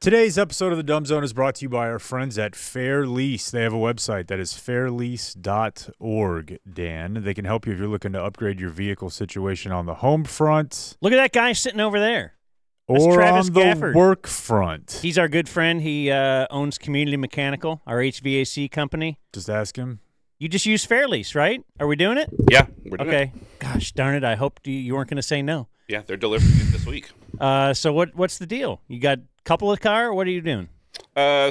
Today's episode of The Dumb Zone is brought to you by our friends at Fair Lease. They have a website that is fairlease.org, Dan. They can help you if you're looking to upgrade your vehicle situation on the home front. Look at that guy sitting over there. That's or Travis on the Gafford. work front. He's our good friend. He owns Community Mechanical, our HVAC company. Just ask him. You just use Fair Lease, right? Are we doing it? Yeah, we're doing it. Okay. Gosh darn it. I hoped you weren't going to say no. Yeah, they're delivering it this week. So what's the deal? You got a couple of car, or what are you doing?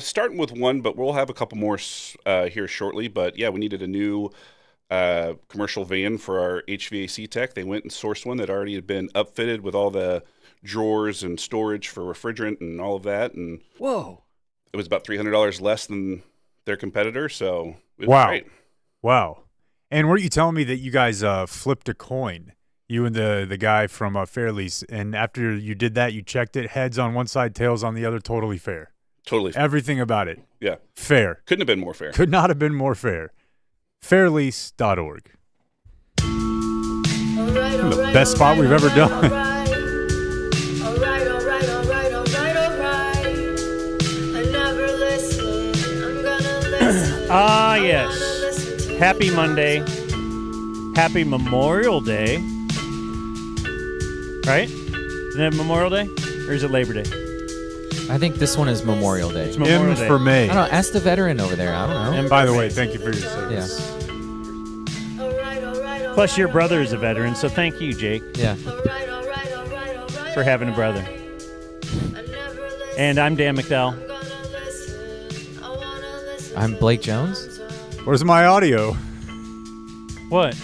Starting with one, but we'll have a couple more here shortly. But yeah, we needed a new commercial van for our HVAC tech. They went and sourced one that already had been upfitted with all the drawers and storage for refrigerant and all of that. And whoa, it was about $300 less than their competitor. So it was Wow. great. Wow. And weren't you telling me that you guys flipped a coin? You and the guy from Fair Lease, and after you did that, you checked it, heads on one side, tails on the other, totally fair. Totally fair. Everything about it. Yeah. Fair. Couldn't have been more fair. Could not have been more fair. Fairlease.org. The best spot we've ever done. Ah, yes. Happy Monday. Happy Memorial Day. Right? Isn't it Memorial Day? Or is it Labor Day? I think this one is Memorial Day. It's Memorial M Day. for May. I don't know. Ask the veteran over there. I don't know. And by the way, thank you for your service. Plus, your brother is a veteran, so thank you, Jake, Yeah. for having a brother. And I'm Dan McDowell. I'm Blake Jones. Where's my audio? What?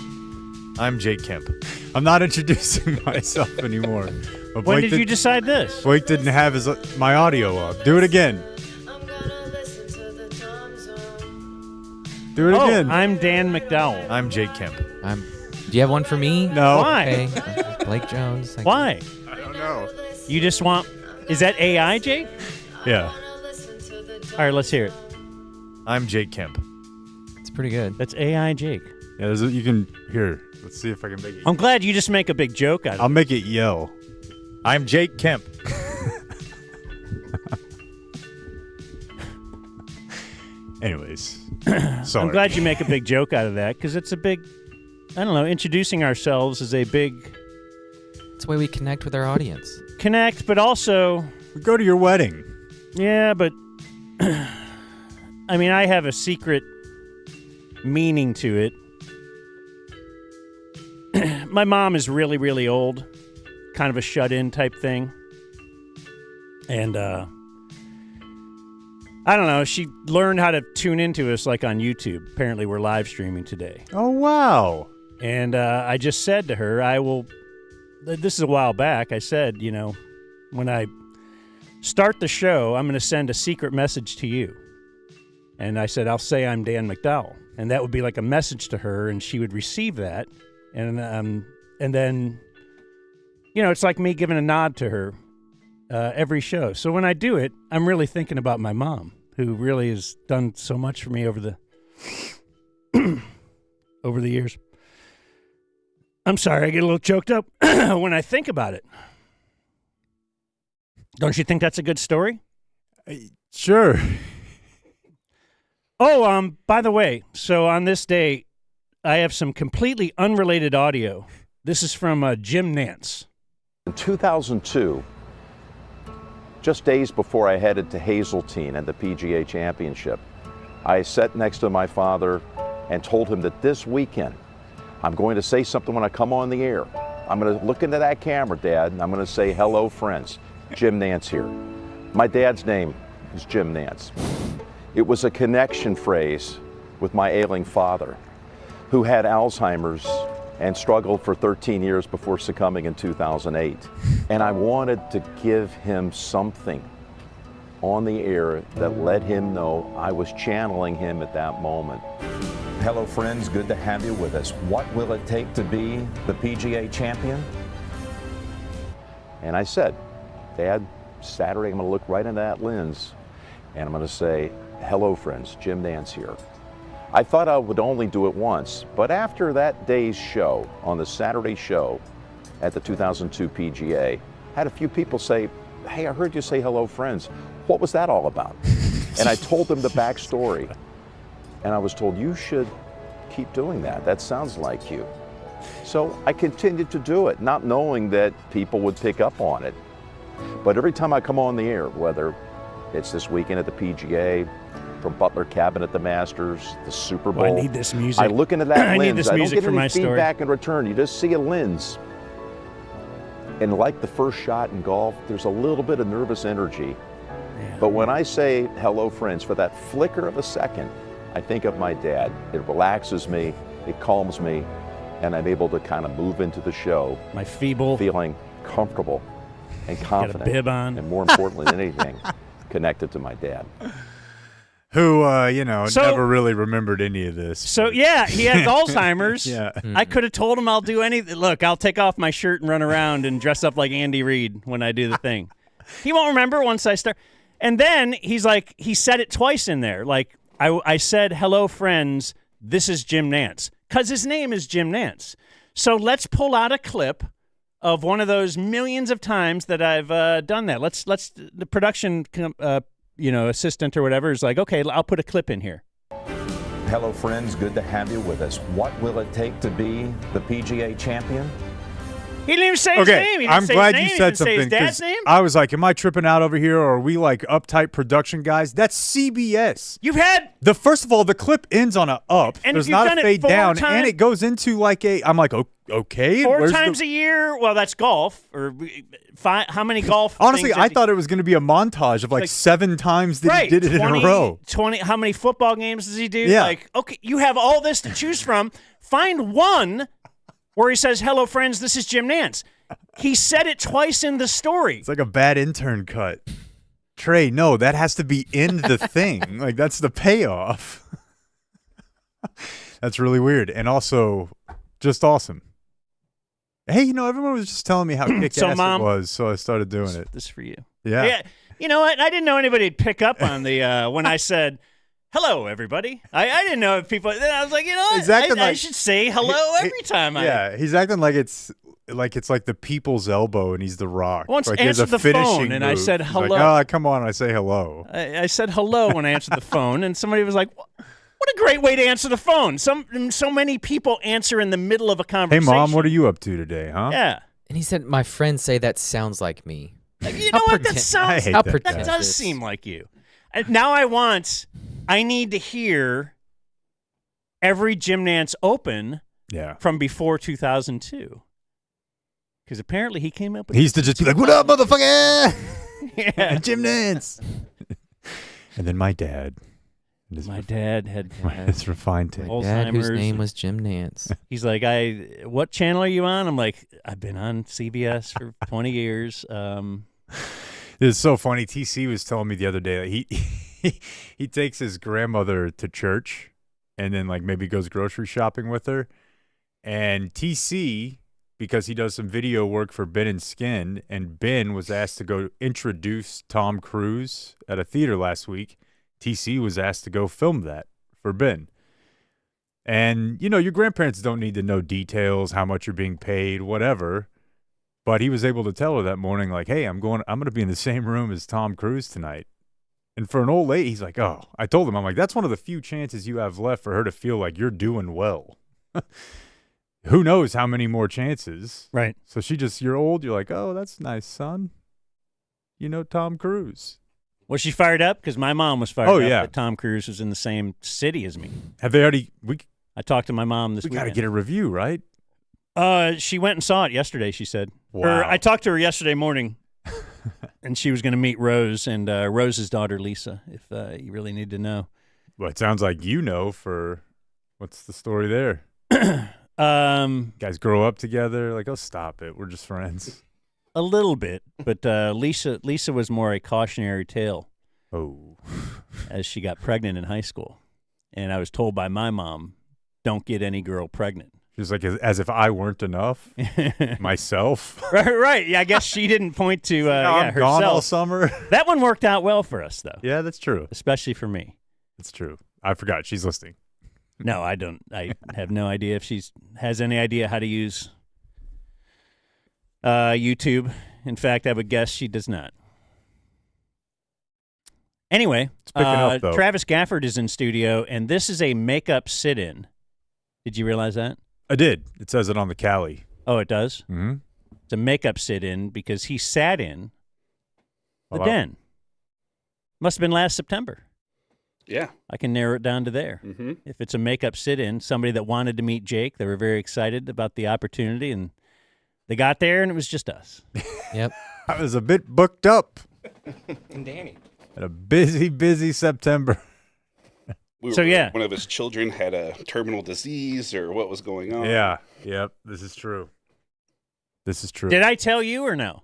I'm Jake Kemp. I'm not introducing myself anymore. But When did you decide this? Blake didn't have my audio up. Do it again. Do it again. I'm Dan McDowell. I'm Jake Kemp. Do you have one for me? No. Why? Okay. Blake Jones. Thank Why? I don't know. You just want... Is that AI, Jake? Yeah. All right, let's hear it. I'm Jake Kemp. you. It's pretty good. That's AI Jake. Yeah, you can hear. Let's see if I can make it. I'm glad you just make a big joke out of I'll it. make it yell. I'm Jake Kemp. Anyways, sorry. I'm glad you make a big joke out of that, because it's a big... I don't know, introducing ourselves is a big It's the way we connect with our audience. connect, but also... We go to your wedding. Yeah, but... I mean, I have a secret meaning to it. My mom is really, really old. Kind of a shut-in type thing. And, I don't know. She learned how to tune into us, like, on YouTube. Apparently, we're live streaming today. Oh, wow. And I just said to her, this is a while back, I said, when I start the show, I'm going to send a secret message to you. And I said, I'll say I'm Dan McDowell. And that would be like a message to her, and she would receive that. And then, it's like me giving a nod to her every show. So when I do it, I'm really thinking about my mom, who really has done so much for me over the years. I'm sorry, I get a little choked up when I think about it. Don't you think that's a good story? Sure. Oh, by the way, so on this day, I have some completely unrelated audio. This is from Jim Nance. In 2002, just days before I headed to Hazeltine at the PGA Championship, I sat next to my father and told him that this weekend, I'm going to say something when I come on the air. I'm going to look into that camera, Dad, and I'm going to say, hello, friends. Jim Nance here. My dad's name is Jim Nance. It was a connection phrase with my ailing father, who had Alzheimer's and struggled for 13 years before succumbing in 2008. And I wanted to give him something on the air that let him know I was channeling him at that moment. Hello friends, good to have you with us. What will it take to be the PGA champion? And I said, Dad, Saturday I'm going to look right into that lens and I'm going to say, hello friends, Jim Nance here. I thought I would only do it once, but after that day's show, on the Saturday show at the 2002 PGA, had a few people say, hey, I heard you say hello, friends. What was that all about? And I told them the backstory. And I was told, you should keep doing that. That sounds like you. So I continued to do it, not knowing that people would pick up on it. But every time I come on the air, whether it's this weekend at the PGA, from Butler Cabin at the Masters, the Super Bowl. I need this music. I look into that I lens. need this music I don't for get my any story. feedback in return. You just see a lens. And like the first shot in golf, there's a little bit of nervous energy. Yeah. But when I say hello, friends, for that flicker of a second, I think of my dad. It relaxes me, it calms me, and I'm able to kind of move into the show My feeble. feeling comfortable and confident. bib on. And more importantly than anything, connected to my dad. Who, So- never really remembered any of this. So yeah, he has Alzheimer's. Yeah. I could have told him I'll do anything. Look, I'll take off my shirt and run around and dress up like Andy Reid when I do the thing. He won't remember once I start. And then he's like, he said it twice in there. Like I said, hello, friends. This is Jim Nance, because his name is Jim Nance. So let's pull out a clip of one of those millions of times that I've done that. Let's the production assistant or whatever is like, okay, I'll put a clip in here. Hello, friends. Good to have you with us. What will it take to be the PGA champion? He didn't even say his name. He didn't I'm say glad his name. you He said didn't say something. his dad's 'cause name. I was like, am I tripping out over here, or are we like uptight production guys? That's CBS. You've had First of all, the clip ends on a up. And There's you've not done a it fade 4 down, times- and it goes into like I'm like, okay. four where's times the- a year. Well, that's golf. Or five, how many golf? Honestly, things I have you- thought it was going to be a montage of like 7 times that right, he did it 20, in a row. 20. How many football games does he do? Yeah. Like, okay, you have all this to choose from. Find one where he says, "Hello, friends. This is Jim Nance." He said it twice in the story. It's like a bad intern cut. Trey, no, that has to be in the thing. Like, that's the payoff. That's really weird. And also, just awesome. Hey, everyone was just telling me how kick-ass Mom, it was, so I started doing it. This is for you. Yeah. You know what? I didn't know anybody would pick up on the when I said, hello, everybody. I didn't know if people. Then I was like, He's acting I like- should say hello every time. Yeah, he's acting like it's like the people's elbow and he's the Rock. Once like he has answered a the phone finishing and I move. said He's hello. Like, oh, come on, I say hello. I said hello when I answered the phone, and somebody was like, "What a great way to answer the phone!" So many people answer in the middle of a Hey, conversation. Mom, what are you up to today, huh? Yeah. And he said, my friends say that sounds like me. Like, you How know what? That pretend- sounds. I hate How that pretend- That guy. does seem like you. Now I need to hear every Jim Nance Open Yeah. from before 2002. Because apparently he came up with He used to just be like, what up, motherfucker? yeah. Jim Nance. And then my dad. My dad had His refined taste. Dad, whose Alzheimer's. name was Jim Nance. He's like, what channel are you on? I'm like, I've been on CBS for 20 years. It's so funny. TC was telling me the other day that he takes his grandmother to church and then like maybe goes grocery shopping with her. And TC, because he does some video work for Ben and Skin, and Ben was asked to go introduce Tom Cruise at a theater last week. TC was asked to go film that for Ben. And, your grandparents don't need to know details, how much you're being paid, whatever. But he was able to tell her that morning, like, hey, I'm going to be in the same room as Tom Cruise tonight. And for an old lady, he's like, oh, I told him, I'm like, that's one of the few chances you have left for her to feel like you're doing well. Who knows how many more chances? Right. So you're old. You're like, oh, that's nice, son. Tom Cruise. Was she fired up? Because my mom was fired Oh, up yeah. that Tom Cruise was in the same city as me. Have they already? I talked to my mom this We got to weekend. get a review, right? She went and saw it yesterday, she said. Wow. Or I talked to her yesterday morning, and she was going to meet Rose and Rose's daughter, Lisa, if you really need to know. Well, it sounds like for what's the story there? Guys grow up together. Like, oh, stop it. We're just friends. A little bit, but Lisa was more a cautionary tale Oh. as she got pregnant in high school. And I was told by my mom, don't get any girl pregnant. She's like, as if I weren't enough myself. Right. Yeah, I guess she didn't point to I'm gone all herself. summer. That one worked out well for us, though. Yeah, that's true. Especially for me. That's true. I forgot. She's listening. No, I don't. I have no idea if she has any idea how to use YouTube. In fact, I would guess she does not. Anyway, It's picking up, though. Travis Gafford is in studio, and this is a makeup sit-in. Did you realize that? I did. It says it on the Cali. Oh, it does? Mm-hmm. It's a makeup sit-in because he sat in the Wow. den. Must have been last September. Yeah. I can narrow it down to there. Mm-hmm. If it's a makeup sit-in, somebody that wanted to meet Jake, they were very excited about the opportunity, and they got there, and it was just us. Yep. I was a bit booked up. And Danny. Had a busy September. So, yeah. One of his children had a terminal disease or what was going on. Yeah. Yep. This is true. This is true. Did I tell you or no?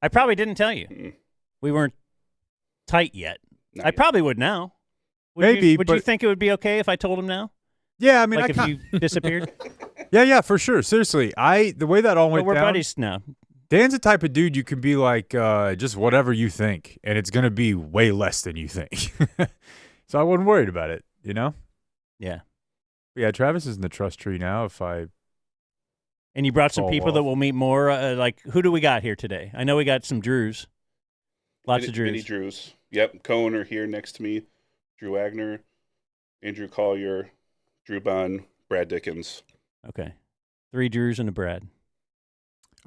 I probably didn't tell you. Mm. We weren't tight yet. Not I yet. probably would now. Would Maybe, you, would you but- think it would be okay if I told him now? Yeah, I mean, Like if you disappeared? yeah, for sure. Seriously, the way that all But went we're down. buddies now. Dan's the type of dude you can be like, just whatever you think, and it's gonna be way less than you think. So I wasn't worried about it, you know. Yeah. But yeah, Travis is in the trust tree now. If I And you brought some Fall people that off. will meet more. Like, who do we got here today? I know we got some Drews. Lots of Drews. Many Drews. Yep. Cohen are here next to me. Drew Wagner, Andrew Collier, Drew Bunn, Brad Dickens. Okay. 3 Drews and a Brad.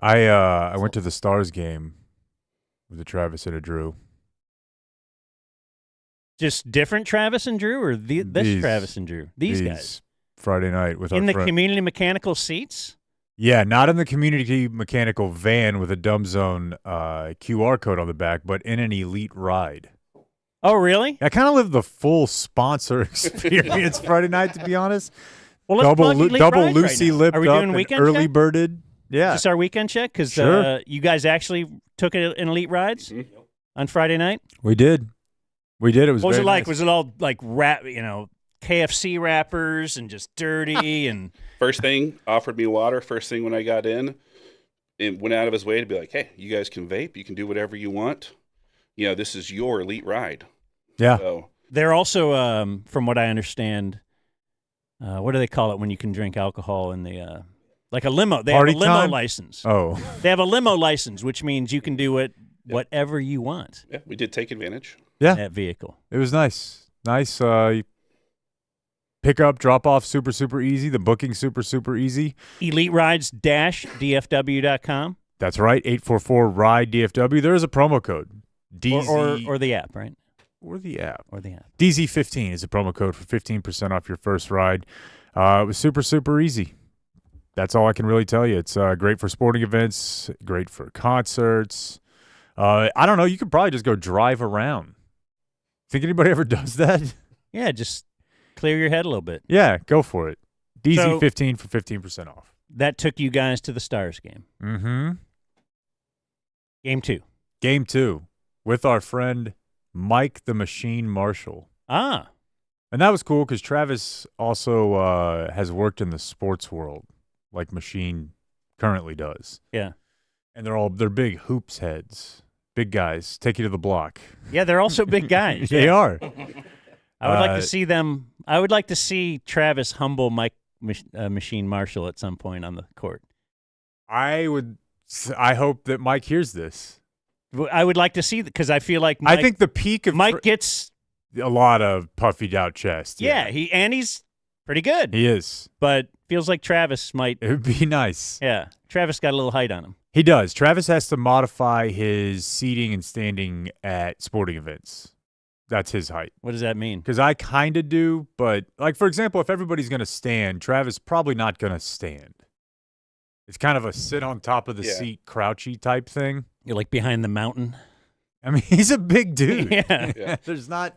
I went to the Stars game with a Travis and a Drew. Just different Travis and Drew, or this These- Travis and Drew? These guys. Friday night with In our the friend. community mechanical seats? Yeah, not in the community mechanical van with a dumb zone QR code on the back, but in an elite ride. Oh, really? I kind of lived the full sponsor experience Friday night, to be honest. Well, let's plug Elite double Rides right Lucy now. lipped Are we up doing and weekend early check? birded. Yeah, Is this our weekend check? Because Sure. you guys actually took it in Elite Rides Mm-hmm. on Friday night? we did. It was What was very it like? nice. Was it all like KFC wrappers and just dirty and First thing, offered me water. First thing when I got in, and went out of his way to be like, hey, you guys can vape. You can do whatever you want. You know, this is your elite ride. Yeah. So, they're also, from what I understand, what do they call it when you can drink alcohol in the like a limo? They Party have a limo time? license. Oh, They have a limo license, which means you can do whatever you want yeah, we did take advantage. yeah. in that vehicle. It was nice. Nice. Pick up, drop off, super easy. The booking, super easy. EliteRides-DFW.com That's right. 844-RIDE-DFW. There is a promo code. DZ or the app, right? or the app. Or the app. DZ15 is a promo code for 15% off your first ride. It was super easy. That's all I can really tell you. It's great for sporting events, great for concerts. I don't know. You could probably just go drive around. Think anybody ever does that? Yeah, just clear your head a little bit. Yeah, go for it. DZ15 for 15% off. That took you guys to the Stars game. Mm-hmm. Game 2. Game 2 with our friend Mike the Machine Marshall. Ah, And that was cool because Travis also has worked in the sports world like Machine currently does. yeah. And they're big hoops heads. Big guys. Take you to the block. Yeah, they're also big guys. They are. I would like to see them. I would like to see Travis humble Mike Machine Marshall at some point on the court. I hope that Mike hears this. I would like to see because I feel like Mike, I think the peak of Mike gets a lot of puffy out chest. he's pretty good, He is. but feels like Travis might. It would be nice. Yeah, Travis got a little height on him. He does. Travis has to modify his seating and standing at sporting events. That's his height. What does that mean? Because I kind of do, but like, for example, if everybody's going to stand, Travis probably not going to stand. It's kind of a sit on top of the Yeah. seat, crouchy type thing. You're like behind the mountain. I mean, he's a big dude. Yeah. Yeah. There's not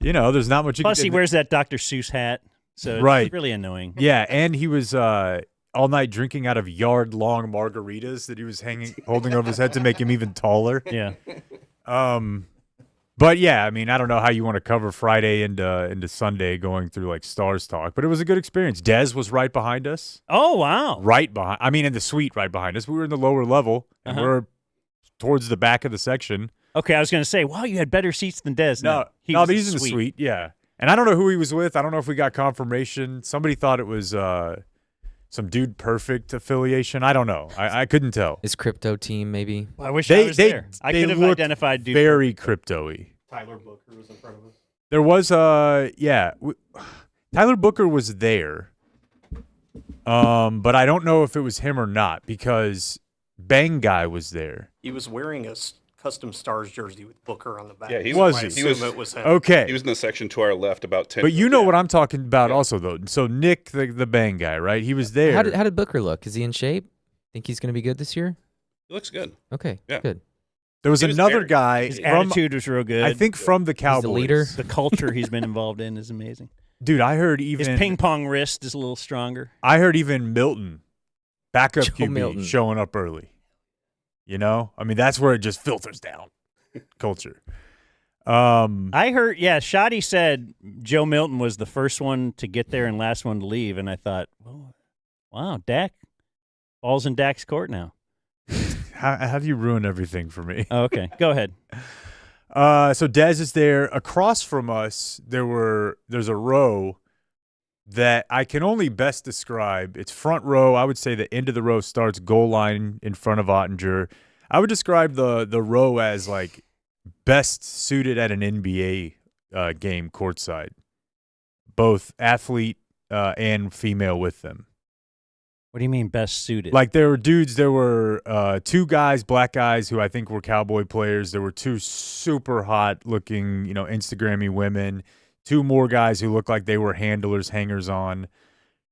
much you Plus, can he wears that Dr. Seuss hat, so it's Right. really annoying. Yeah, and he was all night drinking out of yard-long margaritas that he was holding over his head to make him even taller. Yeah. But yeah, I mean, I don't know how you want to cover Friday into Sunday going through like Stars talk, but it was a good experience. Dez was right behind us, Oh wow. in the suite right behind us. We were in the lower level, and we were towards the back of the section. Okay, I was going to say, wow, you had better seats than Dez. No, he but was he's in the suite, yeah. And I don't know who he was with. I don't know if we got confirmation. Somebody thought it was some Dude Perfect affiliation. I don't know. I couldn't tell. His crypto team, maybe. I wish I was there. I could have looked identified Dude. very crypto-y. Tyler Booker was in front of us. There was Tyler Booker was there. But I don't know if it was him or not because Bang Guy was there. He was wearing a custom Stars jersey with Booker on the back. Yeah, he So was. I He assume was- it was him. Okay. He was in the section to our left about 10. But you know what I'm talking about also, though. So Nick, the Bang Guy, right? He was there. How did Booker look? Is he in shape? Think he's going to be good this year? He looks good. Okay, Yeah. good. There was He was another very- guy His from, attitude was real good. I think from the Cowboys. the leader. the culture he's been involved in is amazing. Dude, I heard His even ping pong wrist is a little stronger. I heard even Milton, backup Joe QB, Milton. showing up early. You know? I mean, that's where it just filters down. Culture. I heard, Shoddy said Joe Milton was the first one to get there and last one to leave, and I thought, well, wow, Dak, ball's in Dak's court now. how do you ruin everything for me? Oh, okay, go ahead. So Dez is there. Across from us, there's a row that I can only best describe. It's front row. I would say the end of the row starts goal line in front of Ottinger. I would describe the row as like best suited at an NBA game courtside. Both athlete and female with them. What do you mean best suited? Like there were two guys, black guys, who I think were Cowboy players. There were two super hot looking, Instagrammy women. Two more guys who looked like they were handlers, hangers on.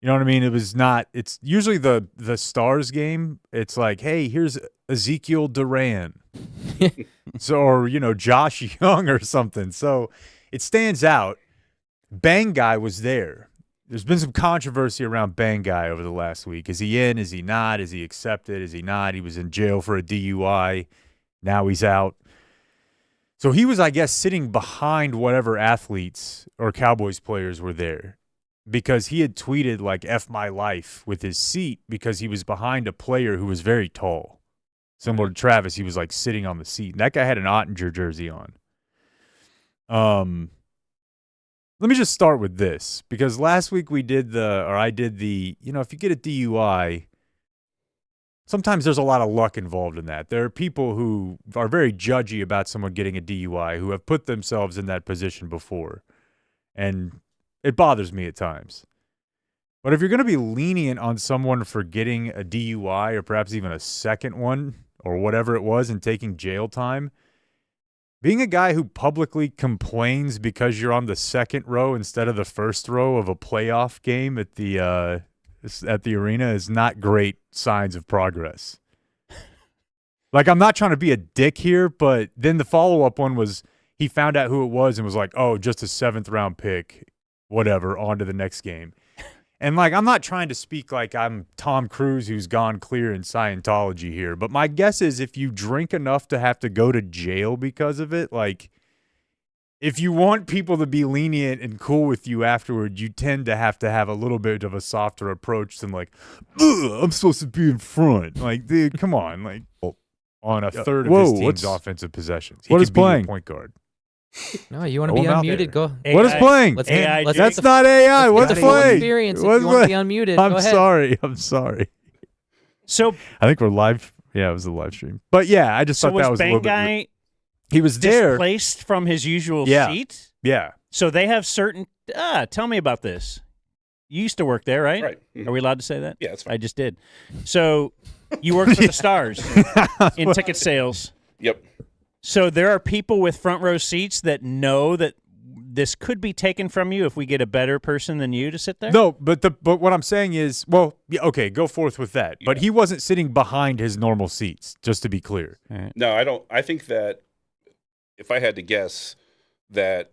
You know what I mean? It's usually the Stars game. It's like, hey, here's Ezekiel Duran. or Josh Young or something. So it stands out. Bang Guy was there. There's been some controversy around Bang Guy over the last week. Is he in? Is he not? Is he accepted? Is he not? He was in jail for a DUI. Now he's out. So he was, I guess, sitting behind whatever athletes or Cowboys players were there because he had tweeted like F my life with his seat because he was behind a player who was very tall. Similar to Travis, he was like sitting on the seat. And that guy had an Ottinger jersey on. Let me just start with this because last week I did the, if you get a DUI, sometimes there's a lot of luck involved in that. There are people who are very judgy about someone getting a DUI who have put themselves in that position before. And it bothers me at times. But if you're going to be lenient on someone for getting a DUI or perhaps even a second one or whatever it was and taking jail time, being a guy who publicly complains because you're on the second row instead of the first row of a playoff game at the arena is not great signs of progress. Like, I'm not trying to be a dick here, but then the follow-up one was he found out who it was and was like, oh, just a 7th-round pick, whatever, on to the next game. And, like, I'm not trying to speak like I'm Tom Cruise who's gone clear in Scientology here, but my guess is if you drink enough to have to go to jail because of it, like, if you want people to be lenient and cool with you afterward, you tend to have a little bit of a softer approach than, like, I'm supposed to be in front. Like, dude, come on. Like, on a third of his team's offensive possessions. What is playing? Point guard. No, you want to be unmuted? Go. What is playing? Let's That's not AI. What's playing? Experience. If you want to be unmuted, I'm go ahead. sorry. I'm sorry. So I think we're live. Yeah, it was a live stream. But yeah, I just thought that was a little Bang bit. Guy He was there. displaced from his usual Yeah. seat? Yeah. So they have certain. Tell me about this. You used to work there, right? Right. Mhm. Are we allowed to say that? Yeah, that's fine. I just did. So you work for the Stars in ticket sales. Yep. So there are people with front row seats that know that this could be taken from you if we get a better person than you to sit there? No, but what I'm saying is, well, yeah, okay, go forth with that. But Yeah. he wasn't sitting behind his normal seats, just to be clear. All right. No, I don't. I think that if I had to guess, that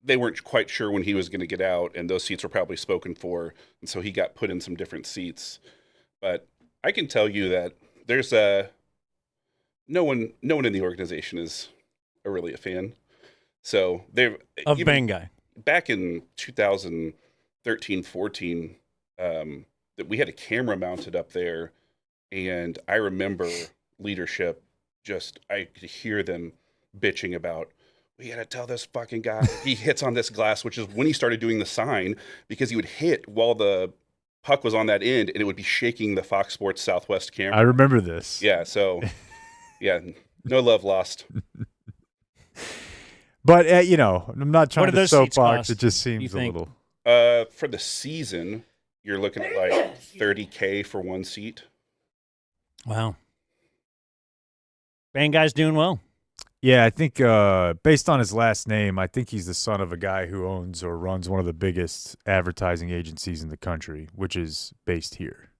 they weren't quite sure when he was going to get out, and those seats were probably spoken for, and so he got put in some different seats. But I can tell you that there's no one in the organization is really a fan. So they've Of Bang Guy. back in 2013-14, that we had a camera mounted up there, and I remember leadership I could hear them bitching about, we gotta tell this fucking guy he hits on this glass, which is when he started doing the sign, because he would hit while the puck was on that end, and it would be shaking the Fox Sports Southwest camera. I remember this. Yeah, so yeah, no love lost. But you know, I'm not What trying do to those seats soapbox. cost, It just you seems a think? little. For the season, you're looking at like $30K for one seat. Wow. Band guy's doing well. Yeah, I think based on his last name, I think he's the son of a guy who owns or runs one of the biggest advertising agencies in the country, which is based here.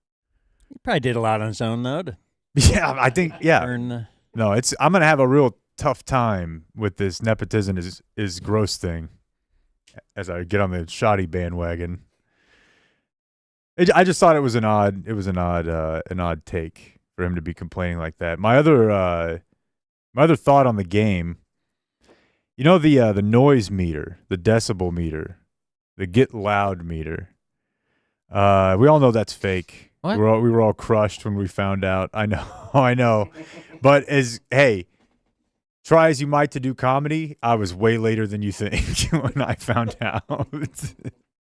He probably did a lot on his own, though. To Yeah, I think. Yeah, earn, no, I'm gonna have a real tough time with this nepotism is gross thing as I get on the shoddy bandwagon. I just thought it was an odd take for him to be complaining like that. My other thought on the game, you know, the noise meter, the decibel meter, the get loud meter. We all know that's fake. What? We were all crushed when we found out. I know. But try as you might to do comedy, I was way later than you think when I found out.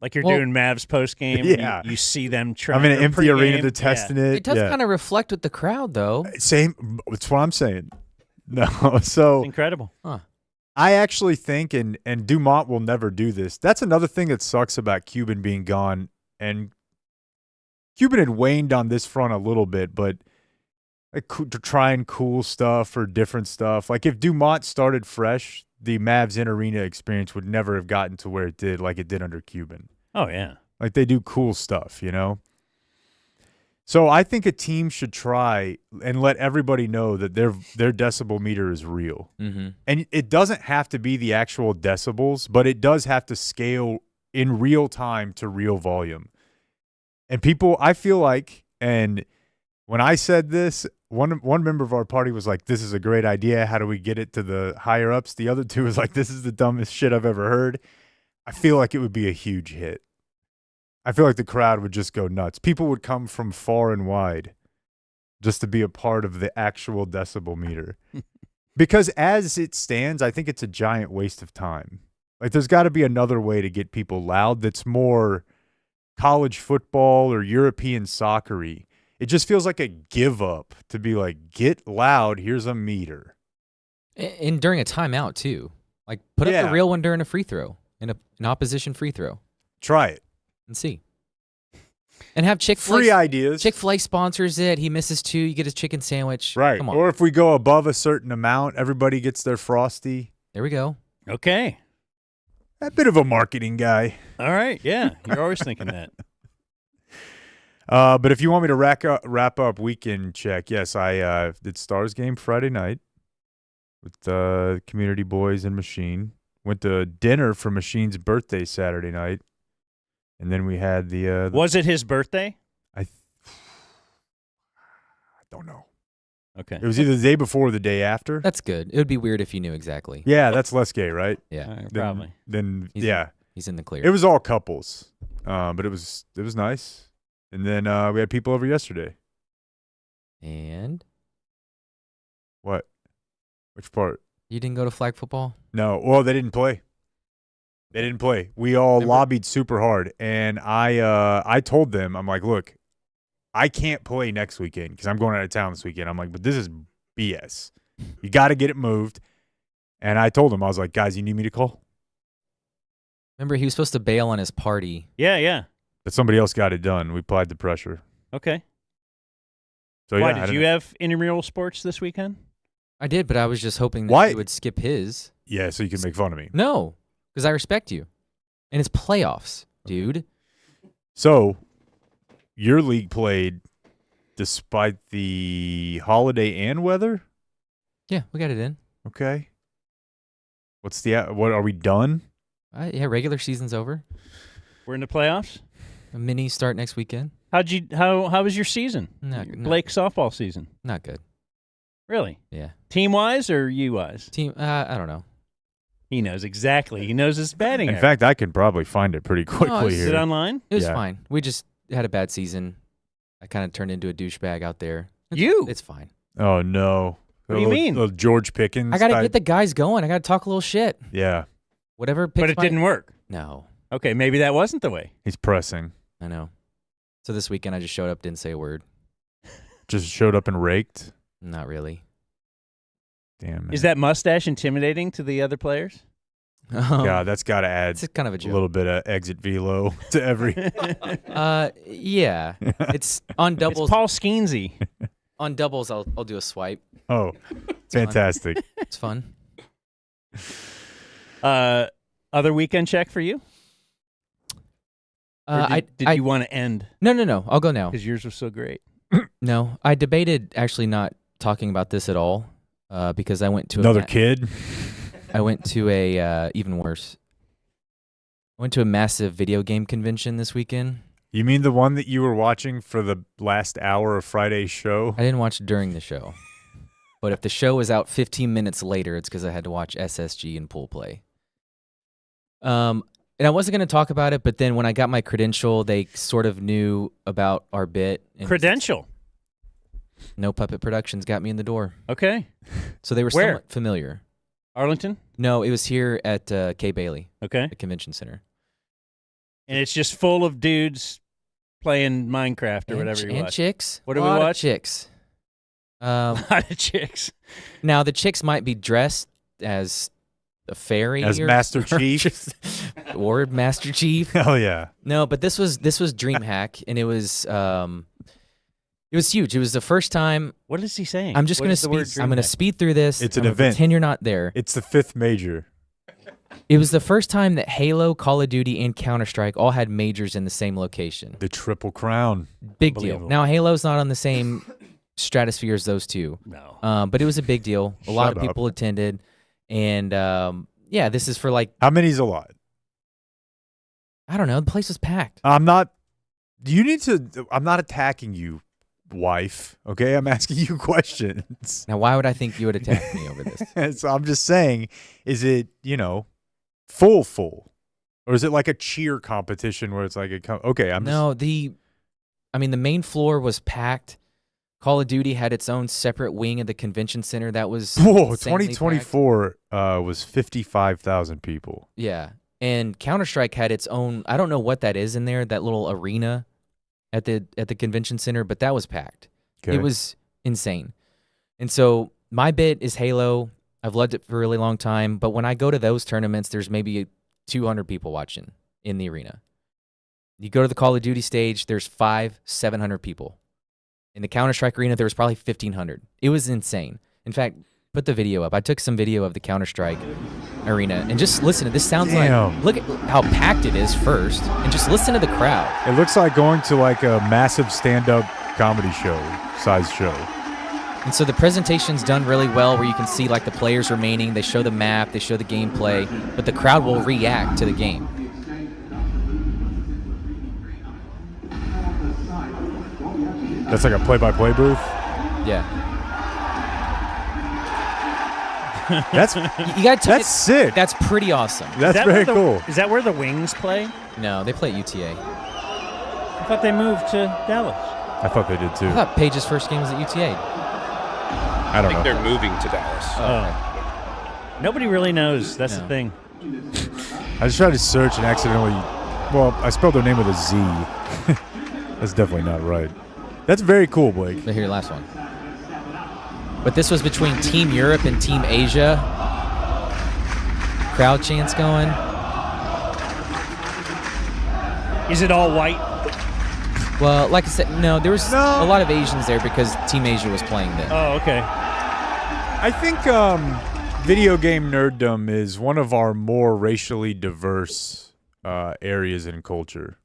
like you're doing Mavs post game. Yeah. You see them trying. I'm in an empty arena to testing it. It does kind of reflect with the crowd, though. Same. That's what I'm saying. No, so It's incredible. Huh. I actually think, and Dumont will never do this. That's another thing that sucks about Cuban being gone. And Cuban had waned on this front a little bit, but like trying cool stuff or different stuff. Like if Dumont started fresh, the Mavs in arena experience would never have gotten to where it did, like it did under Cuban. Oh yeah. Like they do cool stuff, you know? So I think a team should try and let everybody know that their decibel meter is real. Mm-hmm. And it doesn't have to be the actual decibels, but it does have to scale in real time to real volume. And people, I feel like, and when I said this, one member of our party was like, this is a great idea. How do we get it to the higher ups? The other two was like, this is the dumbest shit I've ever heard. I feel like it would be a huge hit. I feel like the crowd would just go nuts. People would come from far and wide just to be a part of the actual decibel meter. Because as it stands, I think it's a giant waste of time. Like there's got to be another way to get people loud that's more college football or European soccer-y. It just feels like a give up to be like, get loud, here's a meter. And during a timeout, too. Like, put up the real one during a free throw, an opposition free throw. Try it. And see. And have Chick-fil-A. Free ideas. Chick-fil-A sponsors it. He misses 2. You get his chicken sandwich. Right. Come on. Or if we go above a certain amount, everybody gets their Frosty. There we go. Okay. A bit of a marketing guy. All right. Yeah. You're always thinking that. But if you want me to wrap up weekend check, yes, I did Stars game Friday night with the community boys and Machine. Went to dinner for Machine's birthday Saturday night. And then we had the Was it his birthday? I don't know. Okay. It was either the day before or the day after. That's good. It would be weird if you knew exactly. Yeah, that's less gay, right? Yeah. Probably. Then He's- He's in the clear. it was all couples, but it was nice. And then we had people over yesterday. And What? Which part? you didn't go to flag football? No. Well, they didn't play. They didn't play. We all Remember? lobbied super hard, and I told them, I'm like, look, I can't play next weekend because I'm going out of town this weekend. I'm like, but this is BS. You got to get it moved. And I told them, I was like, guys, you need me to call? Remember, he was supposed to bail on his party. Yeah. Yeah. But somebody else got it done. We applied the pressure. Okay. So Why yeah, I did don't you know. have intramural sports this weekend? I did, but I was just hoping that Why? he would skip his. Yeah, so you can make fun of me. No, because I respect you. And it's playoffs, dude. So your league played despite the holiday and weather? Yeah, we got it in. Okay. What are we done? Yeah, regular season's over. We're in the playoffs. A mini start next weekend. How was your season? Not Blake softball season. Not good. Really? Yeah. Team wise or you wise? Team. I don't know. He knows exactly. He knows his batting. In average. fact, I can probably find it pretty quickly Is it here. online? It was Yeah. fine. We just had a bad season. I kind of turned into a douchebag out there. It's fine. Oh no. What do you mean? Little George Pickens. I got to type? get the guys going. I got to talk a little shit. Yeah, Whatever. But it didn't work. No. Okay, maybe that wasn't the way. he's pressing. I know. So this weekend I just showed up, didn't say a word. Just showed up and raked. Not really. Damn. Man. Is that mustache intimidating to the other players? God, that's got to add It's kind of a a joke. little bit of exit velo to every. Yeah. It's on doubles. It's Paul Skeensy. On doubles, I'll do a swipe. Oh, fantastic. It's fun. Other weekend check for you? Or did you want to end? No. I'll go now. Because yours was so great. No, I debated actually not talking about this at all because I went to Another kid. I went to a even worse. I went to a massive video game convention this weekend. You mean the one that you were watching for the last hour of Friday's show? I didn't watch during the show, but if the show was out 15 minutes later, it's because I had to watch SSG and pool play. And I wasn't going to talk about it, but then when I got my credential, they sort of knew about our bit. And Credential? No Puppet Productions got me in the door. Okay. So they were Where? somewhat familiar. Arlington? No, it was here at Kay Bailey, Okay. the convention center. And it's just full of dudes playing Minecraft or whatever you and watch. chicks. What do A we lot of watch? chicks. A lot of chicks. Now, the chicks might be dressed as a fairy. As or, Master Chief? or Master Chief. Hell yeah. No, but this was DreamHack, and it was huge. It was the first time. What is he saying? I'm just What going to is the word speed. I'm going to DreamHack? speed through this. It's I'm an gonna event. Pretend you're not there. It's the 5th major. It was the first time that Halo, Call of Duty, and Counter-Strike all had majors in the same location. The Triple Crown. Big deal. Unbelievable. Now, Halo's not on the same stratosphere as those two. No. But it was a big deal. A lot Shut of up. people attended. And, yeah, this is for like, How many's a lot? I don't know. The place was packed. I'm not attacking you, wife. Okay? I'm asking you questions. Now, why would I think you would attack me over this? So I'm just saying, is it, full? Or is it like a cheer competition where it's like The main floor was packed. Call of Duty had its own separate wing at the convention center that was Whoa, insanely 2024 was 55,000 people. packed. Yeah. And Counter-Strike had its own, I don't know what that is in there, that little arena at the convention center, but that was packed. Okay. It was insane. And so my bit is Halo. I've loved it for a really long time, but when I go to those tournaments, there's maybe 200 people watching in the arena. You go to the Call of Duty stage, there's 700 people. In the Counter-Strike arena, there was probably 1,500. It was insane. In fact, put the video up. I took some video of the Counter-Strike arena, and just listen to this. Sounds Damn. like, look at how packed it is first, and just listen to the crowd. It looks like going to like a massive stand-up comedy size show. And so the presentation's done really well where you can see like the players remaining, they show the map, they show the gameplay, but the crowd will react to the game. That's like a play-by-play booth. Yeah. That's You got to that's sick. That's pretty awesome. That's Is that very where cool. Is that where the Wings play? No, they play at UTA. I thought they moved to Dallas. I thought they did too. I thought Paige's first game was at UTA. I don't I think know. they're moving to Dallas. Oh. Nobody really knows. That's the No. thing. I just tried to search and accidentally. Well, I spelled their name with a Z. That's definitely not right. That's very cool, Blake. But here, last one. But this was between Team Europe and Team Asia. Crowd chants going. Is it all white? Well, like I said, no, there was a lot of Asians there because Team Asia was playing then. Oh, okay. I think video game nerddom is one of our more racially diverse areas in culture.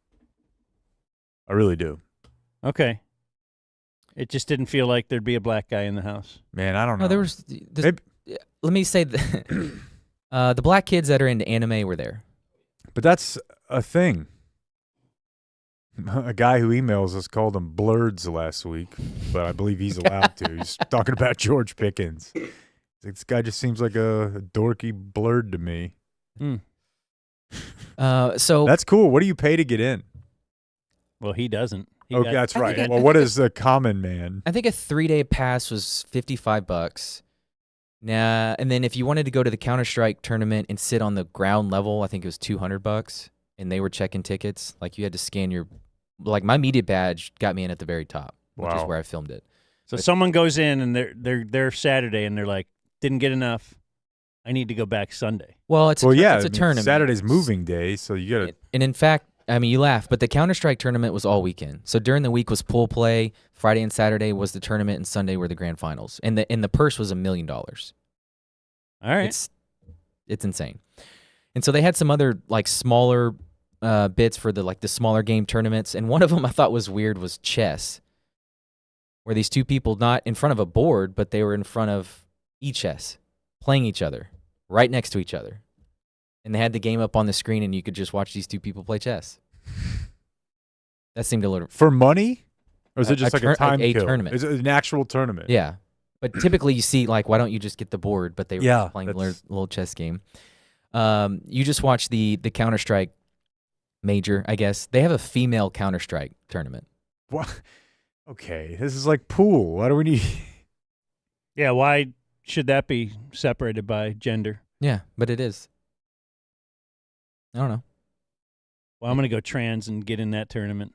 I really do. Okay. It just didn't feel like there'd be a black guy in the house. Man, I don't know. No, there was. Let me say the black kids that are into anime were there. But that's a thing. A guy who emails us called them blurds last week, but I believe he's allowed to. He's talking about George Pickens. This guy just seems like a dorky blurred to me. So That's cool. What do you pay to get in? Well, he doesn't. He Okay, got- that's I right. think- Well, what is the common man? I think a 3-day pass was $55. Nah, and then if you wanted to go to the Counter-Strike tournament and sit on the ground level, I think it was $200. And they were checking tickets. Like you had to scan your, like my media badge got me in at the very top, which is Wow. where I filmed it. So someone goes in and they're Saturday and they're like, didn't get enough. I need to go back Sunday. Well, it's Well, a, yeah, it's a I mean, tournament. Saturday's moving day, so you got to. And in fact, I mean, you laugh, but the Counter-Strike tournament was all weekend. So during the week was pool play. Friday and Saturday was the tournament, and Sunday were the grand finals. And the purse was $1 million. All right. It's insane. And so they had some other like smaller bits for the smaller game tournaments, and one of them I thought was weird was chess, where these two people not in front of a board, but they were in front of e-chess, playing each other, right next to each other. And they had the game up on the screen, and you could just watch these two people play chess. That seemed a little... For money? Or is it just like a time a kill? tournament. Is it an actual tournament? Yeah. But typically you see, like, why don't you just get the board? But they were just playing a little chess game. You just watch the Counter-Strike major, I guess. They have a female Counter-Strike tournament. What? Okay, this is like pool. Why do we need... Yeah, why should that be separated by gender? Yeah, but it is. I don't know. Well, I'm going to go trans and get in that tournament.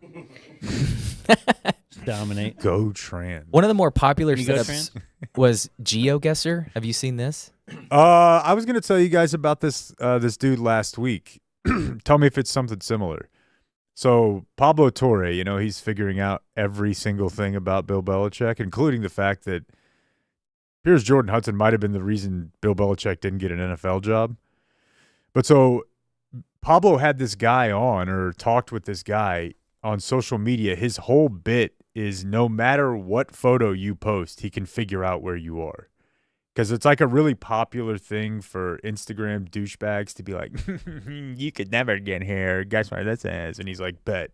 Just dominate. Go trans. One of the more popular Can you go setups was GeoGuessr. Have you seen this? I was going to tell you guys about this dude last week. Tell me if it's something similar. So Pablo Torre, he's figuring out every single thing about Bill Belichick, including the fact that Piers Jordan Hudson might have been the reason Bill Belichick didn't get an NFL job. But so Pablo had this guy on or talked with this guy on social media. His whole bit is no matter what photo you post, he can figure out where you are. Because it's like a really popular thing for Instagram douchebags to be like, you could never get here. Guess what this is? And he's like, bet.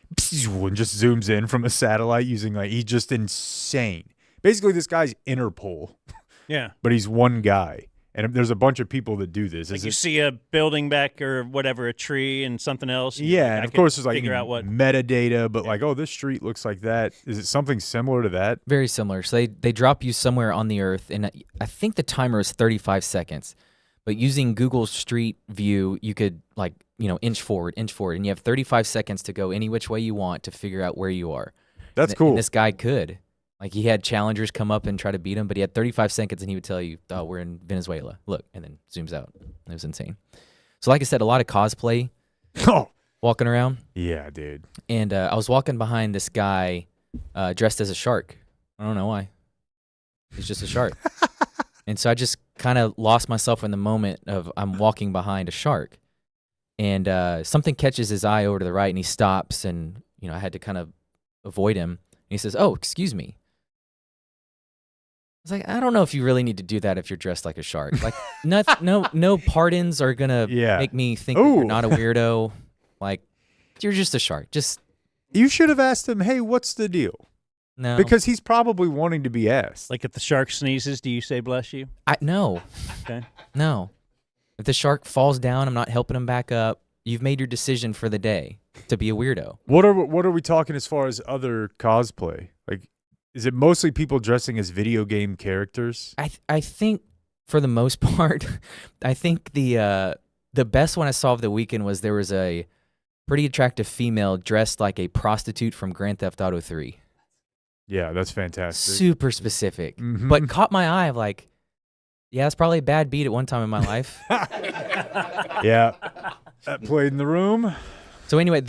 And just zooms in from a satellite using he's just insane. Basically, this guy's Interpol. Yeah. But he's one guy. And there's a bunch of people that do this. Like you see a building back or whatever, a tree and something else. Yeah, and of course there's figure out what metadata, but this street looks like that. Is it something similar to that? Very similar. So they drop you somewhere on the earth, and I think the timer is 35 seconds. But using Google Street View, you could inch forward, and you have 35 seconds to go any which way you want to figure out where you are. That's cool. And this guy could. He had challengers come up and try to beat him, but he had 35 seconds, and he would tell you, oh, we're in Venezuela. Look, and then zooms out. It was insane. So like I said, a lot of cosplay walking around. Yeah, dude. And I was walking behind this guy dressed as a shark. I don't know why. He's just a shark. And so I just kind of lost myself in the moment of I'm walking behind a shark. And something catches his eye over to the right, and he stops, and I had to kind of avoid him. And he says, oh, excuse me. I was like, I don't know if you really need to do that if you're dressed like a shark. No pardons are gonna make me think that you're not a weirdo. You're just a shark. You should have asked him, hey, what's the deal? No, because he's probably wanting to be asked. Like if the shark sneezes, do you say bless you? No. Okay. No. If the shark falls down, I'm not helping him back up. You've made your decision for the day to be a weirdo. What are we talking as far as other cosplay? Is it mostly people dressing as video game characters? I think for the most part, I think the best one I saw of the weekend was there was a pretty attractive female dressed like a prostitute from Grand Theft Auto 3. Yeah, that's fantastic. Super specific, but caught my eye of yeah, it's probably a bad beat at one time in my life. Yeah, that played in the room. So anyway,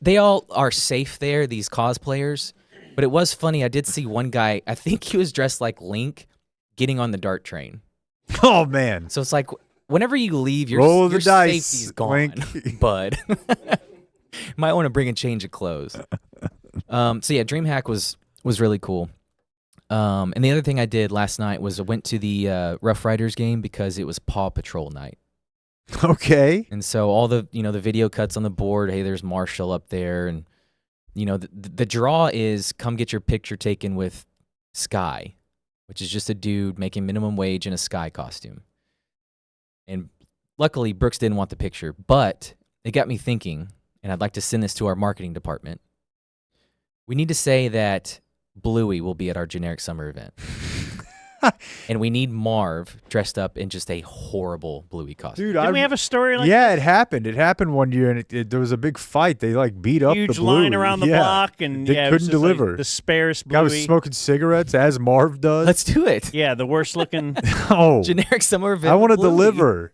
they all are safe there, these cosplayers. But it was funny. I did see one guy, I think he was dressed like Link, getting on the DART train. Oh, man. So it's like, whenever you leave, Roll your the dice, safety's gone, Link. bud. Might want to bring a change of clothes. So yeah, DreamHack was really cool. And the other thing I did last night was I went to the Rough Riders game because it was Paw Patrol night. Okay. And so all the the video cuts on the board. Hey, there's Marshall up there, and the draw is come get your picture taken with Sky, which is just a dude making minimum wage in a Sky costume. And luckily, Brooks didn't want the picture, but it got me thinking, and I'd like to send this to our marketing department. We need to say that Bluey will be at our generic summer event. And we need Marv dressed up in just a horrible Bluey costume. Dude, Didn't we have a story like it happened. It happened one year, and there was a big fight. They like beat up the huge Bluey. line around the block, and they it was couldn't just, like, deliver. the sparest Guy was Bluey. smoking cigarettes as Marv does. Let's do it. Yeah, the worst looking. Oh, Generic summer event. I want to Bluey. deliver.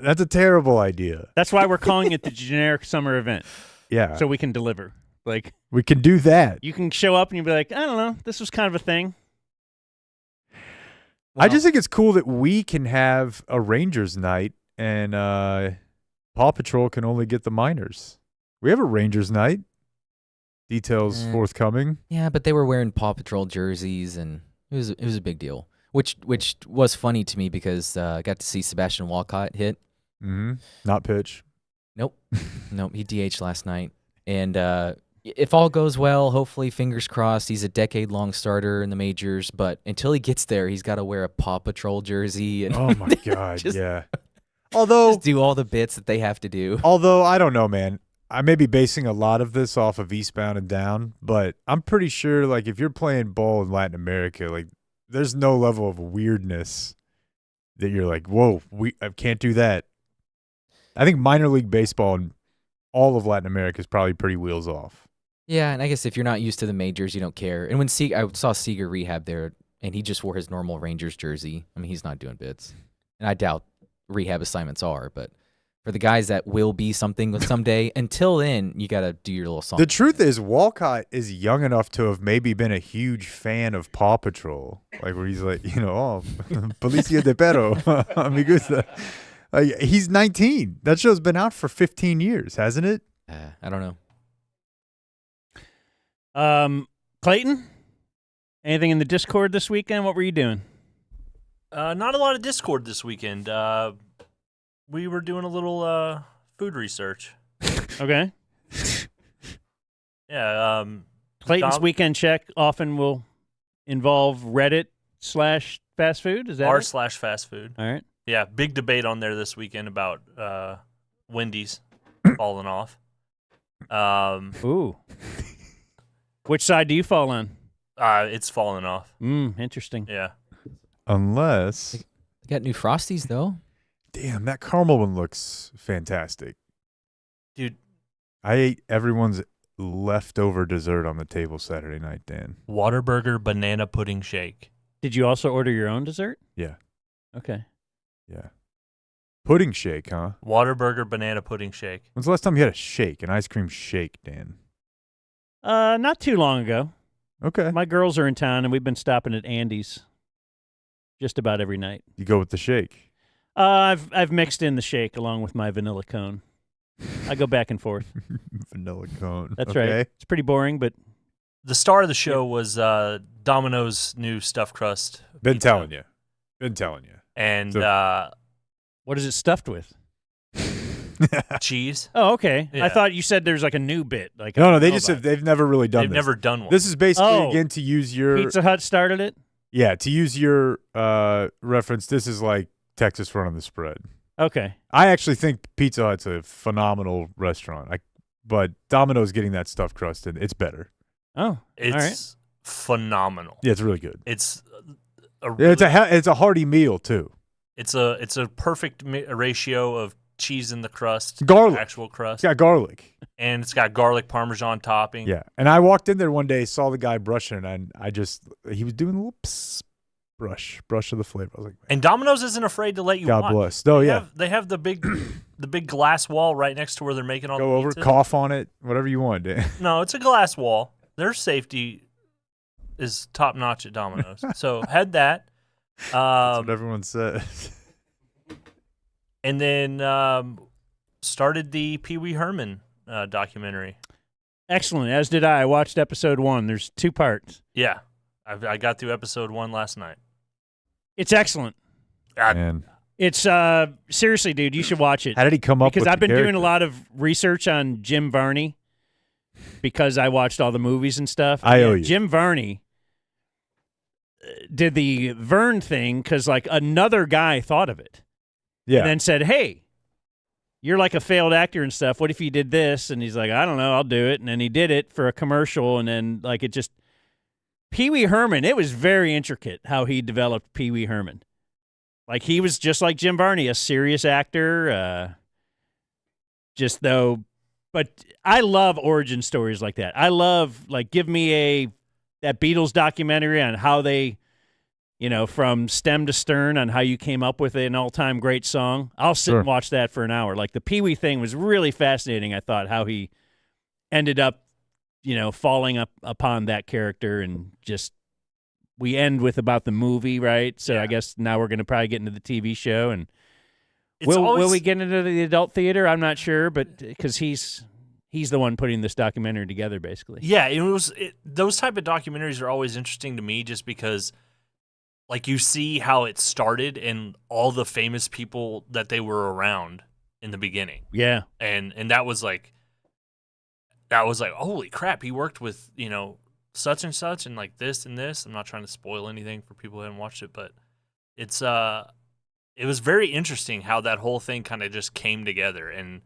That's a terrible idea. That's why we're calling it the generic summer event, Yeah, so we can deliver. Like, we can do that. you can show up and you'll be like, I don't know, this was kind of a thing. I just think it's cool that we can have a Rangers night and Paw Patrol can only get the minors. We have a Rangers night. Details forthcoming. Yeah, but they were wearing Paw Patrol jerseys, and it was a big deal. Which was funny to me because I got to see Sebastian Walcott hit. Mm-hmm. Not pitch. Nope, he DH'd last night. And if all goes well, hopefully, fingers crossed, he's a decade-long starter in the majors. But until he gets there, he's got to wear a Paw Patrol jersey. And Oh, my God, just- yeah. Although, just do all the bits that they have to do. I don't know, man. I may be basing a lot of this off of Eastbound and Down, but I'm pretty sure, like, if you're playing ball in Latin America, like, there's no level of weirdness that you're like, whoa, I can't do that. I think minor league baseball in all of Latin America is probably pretty wheels off. Yeah, and I guess if you're not used to the majors, you don't care. And when I saw Seager rehab there, and he just wore his normal Rangers jersey. I mean, he's not doing bits. And I doubt rehab assignments are, but for the guys that will be something someday, until then, you got to do your little song. The truth is, Walcott is young enough to have maybe been a huge fan of Paw Patrol. Like, where he's like, Policia de Perro, me gusta. He's 19. That show's been out for 15 years, hasn't it? I don't know. Clayton, anything in the Discord this weekend? What were you doing? Not a lot of Discord this weekend. We were doing a little food research. Okay. Yeah. Clayton's weekend check often will involve Reddit/fast food. Is that right? r/fast food. All right. Yeah, big debate on there this weekend about Wendy's falling off. Ooh. Which side do you fall on? It's falling off. Interesting. Yeah. Unless, They got new Frosties, though. damn, that caramel one looks fantastic. Dude, I ate everyone's leftover dessert on the table Saturday night, Dan. Whataburger banana pudding shake. Did you also order your own dessert? Yeah. Okay. Yeah. Pudding shake, huh? Whataburger banana pudding shake. When's the last time you had a shake, an ice cream shake, Dan? Not too long ago. Okay. My girls are in town, and we've been stopping at Andy's just about every night. You go with the shake. I've mixed in the shake along with my vanilla cone. I go back and forth. Vanilla cone. That's okay. right. It's pretty boring, but The star of the show was Domino's new stuffed crust. Been pizza. telling you. And what is it stuffed with? cheese. Oh, okay. Yeah. I thought you said there's like a new bit. Like No, they just they've never really done They've this. never done one. This is basically, Oh. again, to use your Pizza Hut started it. Yeah, to use your reference, this is like Texas running the spread. Okay. I actually think Pizza Hut's a phenomenal restaurant. But Domino's getting that stuffed crust in, it's better. Oh, It's all right. phenomenal. Yeah, it's really good. It's It's a hearty meal too. it's a perfect ratio of cheese in the crust, Garlic. actual crust, It's got garlic. and it's got garlic parmesan topping. Yeah, and I walked in there one day, saw the guy brushing it, and he was doing a little brush of the flavor. I was like, man, And Domino's isn't afraid to let you God watch. bless. Oh yeah, They have the big glass wall right next to where they're making all go the over, pizza. cough on it, whatever you want, Dan. No, it's a glass wall. Their safety is top notch at Domino's. So had that. That's what everyone says. And then started the Pee Wee Herman documentary. Excellent. As did I. I watched episode 1. There's 2 parts. Yeah, I got through episode 1 last night. It's excellent. And It's seriously, dude, you should watch it. how did he come up Because with I've the been doing character? a lot of research on Jim Varney because I watched all the movies and stuff. I owe Yeah, you. Jim Varney did the Vern thing because like another guy thought of it. Yeah. And then said, hey, you're like a failed actor and stuff. What if you did this? And he's like, I don't know, I'll do it. And then he did it for a commercial, and then like it just Pee Wee Herman, it was very intricate how he developed Pee Wee Herman. Like, he was just like Jim Varney, a serious actor. But I love origin stories like that. I love, like, give me that Beatles documentary on how they, from stem to stern on how you came up with an all-time great song. I'll sit and watch that for an hour. Like, the Pee Wee thing was really fascinating, I thought, how he ended up, falling upon that character, and just we end with about the movie, right? So I guess now we're going to probably get into the TV show, and will we get into the adult theater? I'm not sure, but because he's the one putting this documentary together, basically. Yeah, those type of documentaries are always interesting to me, just because, like, you see how it started and all the famous people that they were around in the beginning. Yeah, and that was like, holy crap, he worked with such and such and like this and this. I'm not trying to spoil anything for people who haven't watched it, but it was very interesting how that whole thing kind of just came together. And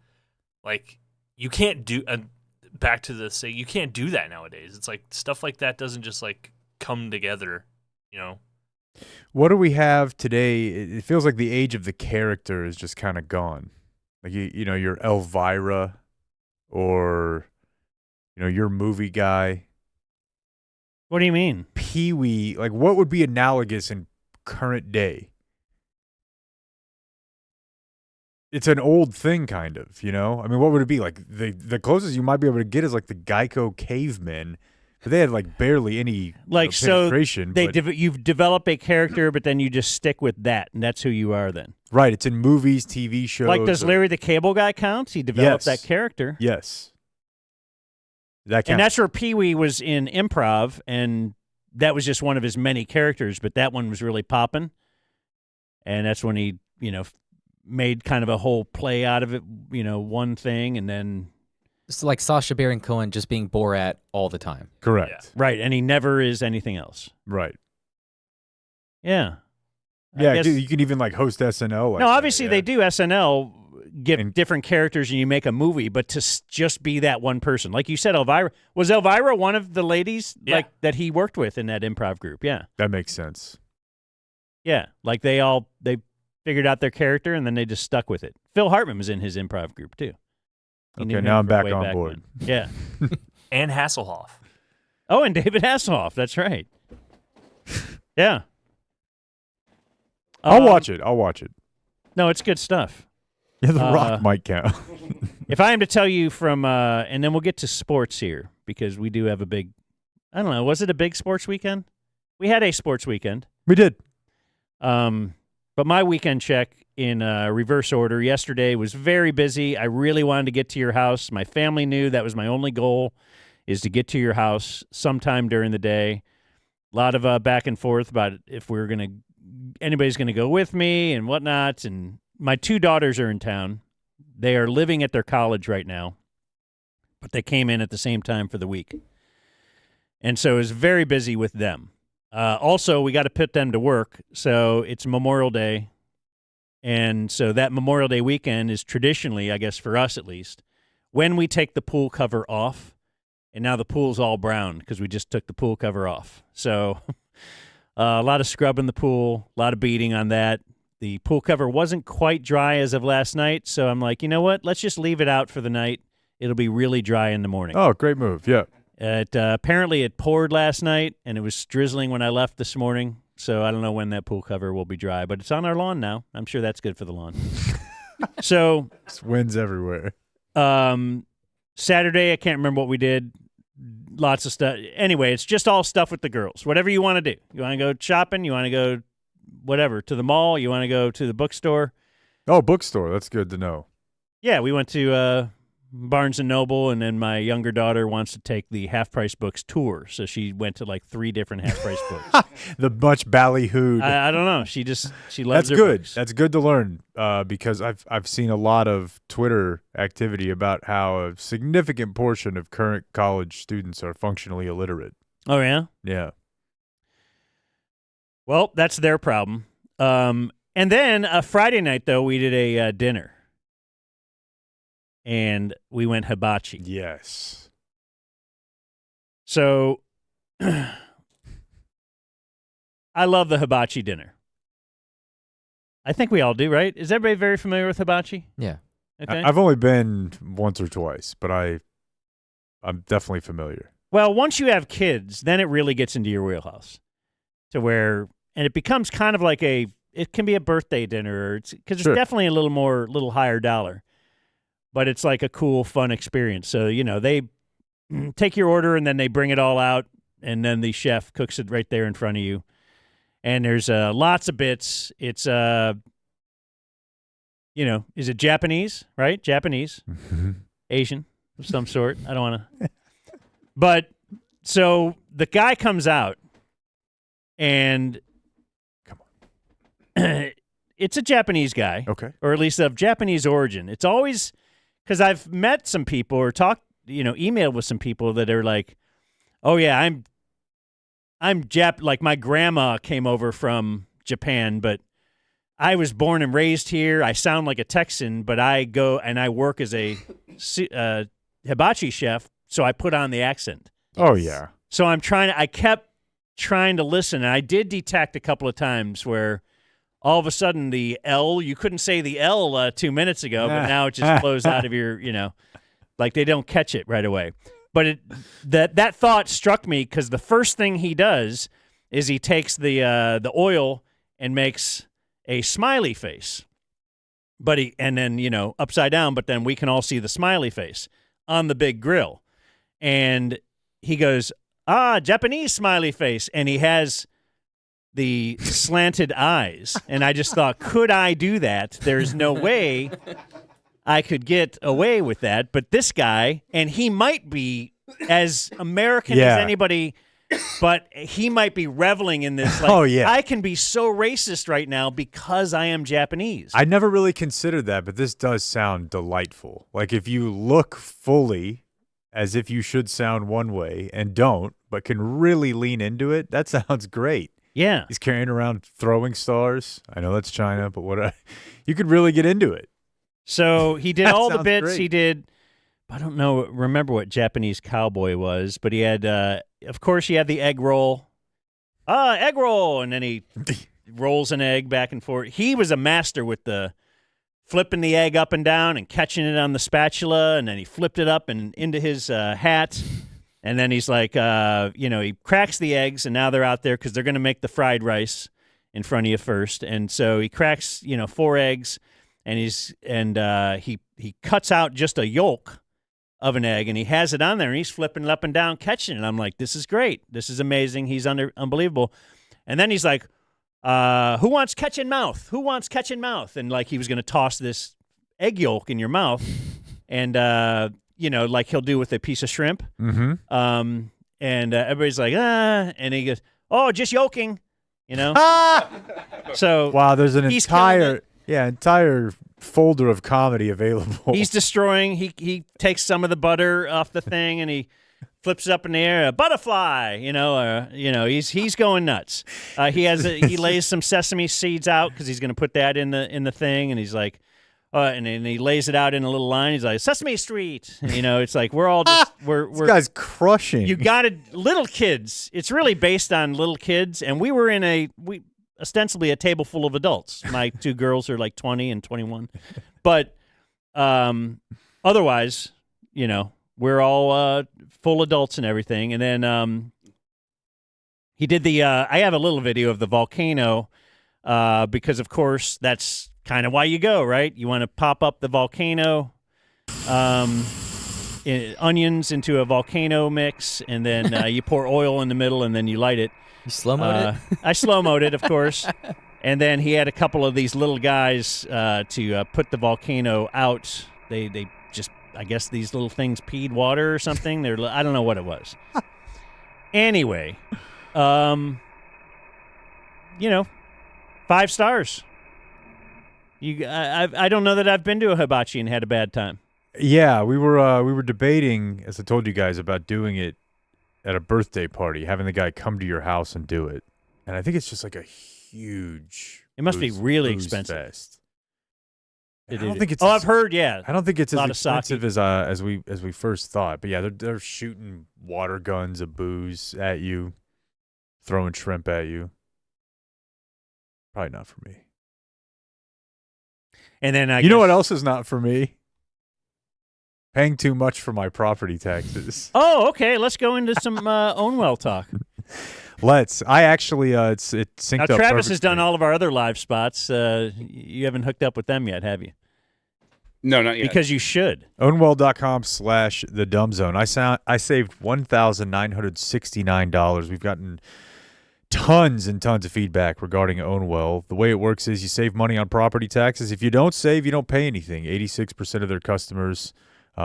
like, you can't do back to the say, you can't do that nowadays. It's like stuff like that doesn't just like come together, What do we have today? It feels like the age of the character is just kind of gone. Like, your Elvira, or your movie guy. What do you mean? Pee Wee. Like, what would be analogous in current day? It's an old thing, kind of, I mean, what would it be? Like, the closest you might be able to get is like the Geico cavemen, but they had like barely any penetration. You develop a character, but then you just stick with that, and that's who you are then. Right. It's in movies, TV shows. Like, does Larry the Cable Guy count? He developed that character. Yes. That counts. And that's where Pee Wee was in improv, and that was just one of his many characters, but that one was really popping. And that's when he, made kind of a whole play out of it, one thing, and then... It's like Sacha Baron Cohen just being Borat all the time. Correct. Yeah. Right, and he never is anything else. Right. Yeah. Yeah, you can even like host SNL. Obviously they do SNL, give different characters, and you make a movie, but to just be that one person. Like you said, Elvira. Was Elvira one of the ladies that he worked with in that improv group? Yeah. That makes sense. Yeah, like they figured out their character, and then they just stuck with it. Phil Hartman was in his improv group, too. Okay, now I'm back on board. Then. Yeah. And Hasselhoff. Oh, and David Hasselhoff. That's right. Yeah. I'll watch it. No, it's good stuff. Yeah, The Rock might count. If I am to tell you from, and then we'll get to sports here, because we do have a big, I don't know, was it a big sports weekend? We had a sports weekend. We did. But my weekend check in reverse order, yesterday was very busy. I really wanted to get to your house. My family knew that was my only goal, is to get to your house sometime during the day. A lot of back and forth about if anybody's going to go with me and whatnot. And my two daughters are in town. They are living at their college right now, but they came in at the same time for the week. And so it was very busy with them. Also, we got to put them to work, so it's Memorial Day, and so that Memorial Day weekend is traditionally, I guess for us at least, when we take the pool cover off, and now the pool's all brown because we just took the pool cover off. So a lot of scrubbing the pool, a lot of beating on that. The pool cover wasn't quite dry as of last night, so I'm like, you know what? Let's just leave it out for the night. It'll be really dry in the morning. Oh, great move, yeah. Apparently it poured last night, and it was drizzling when I left this morning, so I don't know when that pool cover will be dry, but it's on our lawn now. I'm sure that's good for the lawn. So it's winds everywhere. Saturday, I can't remember what we did. Lots of stuff. Anyway, it's just all stuff with the girls. Whatever you want to do. You want to go shopping? You want to go whatever, to the mall? You want to go to the bookstore? Oh, bookstore. That's good to know. Yeah, we went to Barnes & Noble, and then my younger daughter wants to take the Half Price Books tour, so she went to like 3 different Half Price Books. The much ballyhooed. I don't know. She loves That's her good. books. That's good to learn because I've seen a lot of Twitter activity about how a significant portion of current college students are functionally illiterate. Oh, yeah? Yeah. Well, that's their problem. And then Friday night, though, we did a dinner. And we went hibachi. Yes. So I love the hibachi dinner. I think we all do, right? Is everybody very familiar with hibachi? Yeah. Okay. I've only been once or twice, but I'm definitely familiar. Well, once you have kids, then it really gets into your wheelhouse to where, and it becomes kind of like it can be a birthday dinner because Sure. it's definitely a little higher dollar, but it's like a cool, fun experience. So, they take your order and then they bring it all out and then the chef cooks it right there in front of you. And there's lots of bits. It's, is it Japanese, right? Japanese, Asian of some sort. I don't want to. But so the guy comes out and Come on. It's a Japanese guy. Okay. Or at least of Japanese origin. It's always because I've met some people or talked, emailed with some people that are like, oh, yeah, I'm like my grandma came over from Japan, but I was born and raised here. I sound like a Texan, but I go and I work as a hibachi chef, so I put on the accent. Oh, yeah. So I kept trying to listen, and I did detect a couple of times where all of a sudden the L, you couldn't say the L 2 minutes ago, but now it just flows out of your, like they don't catch it right away. But that thought struck me because the first thing he does is he takes the oil and makes a smiley face, and then upside down. But then we can all see the smiley face on the big grill, and he goes, Japanese smiley face, and he has the slanted eyes, and I just thought, could I do that? There's no way I could get away with that. But this guy, and he might be as American as anybody, but he might be reveling in this. Like, I can be so racist right now because I am Japanese. I never really considered that, but this does sound delightful. Like if you look fully as if you should sound one way and don't, but can really lean into it, that sounds great. Yeah. He's carrying around throwing stars. I know that's China, but you could really get into it. So he did all the bits. Great. He did, I don't remember what Japanese cowboy was, but he had, of course, he had the egg roll. Egg roll! And then he rolls an egg back and forth. He was a master with the flipping the egg up and down and catching it on the spatula, and then he flipped it up and into his hat. And then he's like, he cracks the eggs, and now they're out there because they're going to make the fried rice in front of you first. And so he cracks, 4 eggs, and he cuts out just a yolk of an egg, and he has it on there, and he's flipping it up and down, catching it. And I'm like, this is great. This is amazing. He's unbelievable. And then he's like, who wants catch in mouth? Who wants catch in mouth? And like he was going to toss this egg yolk in your mouth, and like he'll do with a piece of shrimp. Mm-hmm. And everybody's like, and he goes, oh, just yolking, So wow, there's an entire folder of comedy available. He's destroying. He takes some of the butter off the thing and he flips it up in the air. A butterfly, he's going nuts. He lays some sesame seeds out because he's going to put that in the thing, and he's like, and then he lays it out in a little line. He's like, Sesame Street. And, it's like we're all just this guy's crushing. You got it, little kids. It's really based on little kids, and we were in ostensibly a table full of adults. My 2 girls are like 20 and 21, but otherwise, we're all full adults and everything. And then he did I have a little video of the volcano because, of course, that's kind of why you go, right? You want to pop up the volcano, onions into a volcano mix, and then you pour oil in the middle, and then you light it. You slow-moed it? I slow-moed it, of course. And then he had a couple of these little guys to put the volcano out. They just, I guess these little things peed water or something. I don't know what it was. Anyway, 5 stars. I don't know that I've been to a hibachi and had a bad time. Yeah, we were debating, as I told you guys, about doing it at a birthday party, having the guy come to your house and do it. And I think it's just like a huge. It must be really expensive. Fest. I don't think it's. I've heard. Yeah, I don't think it's as expensive as as we first thought. But yeah, they're shooting water guns of booze at you, throwing shrimp at you. Probably not for me. And then you know what else is not for me? Paying too much for my property taxes. Oh, okay. Let's go into some Ownwell talk. Let's. I actually, it synced Now, up. Travis has done perfectly. all of our other live spots. You haven't hooked up with them yet, have you? No, not yet. Because you should. Ownwell.com/thedumbzone. I saved $1,969. We've gotten tons and tons of feedback regarding Ownwell. The way it works is you save money on property taxes. If you don't save, you don't pay anything. 86% of their customers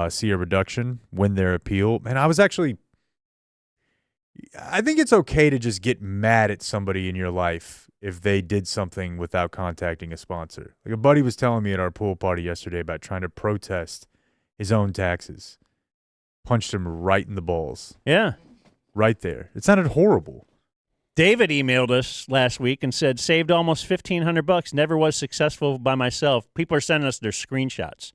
see a reduction when their appeal. And I think it's okay to just get mad at somebody in your life if they did something without contacting a sponsor. Like a buddy was telling me at our pool party yesterday about trying to protest his own taxes. Punched him right in the balls. Yeah. Right there. It sounded horrible. David emailed us last week and said, saved almost $1,500. Never was successful by myself. People are sending us their screenshots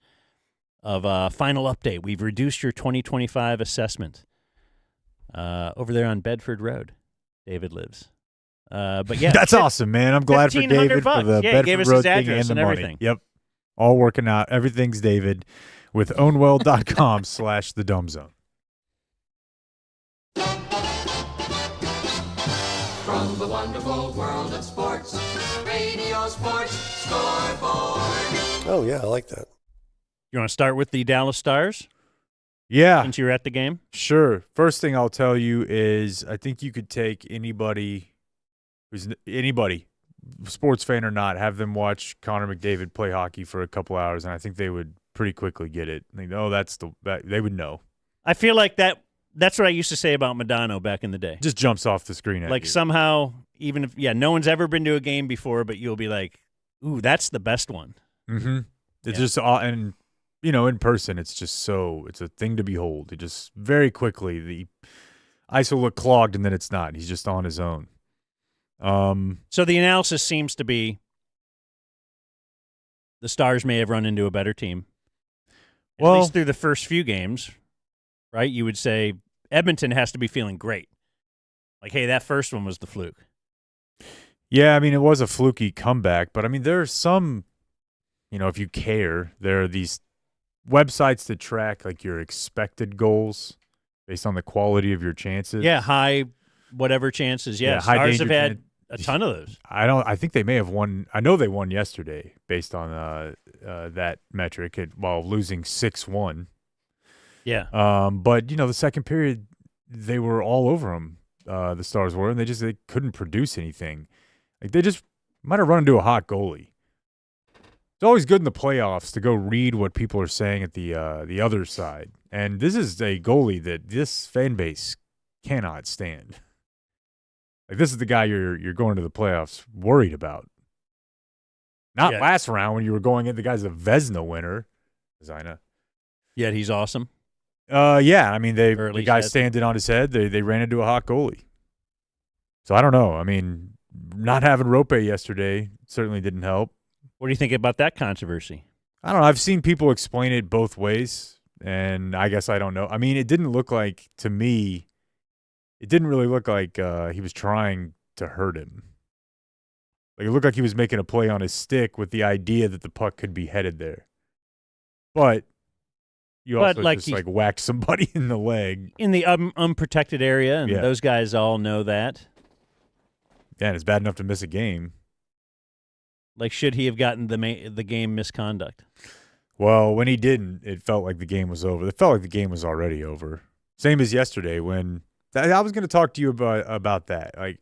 of final update. We've reduced your 2025 assessment. Over there on Bedford Road, David lives. But yeah, that's awesome, man. I'm glad for David for the yeah, Bedford gave us Road his thing address and the and money. everything. Yep, all working out. Everything's David with ownwell.com/thedumbzone. From the wonderful world of sports, Radio Sports Scoreboard. Oh yeah, I like that. You want to start with the Dallas Stars? Yeah, since you're at the game. Sure. First thing I'll tell you is I think you could take anybody, sports fan or not, have them watch Connor McDavid play hockey for a couple hours, and I think they would pretty quickly get it. Like, oh, they would know. I feel like that's what I used to say about Madonna back in the day. Just jumps off the screen at like you. Somehow, even if no one's ever been to a game before, but you'll be like, ooh, that's the best one. Mm-hmm. It's just and in person, it's a thing to behold. It just very quickly the ice will look clogged, and then it's not. He's just on his own. So the analysis seems to be the Stars may have run into a better team. At least through the first few games, right? You would say Edmonton has to be feeling great. Like, hey, that first one was the fluke. Yeah, I mean, it was a fluky comeback, but I mean, there are some, if you care, there are these websites that track like your expected goals based on the quality of your chances. Yeah, high whatever chances. Yeah, Stars have had a ton of those. I think they may have won. I know they won yesterday based on that metric while losing 6-1. Yeah. But the second period they were all over them. The Stars were, and they couldn't produce anything. Like they just might have run into a hot goalie. It's always good in the playoffs to go read what people are saying at the other side. And this is a goalie that this fan base cannot stand. Like this is the guy you're going to the playoffs worried about. Not last round when you were going in. The guy's a Vezina winner. Vezina. Yet he's awesome. Yeah. I mean, the guy standing on his head. They ran into a hot goalie. So I don't know. I mean, not having Rope yesterday certainly didn't help. What do you think about that controversy? I don't know. I've seen people explain it both ways, and I guess I don't know. I mean, it didn't look like, to me, it didn't really look like he was trying to hurt him. Like, it looked like he was making a play on his stick with the idea that the puck could be headed there. But you also just whack somebody in the leg. In the unprotected area, and those guys all know that. Yeah, and it's bad enough to miss a game. Like, should he have gotten the game misconduct? Well, when he didn't, it felt like the game was over. It felt like the game was already over. Same as yesterday when I was going to talk to you about that. Like,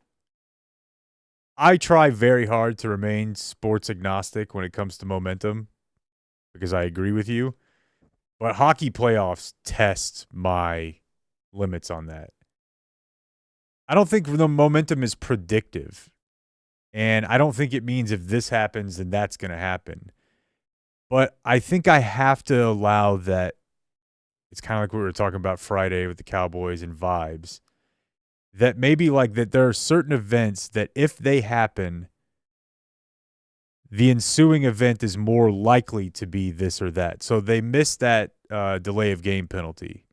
I try very hard to remain sports agnostic when it comes to momentum because I agree with you. But hockey playoffs test my limits on that. I don't think the momentum is predictive. And I don't think it means if this happens, then that's going to happen. But I think I have to allow that. It's kind of like what we were talking about Friday with the Cowboys and vibes. That maybe like that there are certain events that if they happen, the ensuing event is more likely to be this or that. So they missed that delay of game penalty.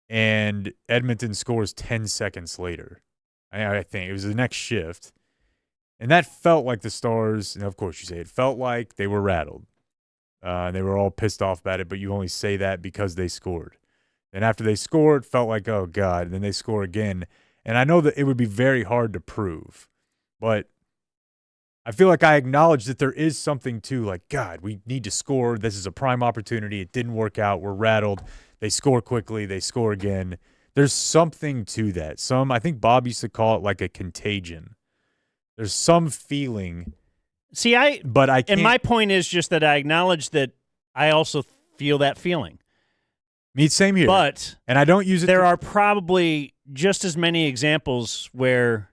And Edmonton scores 10 seconds later. I think it was the next shift. And that felt like the Stars, and of course you say it felt like they were rattled. They were all pissed off about it, but you only say that because they scored. And after they scored, it felt like, oh, God, and then they score again. And I know that it would be very hard to prove, but I feel like I acknowledge that there is something to, like, God, we need to score. This is a prime opportunity. It didn't work out. We're rattled. They score quickly. They score again. There's something to that. I think Bob used to call it like a contagion. There's some feeling. See, but I can't. And my point is just that I acknowledge that I also feel that feeling. Me, same here. But and I don't use it. There are probably just as many examples where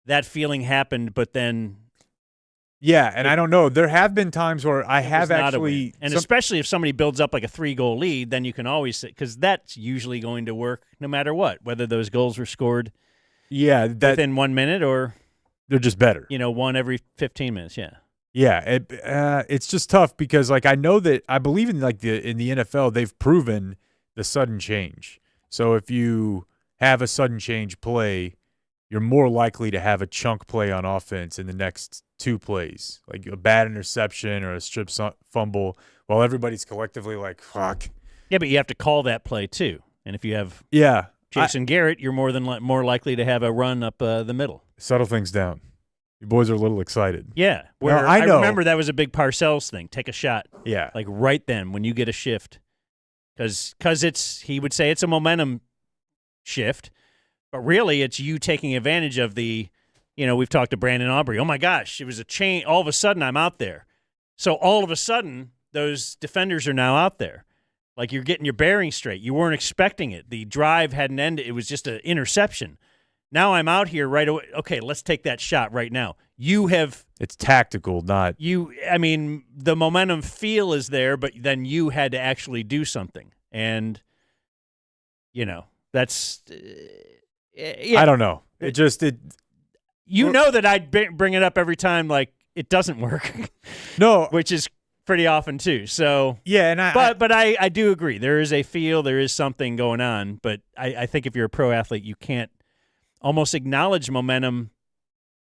that feeling happened, but then. Yeah, and I don't know. There have been times where I have actually. And especially if somebody builds up like a 3-goal lead, then you can always say, because that's usually going to work no matter what, whether those goals were scored within 1 minute or. They're just better. One every 15 minutes, yeah. Yeah, it's just tough because, like, I know that I believe in in the NFL they've proven the sudden change. So if you have a sudden change play, you're more likely to have a chunk play on offense in the next 2 plays, like a bad interception or a strip fumble, while everybody's collectively like, fuck. Yeah, but you have to call that play too. And if you have Jason Garrett, you're more likely to have a run up the middle. Settle things down. You boys are a little excited. Yeah. Well, I know. remember that was a big Parcells thing. Take a shot. Yeah. Like right then when you get a shift. Because he would say it's a momentum shift, but really it's you taking advantage of the, we've talked to Brandon Aubrey. Oh, my gosh, it was a chain. All of a sudden I'm out there. So all of a sudden those defenders are now out there. Like you're getting your bearings straight. You weren't expecting it. The drive hadn't ended. It was just an interception. Now I'm out here right away. Okay, let's take that shot right now. It's tactical, not. The momentum feel is there, but then you had to actually do something. And, that's. I don't know. Know that I'd bring it up every time, like, it doesn't work. No. Which is pretty often, too. So. Yeah, and I do agree. There is a feel, there is something going on. But I think if you're a pro athlete, you can't almost acknowledge momentum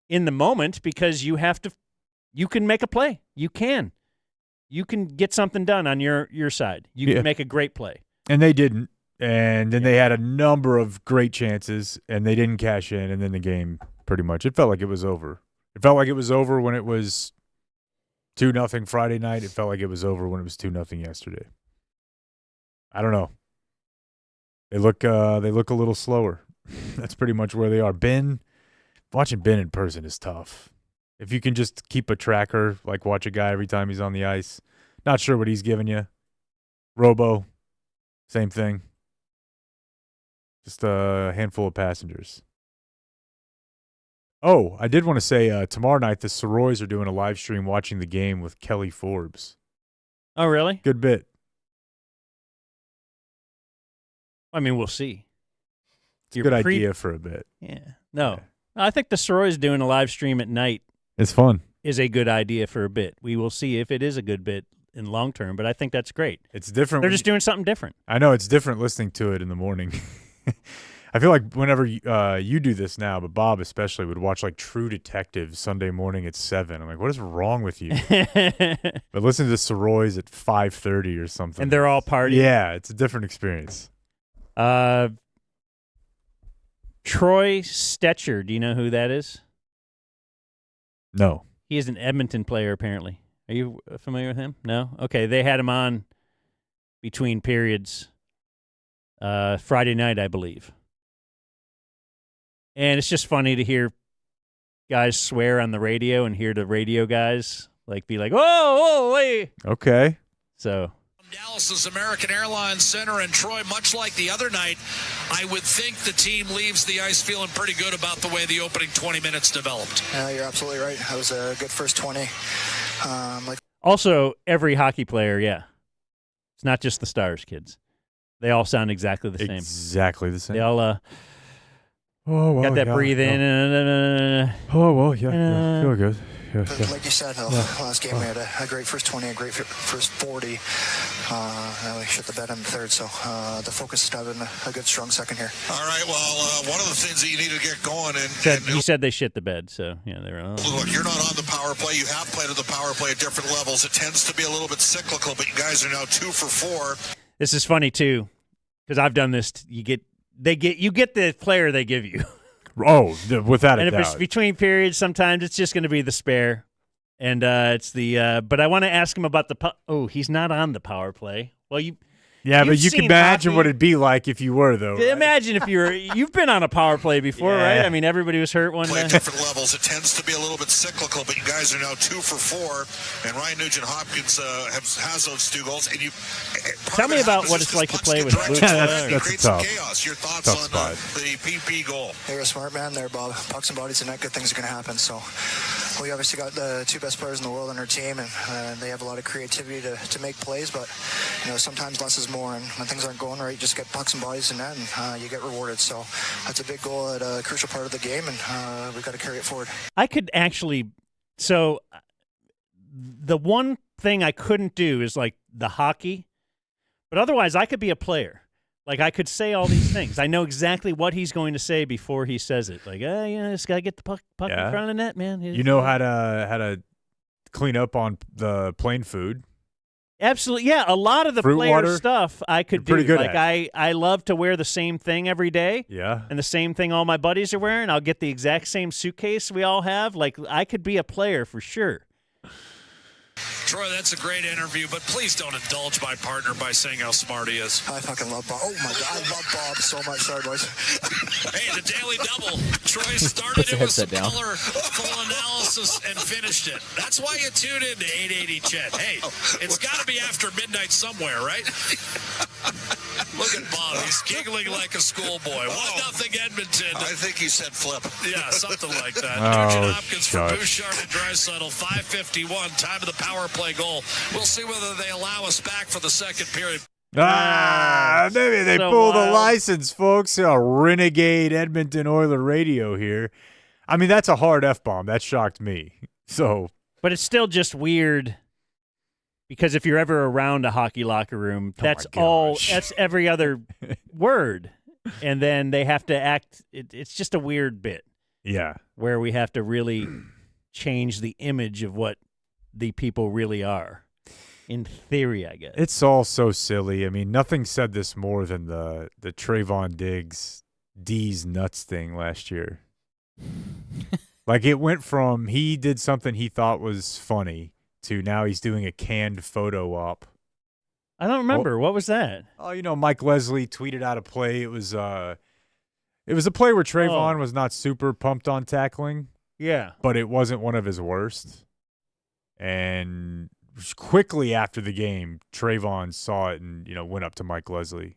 in the moment because you can make a play. You can get something done on your side. You can make a great play. And they didn't. And then they had a number of great chances and they didn't cash in. And then the game it felt like it was over. It felt like it was over when it was 2-0 Friday night. It felt like it was over when it was 2-0 yesterday. I don't know. They look a little slower. That's pretty much where they are. Watching Ben in person is tough. If you can just keep a tracker, like watch a guy every time he's on the ice. Not sure what he's giving you. Robo, same thing. Just a handful of passengers. Oh, I did want to say tomorrow night the Soroys are doing a live stream watching the game with Kelly Forbes. Oh, really? Good bit. We'll see. It's a good idea for a bit. Yeah. No. I think the Soroys doing a live stream at night. It's fun. Is a good idea for a bit. We will see if it is a good bit in long term, but I think that's great. It's different. They're just doing something different. I know it's different listening to it in the morning. I feel like whenever you do this now, but Bob especially would watch like True Detective Sunday morning at 7. I'm like, what is wrong with you? But listen to the Soroys at 5:30 or something. And they're all partying. Yeah, it's a different experience. Troy Stetcher, do you know who that is? No. He is an Edmonton player, apparently. Are you familiar with him? No? Okay, they had him on between periods Friday night, I believe. And it's just funny to hear guys swear on the radio and hear the radio guys be like, whoa, hey. Okay. So. Dallas's American Airlines Center in Troy, much like the other night, I would think the team leaves the ice feeling pretty good about the way the opening 20 minutes developed. You're absolutely right. That was a good first 20. Also, every hockey player, it's not just the Stars kids. They all sound exactly the same. Exactly the same. They all got that breathe in. Feel good. Like you said, last game we had a great first 20, a great first 40. And we shit the bed in the third, so the focus is having a good, strong second here. All right, well, one of the things that you need to get going, He said they shit the bed, so yeah, they're on. Look, you're not on the power play. You have played at the power play at different levels. It tends to be a little bit cyclical, but you guys are now 2 for 4. This is funny too, because I've done this. You get the player they give you. Oh, without a and doubt. if it's between periods, sometimes it's just going to be the spare. And it's the but I want to ask him about the he's not on the power play. Well, but you can imagine what it'd be like if you were, though. Right? Imagine if you've been on a power play before, right? I mean, everybody was hurt one Play day. at different levels. It tends to be a little bit cyclical, but you guys are now 2 for 4, and Ryan Nugent-Hopkins has those 2 goals. And Tell me about what it's like to play with Luke. That's tough. Chaos. Your thoughts on the PP goal? You're a smart man there, Bob. Pucks and bodies and net, good things are going to happen. So we obviously got the 2 best players in the world on our team, and they have a lot of creativity to make plays. But sometimes less is more, and when things aren't going right, you just get pucks and bodies in net, and you get rewarded. So that's a big goal at a crucial part of the game, and we've got to carry it forward. I could actually. So the one thing I couldn't do is like the hockey, but otherwise I could be a player. Like I could say all these things. I know exactly what he's going to say before he says it. Like, just gotta get the puck in front of the net, man. You know how to clean up on the plain food. Absolutely, yeah. A lot of the Fruit player water, stuff I could do. pretty good like at. I love to wear the same thing every day. Yeah. And the same thing all my buddies are wearing. I'll get the exact same suitcase we all have. Like I could be a player for sure. Troy, that's a great interview, but please don't indulge my partner by saying how smart he is. I fucking love Bob. Oh, my God. I love Bob so much. Sorry, boys. Hey, the Daily Double. Troy started it with some down. colorful analysis and finished it. That's why you tune in to 880 Chet. Hey, it's got to be after midnight somewhere, right? Look at Bob. He's giggling like a schoolboy. 1-0 Edmonton. I think he said flip. Yeah, something like that. Nugent Hopkins for Bouchard and Draisaitl. 5:51. Time of the power play goal. We'll see whether they allow us back for the second period. Maybe they pulled the license, folks. Renegade Edmonton Oiler radio here. I mean, that's a hard F-bomb. That shocked me. But it's still just weird because if you're ever around a hockey locker room, that's every other word. And then they have to act. It's just a weird bit. Yeah. Where we have to really change the image of what the people really are. In theory, I guess. It's all so silly. I mean, nothing said this more than the Trayvon Diggs D's nuts thing last year. Like it went from he did something he thought was funny to now he's doing a canned photo op. I don't remember. What was that? Oh, Mike Leslie tweeted out a play. It was a play where Trayvon was not super pumped on tackling. Yeah. But it wasn't one of his worst. And quickly after the game, Trayvon saw it and, went up to Mike Leslie.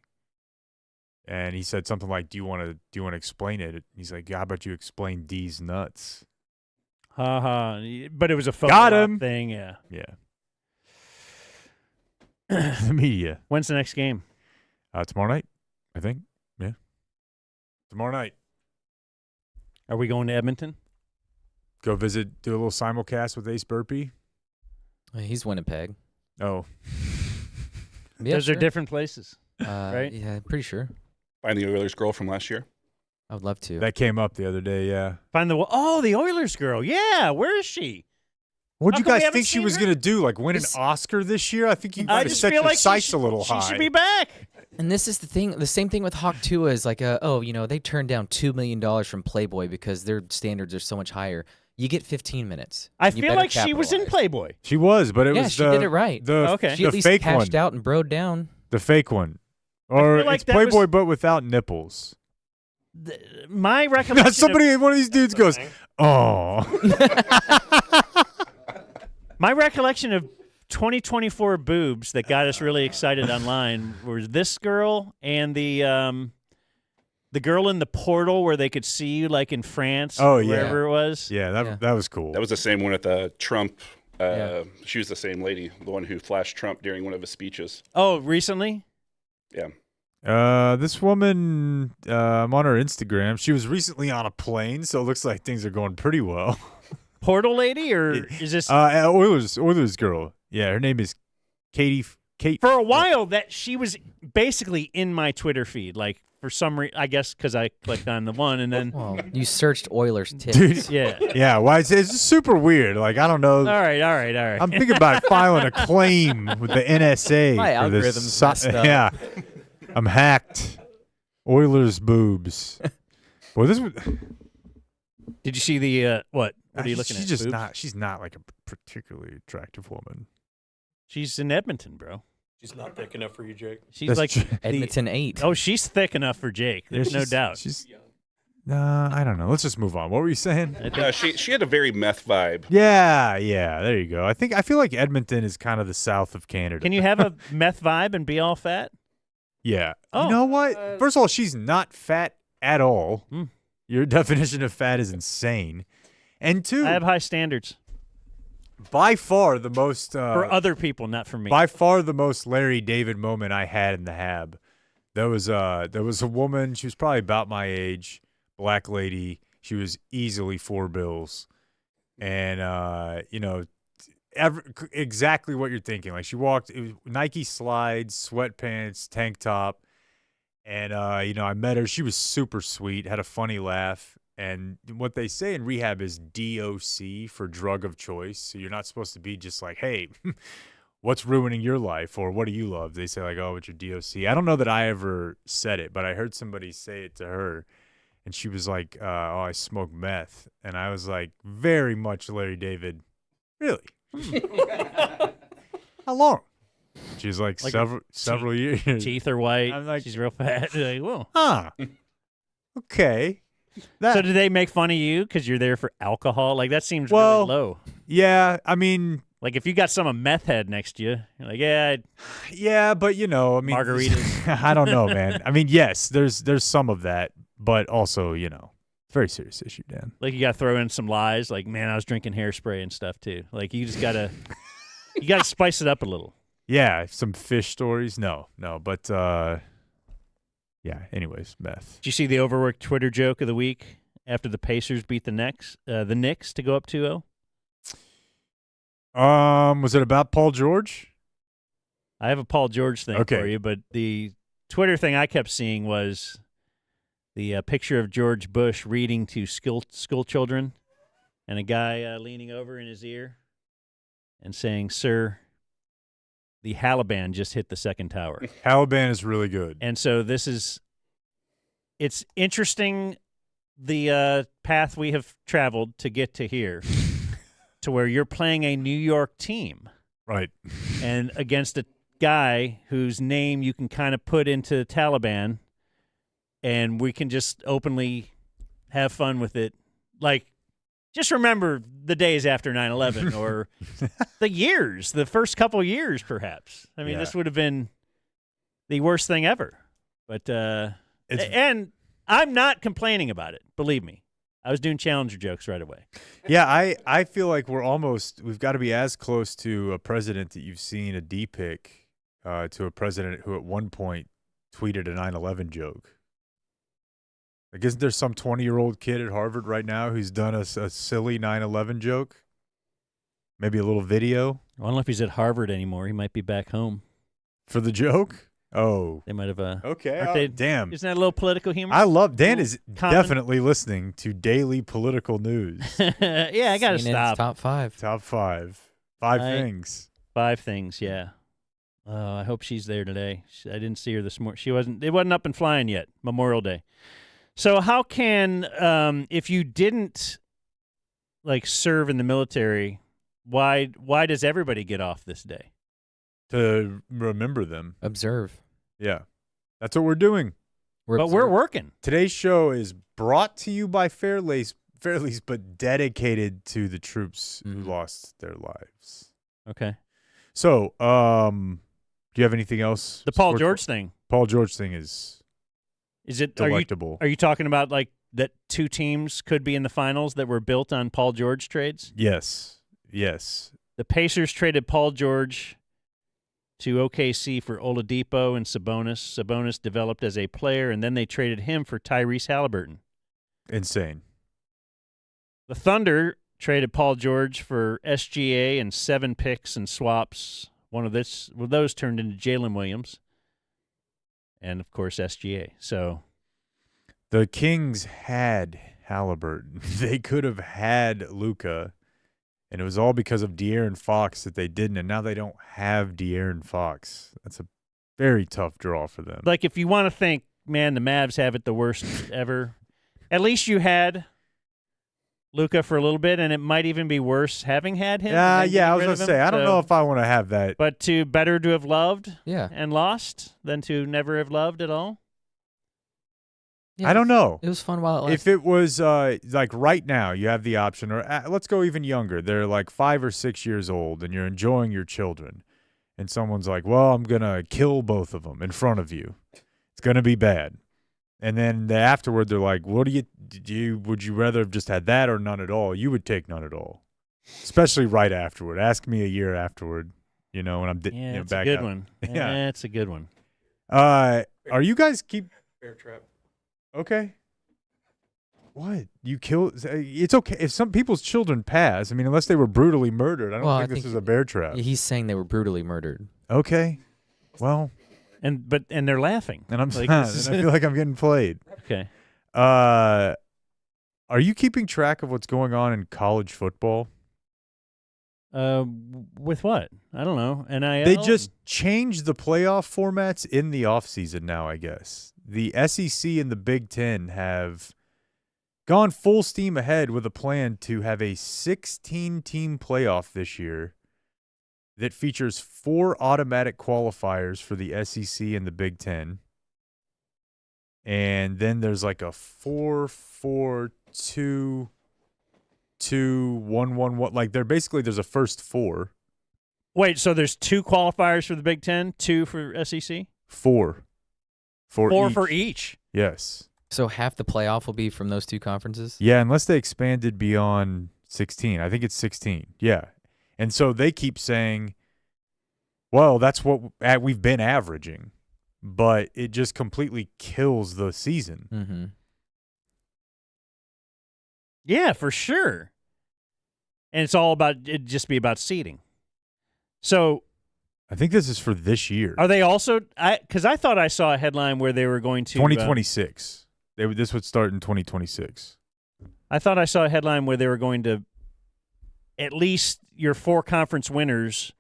And he said something like, do you want to explain it? He's like, how about you explain D's nuts? But it was a photo thing, yeah. Yeah. The media. When's the next game? Tomorrow night, I think. Yeah. Tomorrow night. Are we going to Edmonton? Go do a little simulcast with Ace Burpee. He's Winnipeg. Oh. Yeah, Those are different places, right? Yeah, pretty sure. Find the Oilers girl from last year. I would love to. That came up the other day, yeah. The Oilers girl. Yeah, where is she? What do you guys think she was going to do? Like win an Oscar this year? I think you might have set your sights a little high. She should be back. And this is the thing. The same thing with Hawk Tua is like, they turned down $2 million from Playboy because their standards are so much higher. You get 15 minutes. I feel like she was in Playboy. She was, but it was she did it right. She at least fake cashed one. out and broed down. The fake one. Or it's Playboy but without nipples. My recollection one of these dudes goes, oh. My recollection of 2024 boobs that got us really excited online were this girl and the girl in the portal where they could see you, like in France, wherever it was. Yeah, that was cool. That was the same one at the Trump. She was the same lady, the one who flashed Trump during one of his speeches. Oh, recently? Yeah. This woman, I'm on her Instagram. She was recently on a plane, so it looks like things are going pretty well. Portal lady, or is this Oilers girl? Yeah, her name is Katie Kate. For a while, that she was basically in my Twitter feed. Like, for some reason, I guess because I clicked on the one and then. Well, you searched Oilers tits. Dude, Yeah. Yeah, why it's super weird. Like, I don't know. All right. I'm thinking about filing a claim with the NSA. My for this algorithm's messed up. Yeah. I'm hacked. Oilers boobs. Boy, this was. Did you see the what? What are you looking she's at? just Boobs? she's not like a particularly attractive woman. She's in Edmonton, bro. She's not thick enough for you, Jake. She's That's like true. Edmonton 8. Oh, she's thick enough for Jake. There's no doubt. She's. I don't know. Let's just move on. What were you saying? She had a very meth vibe. Yeah. There you go. I feel like Edmonton is kind of the south of Canada. Can you have a meth vibe and be all fat? Yeah. Oh. You know what? First of all, she's not fat at all. Mm. Your definition of fat is insane. And two, I have high standards by far the most for other people, not for me. by far the most Larry David moment I had in the Hab. There was a woman. She was probably about my age, black lady. She was easily $4 bills, and exactly what you're thinking. Like, she walked, it was Nike slides, sweatpants, tank top, and I met her. She was super sweet, had a funny laugh. And what they say in rehab is DOC for drug of choice. So you're not supposed to be just like, hey, what's ruining your life, or what do you love? They say like, oh, what's your DOC? I don't know that I ever said it, but I heard somebody say it to her, and she was like, oh, I smoke meth. And I was like, very much Larry David. Really? How long? She's like several years. Teeth are white. I'm like, she's real fat. Like, whoa. Huh. Okay. So do they make fun of you because you're there for alcohol? Like, that seems Well, really low. Yeah, I mean, Like, if you got some meth head next to you, you're like, yeah, but I mean, margaritas. I don't know, man. I mean, yes, there's some of that, but also, it's a very serious issue, Dan. Like, you got to throw in some lies. Like, man, I was drinking hairspray and stuff too. Like, you just gotta spice it up a little. Yeah, some fish stories. No, but yeah. Anyways, meth. Did you see the overworked Twitter joke of the week after the Pacers beat the Knicks to go up 2-0? Was it about Paul George? I have a Paul George thing for you, but the Twitter thing I kept seeing was the picture of George Bush reading to school children, and a guy leaning over in his ear and saying, "Sir, the Haliban just hit the second tower." Haliban is really good. And so it's interesting, the path we have traveled to get to here, to where you're playing a New York team. Right. And against a guy whose name you can kind of put into Taliban, and we can just openly have fun with it. Like, just remember the days after 9/11 or the first couple years, perhaps. I mean, This would have been the worst thing ever. But and I'm not complaining about it. Believe me. I was doing Challenger jokes right away. Yeah, I feel like we've got to be as close to a president that you've seen a D-pic to a president who at one point tweeted a 9/11 joke. Like, isn't there some 20-year-old kid at Harvard right now who's done a silly 9/11 joke? Maybe a little video? I don't know if he's at Harvard anymore. He might be back home. For the joke? Oh. They might have okay. Damn. Isn't that a little political humor? I love Dan is common. definitely listening to daily political news. Yeah, I got to stop. Top 5. Top 5. 5 things. 5 things, yeah. I hope she's there today. I didn't see her this morning. It wasn't up and flying yet, Memorial Day. So how can, if you didn't, serve in the military, why does everybody get off this day? To remember them. Observe. Yeah. That's what we're doing. We're working. Today's show is brought to you by Fairlease, but dedicated to the troops who lost their lives. Okay. So, do you have anything else? The Paul George thing. Paul George thing is it delectable. Are you talking about that 2 teams could be in the finals that were built on Paul George trades? Yes. The Pacers traded Paul George to OKC for Oladipo and Sabonis. Sabonis developed as a player, and then they traded him for Tyrese Haliburton. Insane. The Thunder traded Paul George for SGA and 7 picks and swaps one of those turned into Jalen Williams, and of course SGA. So the Kings had Haliburton. They could have had Luka, and it was all because of De'Aaron Fox that they didn't, and now they don't have De'Aaron Fox. That's a very tough draw for them. Like, if you want to think, man, the Mavs have it the worst ever, at least you had Luka for a little bit, and it might even be worse having had him. Yeah, I was going to say, I don't know if I want to have that. But better to have loved Yeah. and lost than to never have loved at all? Yeah, I don't know. It was fun while it lasted. If it was like right now, you have the option, or let's go even younger. They're like 5 or 6 years old, and you're enjoying your children, and someone's like, "Well, I'm gonna kill both of them in front of you. It's gonna be bad." And then afterward, they're like, "What would you rather have just had that or none at all?" You would take none at all, especially right afterward. Ask me a year afterward, when I'm It's back a good out. one. Yeah, it's a good one. Are you guys Bear trap. Okay. What? You kill? It's okay if some people's children pass. I mean, unless they were brutally murdered. I don't think this is a bear trap. He's saying they were brutally murdered. Okay. Well. And they're laughing. And I'm like, not, and I feel like I'm getting played. Okay. Are you keeping track of what's going on in college football? With what? I don't know. NIL? They just changed the playoff formats in the offseason now, I guess. The SEC and the Big Ten have gone full steam ahead with a plan to have a 16-team playoff this year that features 4 automatic qualifiers for the SEC and the Big Ten. And then there's like a 4-4-2-2-1-1-1. Like there's a first 4. Wait, so there's 2 qualifiers for the Big Ten, 2 for SEC? 4. 4 for each? Yes. So half the playoff will be from those 2 conferences? Yeah, unless they expanded beyond 16. I think it's 16. Yeah. And so they keep saying, well, that's what we've been averaging, but it just completely kills the season. Mm-hmm. Yeah, for sure. And it'd just be about seeding. So I think this is for this year. are they also because I thought I saw a headline where they were going to 2026. This would start in 2026. I thought I saw a headline where they were going to at least your 4 conference winners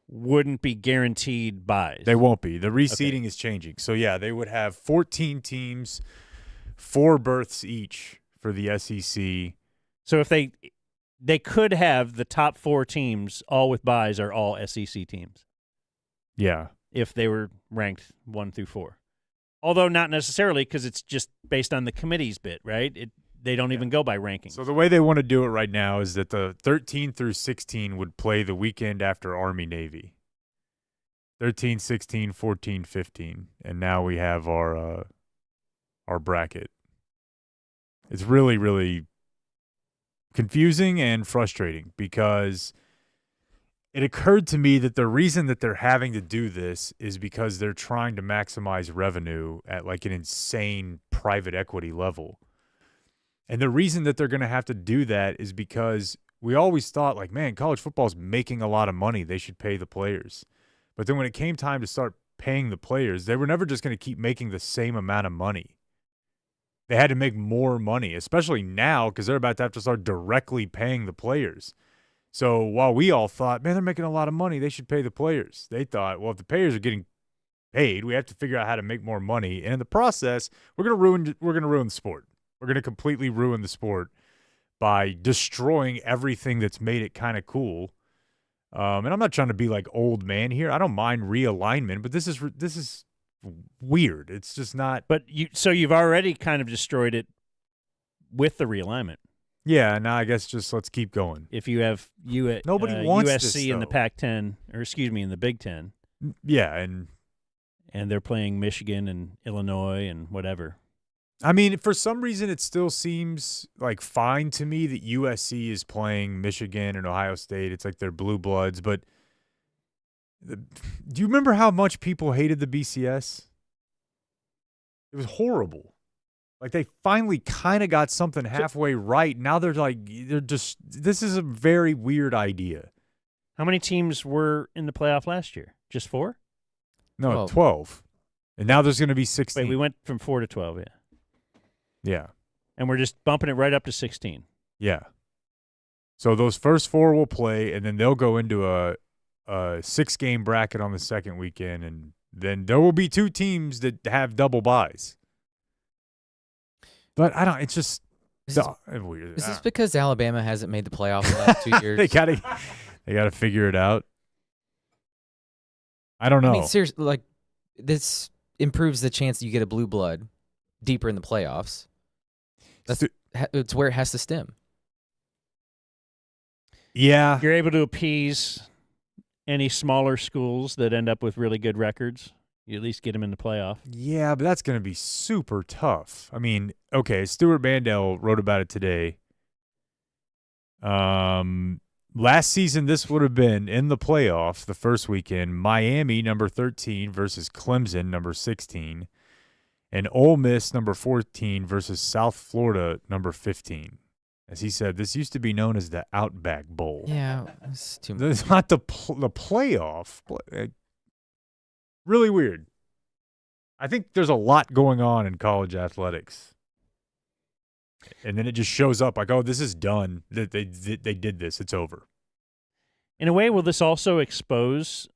wouldn't be guaranteed buys. They won't be. The reseeding is changing. So, yeah, they would have 14 teams, 4 berths each for the SEC. So if they could have the top 4 teams all with buys are all SEC teams. Yeah. If they were ranked 1 through 4. Although not necessarily because it's just based on the committee's bit, right? They don't even go by rankings. So the way they want to do it right now is that the 13 through 16 would play the weekend after Army-Navy. 13, 16, 14, 15. And now we have our bracket. It's really, really confusing and frustrating because it occurred to me that the reason that they're having to do this is because they're trying to maximize revenue at like an insane private equity level. And the reason that they're going to have to do that is because we always thought like, man, college football is making a lot of money. They should pay the players. But then when it came time to start paying the players, they were never just going to keep making the same amount of money. They had to make more money, especially now because they're about to have to start directly paying the players. So while we all thought, man, they're making a lot of money, they should pay the players. They thought, well, if the players are getting paid, we have to figure out how to make more money. And in the process, we're going to ruin the sport. We're going to completely ruin the sport by destroying everything that's made it kind of cool. And I'm not trying to be like old man here. I don't mind realignment, but this is weird. It's just not. But you've already kind of destroyed it with the realignment. Yeah, now I guess just let's keep going. If you have nobody wants USC this, in the though. Pac-10, or excuse me, in the Big Ten. Yeah, and they're playing Michigan and Illinois and whatever. I mean, for some reason, it still seems like fine to me that USC is playing Michigan and Ohio State. It's like they're blue bloods. But do you remember how much people hated the BCS? It was horrible. Like they finally kind of got something halfway right. Now this is a very weird idea. How many teams were in the playoff last year? Just 4? No, 12. And now there's going to be 16. Wait, we went from 4 to 12, yeah. Yeah. And we're just bumping it right up to 16. Yeah. So those first 4 will play, and then they'll go into a 6-game bracket on the second weekend, and then there will be 2 teams that have double byes. But I don't. It's just weird. Is this because Alabama hasn't made the playoff the last 2 years? they gotta figure it out. I don't know. I mean, seriously, like this improves the chance that you get a blue blood deeper in the playoffs. It's where it has to stem. Yeah. You're able to appease any smaller schools that end up with really good records. You at least get them in the playoff. Yeah, but that's going to be super tough. I mean, okay, Stuart Mandel wrote about it today. Last season, this would have been in the playoffs the first weekend. Miami, number 13, versus Clemson, number 16. And Ole Miss, number 14, versus South Florida, number 15. As he said, this used to be known as the Outback Bowl. Yeah, it's too much. It's not the playoff. Really weird. I think there's a lot going on in college athletics. And then it just shows up like, oh, this is done. They did this. It's over. In a way, will this also expose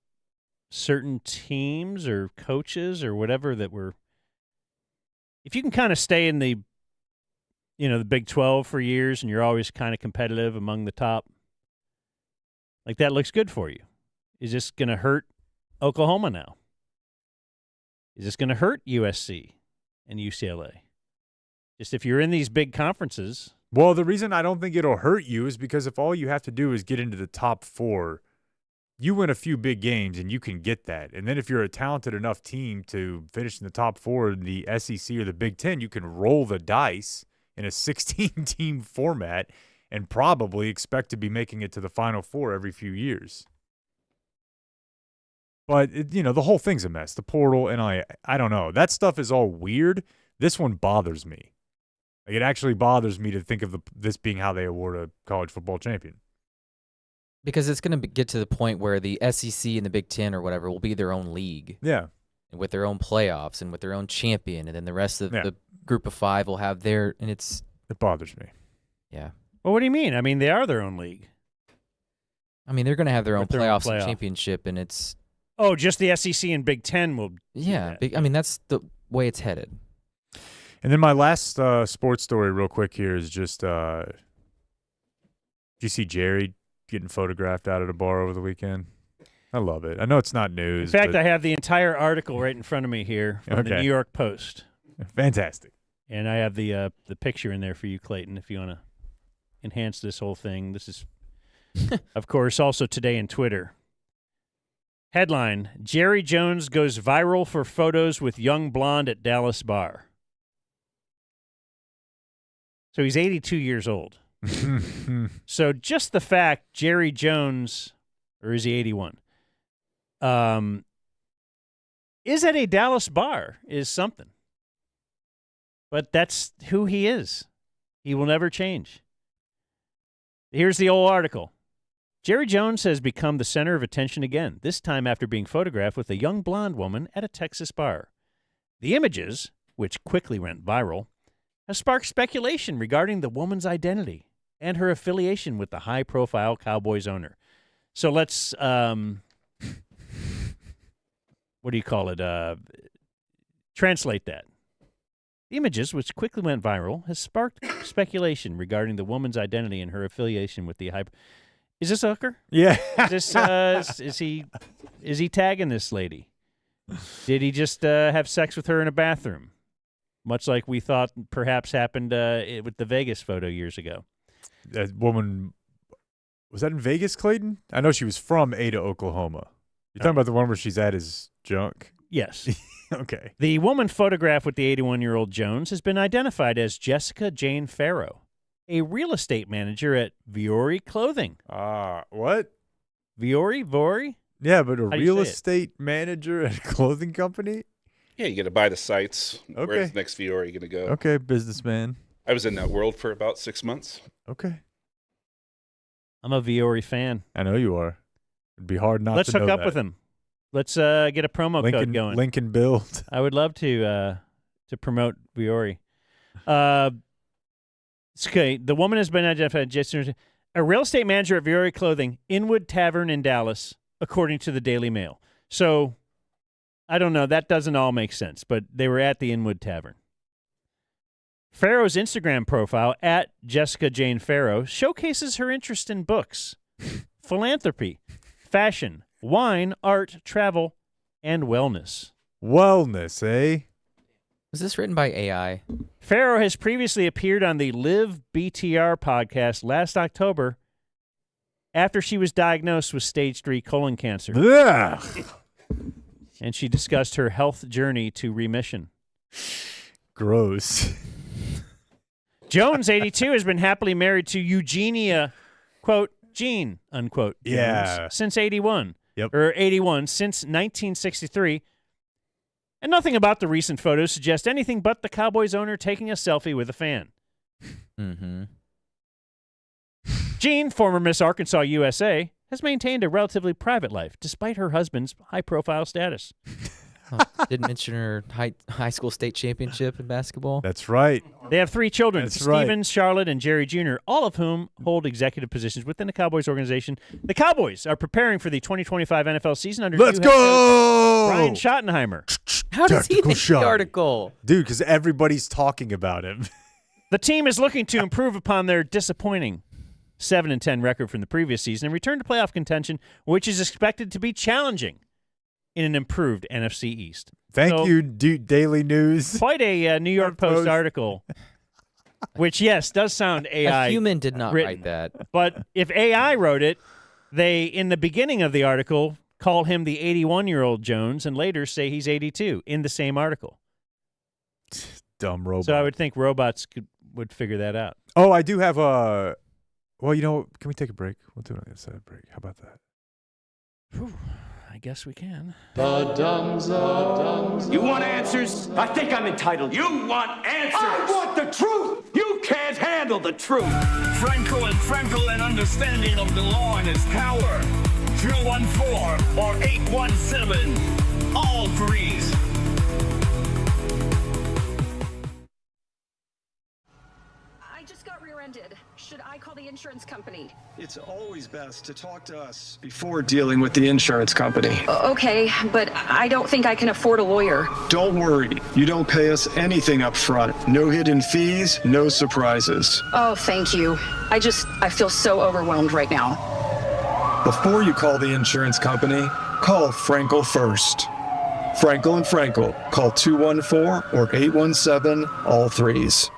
certain teams or coaches or whatever that were – if you can kind of stay in the Big 12 for years and you're always kind of competitive among the top, like that looks good for you. Is this going to hurt Oklahoma now? Is this going to hurt USC and UCLA? Just if you're in these big conferences. Well, the reason I don't think it'll hurt you is because if all you have to do is get into the top 4, you win a few big games and you can get that. And then if you're a talented enough team to finish in the top 4 in the SEC or the Big Ten, you can roll the dice in a 16-team format and probably expect to be making it to the Final Four every few years. But, the whole thing's a mess. The portal, and I don't know. That stuff is all weird. This one bothers me. Like, it actually bothers me to think of this being how they award a college football champion. Because it's going to get to the point where the SEC and the Big Ten or whatever will be their own league. Yeah. And with their own playoffs and with their own champion. And then the rest of the group of 5 will have their – and it bothers me. Yeah. Well, what do you mean? I mean, they are their own league. I mean, they're going to have their own playoffs and playoff. championship, and it's – Oh, just the SEC and Big Ten will. Yeah, I mean that's the way it's headed. And then my last sports story, real quick here, is just: did you see Jerry getting photographed out at a bar over the weekend? I love it. I know it's not news. In fact, I have the entire article right in front of me here from the New York Post. Fantastic. And I have the picture in there for you, Clayton, if you want to enhance this whole thing. This is, of course, also today in Twitter. Headline, Jerry Jones goes viral for photos with young blonde at Dallas bar. So he's 82 years old. So just the fact Jerry Jones, or is he 81, is at a Dallas bar is something. But that's who he is. He will never change. Here's the old article. Jerry Jones has become the center of attention again, this time after being photographed with a young blonde woman at a Texas bar. The images, which quickly went viral, have sparked speculation regarding the woman's identity and her affiliation with the high-profile Cowboys owner. So let's, what do you call it, translate that. The images, which quickly went viral, has sparked speculation regarding the woman's identity and her affiliation with the high. Is this a hooker? Yeah. Is this is he tagging this lady? Did he just have sex with her in a bathroom, much like we thought perhaps happened with the Vegas photo years ago? That woman, was that in Vegas, Clayton? I know she was from Ada, Oklahoma. You're talking about the one where she's at his junk? Yes. Okay. The woman photographed with the 81-year-old Jones has been identified as Jessica Jane Farrow, a real estate manager at Viore Clothing. What? Viore? Yeah, but a real estate manager at a clothing company? Yeah, you got to buy the sites. Okay. Where's the next Viore going to go? Okay, businessman. I was in that world for about 6 months. Okay. I'm a Viore fan. I know you are. It'd be hard not Let's to hook know up that. with him. Let's get a promo code going. Lincoln build. I would love to promote Viore. Okay, the woman has been identified as a real estate manager at Viore Clothing, Inwood Tavern in Dallas, according to the Daily Mail. So, I don't know. That doesn't all make sense, but they were at the Inwood Tavern. Farrow's Instagram profile, at Jessica Jane Farrow, showcases her interest in books, philanthropy, fashion, wine, art, travel, and wellness. Wellness, eh? Was this written by AI? Farrow has previously appeared on the Live BTR podcast last October after she was diagnosed with stage 3 colon cancer. Yeah. And she discussed her health journey to remission. Gross. Jones, 82, has been happily married to Eugenia, quote, Jean, unquote, Jones, Yeah. since 81. Yep. Or 81, since 1963. And nothing about the recent photos suggests anything but the Cowboys owner taking a selfie with a fan. Mm-hmm. Jean, former Miss Arkansas USA, has maintained a relatively private life despite her husband's high-profile status. Didn't mention her high school state championship in basketball. That's right. They have 3 children, That's Steven, right. Charlotte, and Jerry Jr., all of whom hold executive positions within the Cowboys organization. The Cowboys are preparing for the 2025 NFL season under Let's new head coach go! Brian Schottenheimer. How does he Tactical make shot. the article? Dude, because everybody's talking about him. The team is looking to improve upon their disappointing 7-10 record from the previous season and return to playoff contention, which is expected to be challenging in an improved NFC East. Thank you, Daily News. Quite a New York Post article, which, yes, does sound AI. A human did not written. write that. But if AI wrote it, they, in the beginning of the article, call him the 81-year-old Jones and later say he's 82 in the same article. Dumb robot. So I would think robots would figure that out. Oh, I do have a. Well, you know what? Can we take a break? We'll do it on the other side of the break. How about that? Whew, I guess we can. The Dumb Zone. You want answers? I think I'm entitled. You want answers? I want the truth. You can't handle the truth. Franco and Franco, an understanding of the law and its power. 214 or 817. All threes. I just got rear-ended. Should I call the insurance company? It's always best to talk to us before dealing with the insurance company. Okay, but I don't think I can afford a lawyer. Don't worry. You don't pay us anything up front. No hidden fees, no surprises. Oh, thank you. I feel so overwhelmed right now. Before you call the insurance company, call Frankel first. Frankel and Frankel. Call 214 or 817, all threes.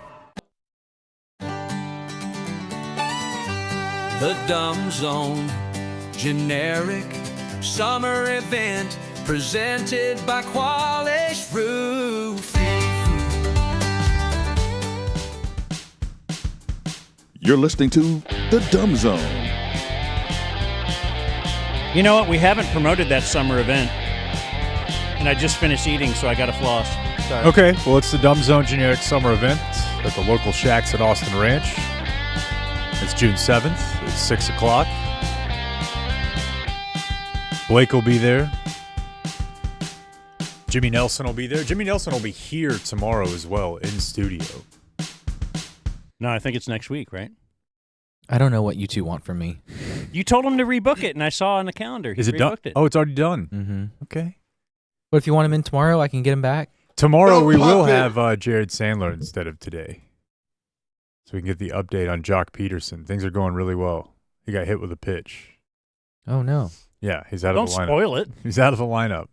The Dumb Zone, generic summer event presented by Qualish Roofing. You're listening to The Dumb Zone. You know what? We haven't promoted that summer event. And I just finished eating, so I got to floss. Sorry. Okay, well, it's the Dumb Zone Generic Summer Event at the local Shacks at Austin Ranch. It's June 7th. It's 6 o'clock. Blake will be there. Jimmy Nelson will be there. Jimmy Nelson will be here tomorrow as well in studio. No, I think it's next week, right? I don't know what you two want from me. You told him to rebook it, and I saw on the calendar. He Is it done? rebooked it. Oh, it's already done. Mm-hmm. Okay. But if you want him in tomorrow, I can get him back. Tomorrow we will have Jared Sandler instead of today. So we can get the update on Jock Peterson. Things are going really well. He got hit with a pitch. Oh, no. Yeah, he's out of the lineup. Don't spoil it. He's out of the lineup.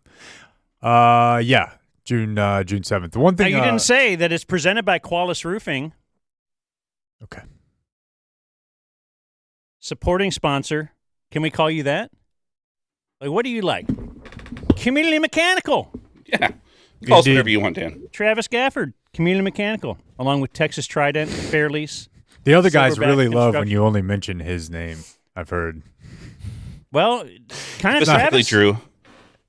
Yeah, June 7th. The one thing Now, you didn't say that it's presented by Qualis Roofing. Okay. Supporting sponsor. Can we call you that? Like, what do you like? Community Mechanical. Yeah. Call us whatever you want, Dan. Travis Gafford, Community Mechanical, along with Texas Trident, Fairlease. The other guys Silverback really love when Construction. you only mention his name, I've heard. Well, kind of Specifically Travis. true.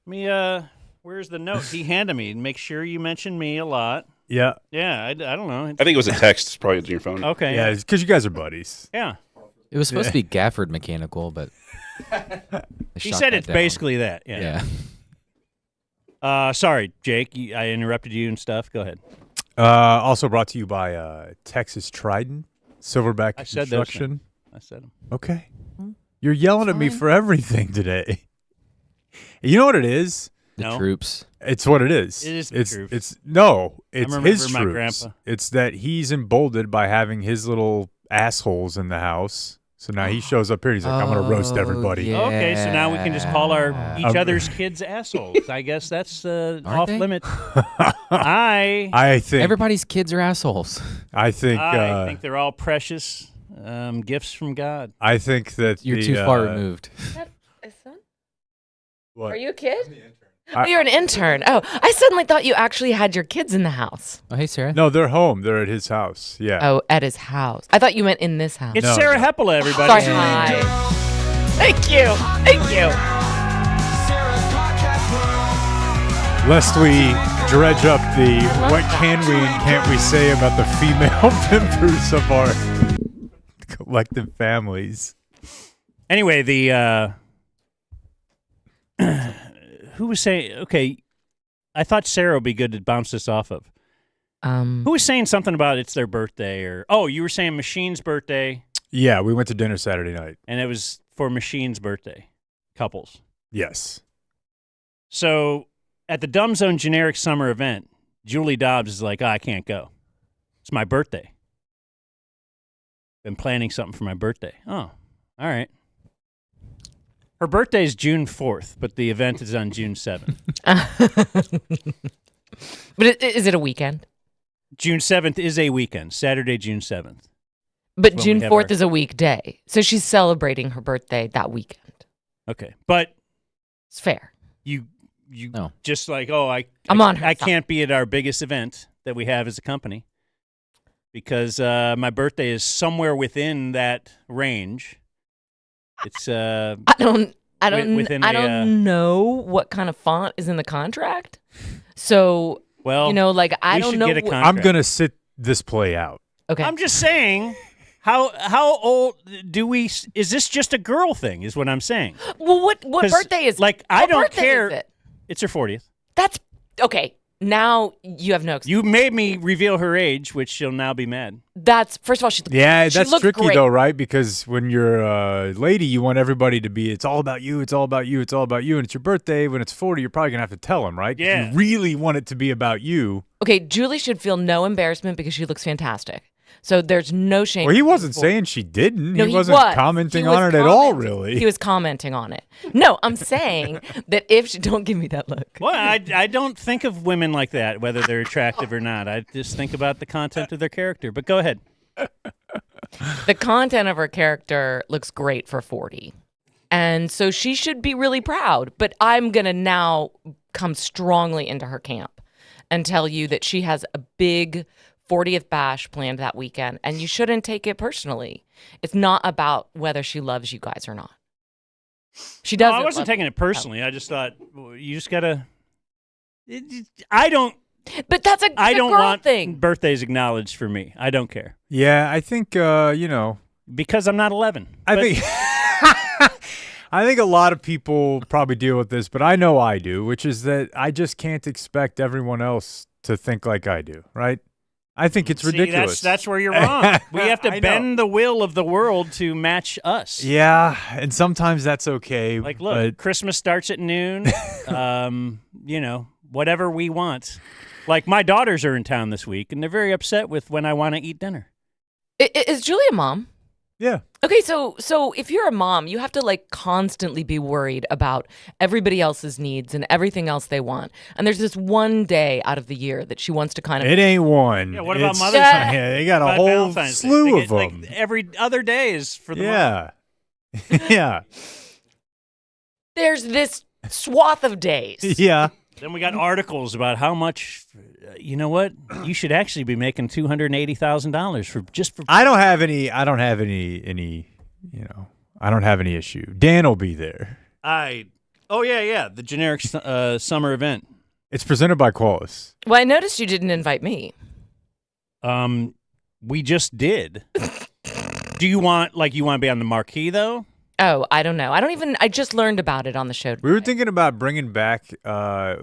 Let me, where's the note he handed me? Make sure you mention me a lot. Yeah. Yeah, I don't know. I think it was a text. It's probably on your phone. Okay. Yeah, because you guys are buddies. Yeah. It was supposed to be Gafford Mechanical, but He said it's basically that. Yeah. Sorry, Jake. I interrupted you and stuff. Go ahead. Also brought to you by Texas Trident, Silverback Construction. I said them. Okay. You're yelling at me for everything today. You know what it is? The troops. It's what it is. It is the troops. It's his my troops. grandpa. It's that he's emboldened by having his little assholes in the house. So now he shows up here and he's like, I'm going to roast everybody. Yeah. Okay, so now we can just call each other's kids assholes. I guess that's off limit. I think everybody's kids are assholes. I think they're all precious gifts from God. I think that you're too far removed. A son? What? Are you a kid? Oh, you're an intern. Oh, I suddenly thought you actually had your kids in the house. Oh, hey, Sarah. No, they're home. They're at his house. Yeah. Oh, at his house. I thought you meant in this house. It's Sarah Hepola, everybody. Sorry, hi. Thank you. Thank you. Lest we dredge up the what can we and can't we say about the female members of our collective families. Anyway, the who was saying? Okay, I thought Sarah would be good to bounce this off of. Who was saying something about it's their birthday or you were saying Machine's birthday? Yeah, we went to dinner Saturday night, and it was for Machine's birthday. Couples. Yes. So at the Dumb Zone generic summer event, Julie Dobbs is like, I can't go. It's my birthday. Been planning something for my birthday. Oh, all right. Her birthday is June 4th, but the event is on June 7th. But is it a weekend? June 7th is a weekend, Saturday, June 7th. But June 4th is a weekday. So she's celebrating her birthday that weekend. Okay. But it's fair. You just like, I can't be at our biggest event that we have as a company because my birthday is somewhere within that range. It's I don't know what kind of font is in the contract. So, I don't know. I'm going to sit this play out. Okay. I'm just saying, how old do we? Is this just a girl thing? Is what I'm saying. Well, what birthday is? I don't care. Is it? It's her 40th. That's okay. Now you have no excuse. You made me reveal her age, which she'll now be mad. That's first of all, she that's tricky great. though, right? Because when you're a lady, you want everybody to be, it's all about you, it's all about you, it's all about you, and it's your birthday. When it's 40, you're probably gonna have to tell them, right? Yeah. You really want it to be about you. Okay, Julie should feel no embarrassment because she looks fantastic. So there's no shame. Well, he wasn't saying she didn't. No, he wasn't commenting on it at all, really. He was commenting on it. No, I'm saying that if she don't give me that look. Well, I don't think of women like that, whether they're attractive or not. I just think about the content of their character. But go ahead. The content of her character looks great for 40. And so she should be really proud. But I'm going to now come strongly into her camp and tell you that she has a big 40th bash planned that weekend, and you shouldn't take it personally. It's not about whether she loves you guys or not. She doesn't. No, I wasn't taking it personally. I just thought you just gotta. I don't. But that's a I don't girl want thing. Birthdays acknowledged for me. I don't care. Yeah, I think because I'm not 11. I think. I think a lot of people probably deal with this, but I know I do, which is that I just can't expect everyone else to think like I do, right? I think it's ridiculous. That's where you're wrong. We have to bend the will of the world to match us. Yeah, and sometimes that's okay. Like, look, Christmas starts at noon. Whatever we want. Like, my daughters are in town this week, and they're very upset with when I want to eat dinner. Is Julie a mom? Yeah. Okay, so if you're a mom, you have to constantly be worried about everybody else's needs and everything else they want. And there's this one day out of the year that she wants to kind of. It ain't one. Yeah. What about Mother's Day? Yeah, they got a whole Valentine's slew of them. Every other day is for the mom. Yeah. There's this swath of days. Yeah. Then we got articles about how much. You know what? You should actually be making $280,000 for. I don't have any. I don't have any. I don't have any issue. Dan will be there. The generic summer event. It's presented by Qualis. Well, I noticed you didn't invite me. We just did. Do you want to be on the marquee though? Oh, I don't know. I just learned about it on the show. We were thinking about bringing back, we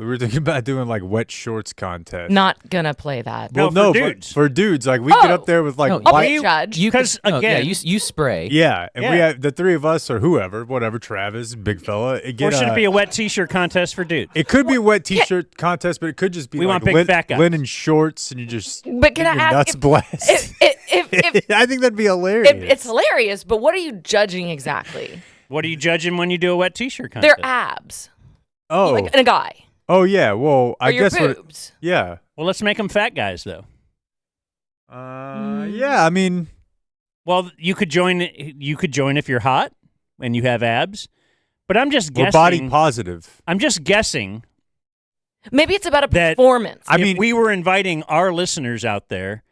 were thinking about doing like wet shorts contest. Not gonna play that. Well, No, no, for but dudes. for dudes, like we get up there with like No, I'll white. be a judge. Because again, you spray. Yeah, and we Yeah. have the three of us or whoever, whatever, Travis, big fella. or should it be a wet T-shirt contest for dudes? It could be a wet T-shirt contest, but it could just be We like want big fat guys. linen shorts, and you just But can get I your ask nuts blessed. if I think that'd be hilarious. it's hilarious, but what are you judging exactly? What are you judging when you do a wet T-shirt contest? Their abs. oh, Like in a guy. oh yeah. Well, I Or your guess what. boobs. Yeah. Well, let's make them fat guys, though. Yeah. I mean, Well, you could join. You could join if you're hot and you have abs. But I'm just we're guessing. body positive. I'm just guessing Maybe it's about a that performance. if we were inviting our listeners out there,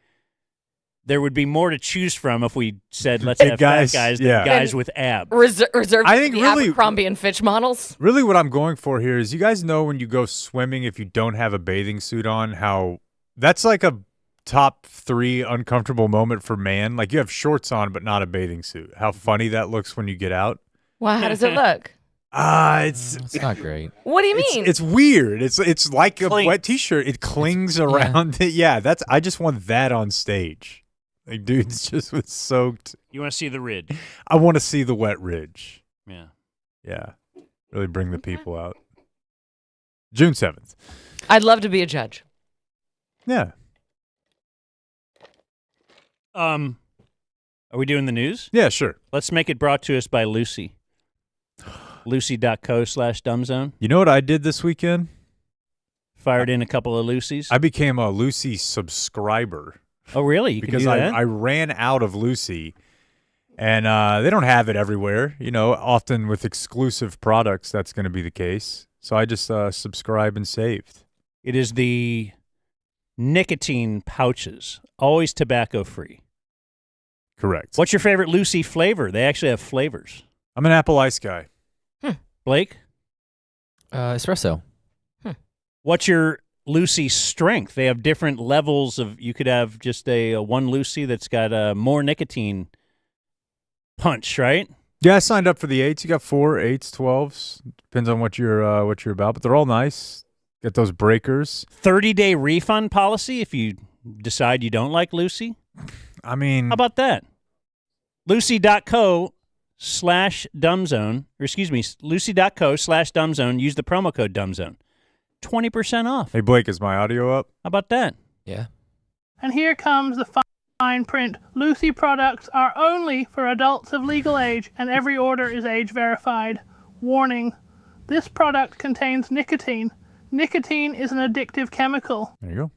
there would be more to choose from if we said let's Big have guys, fat guys than yeah. guys with abs. Reserved I for think the really- Abercrombie and Fitch models. Really, what I'm going for here is you guys know when you go swimming, if you don't have a bathing suit on, how that's like a top 3 uncomfortable moment for man. Like you have shorts on, but not a bathing suit. How funny that looks when you get out. Wow, how does it look? It's not great. What do you mean? It's weird. It's like a Clings. wet T-shirt. It clings around it. Yeah, I just want that on stage. Like dudes just with soaked. You want to see the ridge? I want to see the wet ridge. Yeah. Yeah, really bring the people out. June 7th. I'd love to be a judge. Yeah. Are we doing the news? Yeah, sure. Let's make it brought to us by Lucy. Lucy.co/dumbzone. You know what I did this weekend? Fired in a couple of Lucy's. I became a Lucy subscriber. Oh, really? You because can do that? I ran out of Lucy, and they don't have it everywhere. You know, often with exclusive products, that's going to be the case. So I just subscribe and saved. It is the nicotine pouches, always tobacco-free. Correct. What's your favorite Lucy flavor? They actually have flavors. I'm an apple ice guy. Blake? Espresso. What's your Lucy strength? They have different levels of. You could have just a one Lucy that's got more nicotine punch, right? Yeah, I signed up for the 8s. You got 4, 8s, 12s. Depends on what you're about, but they're all nice. Got those breakers. 30-day refund policy if you decide you don't like Lucy. I mean, how about that? Lucy.co/dumbzone, or excuse me, Lucy.co/dumbzone. Use the promo code dumbzone. 20% off. Hey, Blake, is my audio up? How about that? Yeah. And here comes the fine print. Lucy products are only for adults of legal age, and every order is age verified. Warning: this product contains nicotine. Nicotine is an addictive chemical. There you go.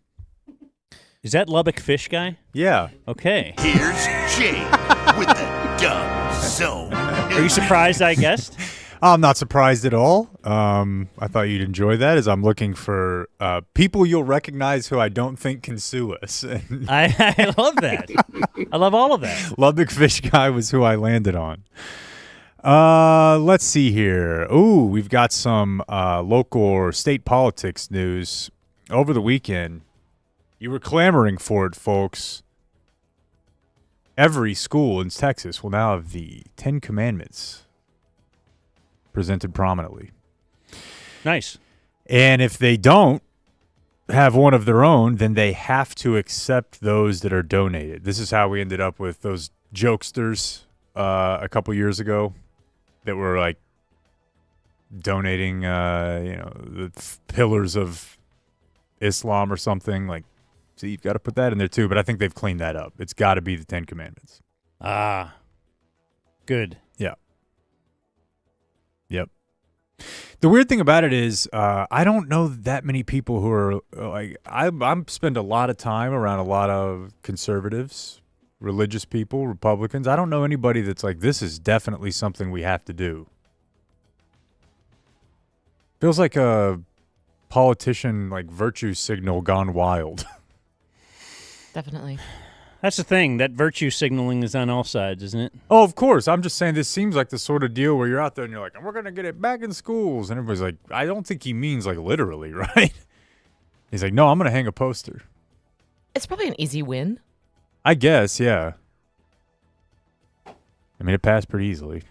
Is that Lubbock Fish guy? Yeah. Okay. Here's Jake with the Dumb Zone. Are you surprised I guessed? I'm not surprised at all. I thought you'd enjoy that as I'm looking for people you'll recognize who I don't think can sue us. I love that. I love all of that. Lubbock Fish Guy was who I landed on. Let's see here. Ooh, we've got some local or state politics news over the weekend. You were clamoring for it, folks. Every school in Texas will now have the 10 Commandments presented prominently. Nice. And if they don't have one of their own, then they have to accept those that are donated. This is how we ended up with those jokesters a couple years ago that were like donating, the pillars of Islam or something. Like, so you've got to put that in there too. But I think they've cleaned that up. It's got to be the 10 Commandments. Ah, good. Yeah. Yep. The weird thing about it is I don't know that many people who are like I spend a lot of time around a lot of conservatives, religious people, Republicans. I don't know anybody that's like, this is definitely something we have to do. Feels like a politician like virtue signal gone wild. Definitely. That's the thing. That virtue signaling is on all sides, isn't it? Oh, of course. I'm just saying this seems like the sort of deal where you're out there and you're like, we're going to get it back in schools. And everybody's like, I don't think he means like literally, right? He's like, no, I'm going to hang a poster. It's probably an easy win. I guess, yeah. I mean, it passed pretty easily.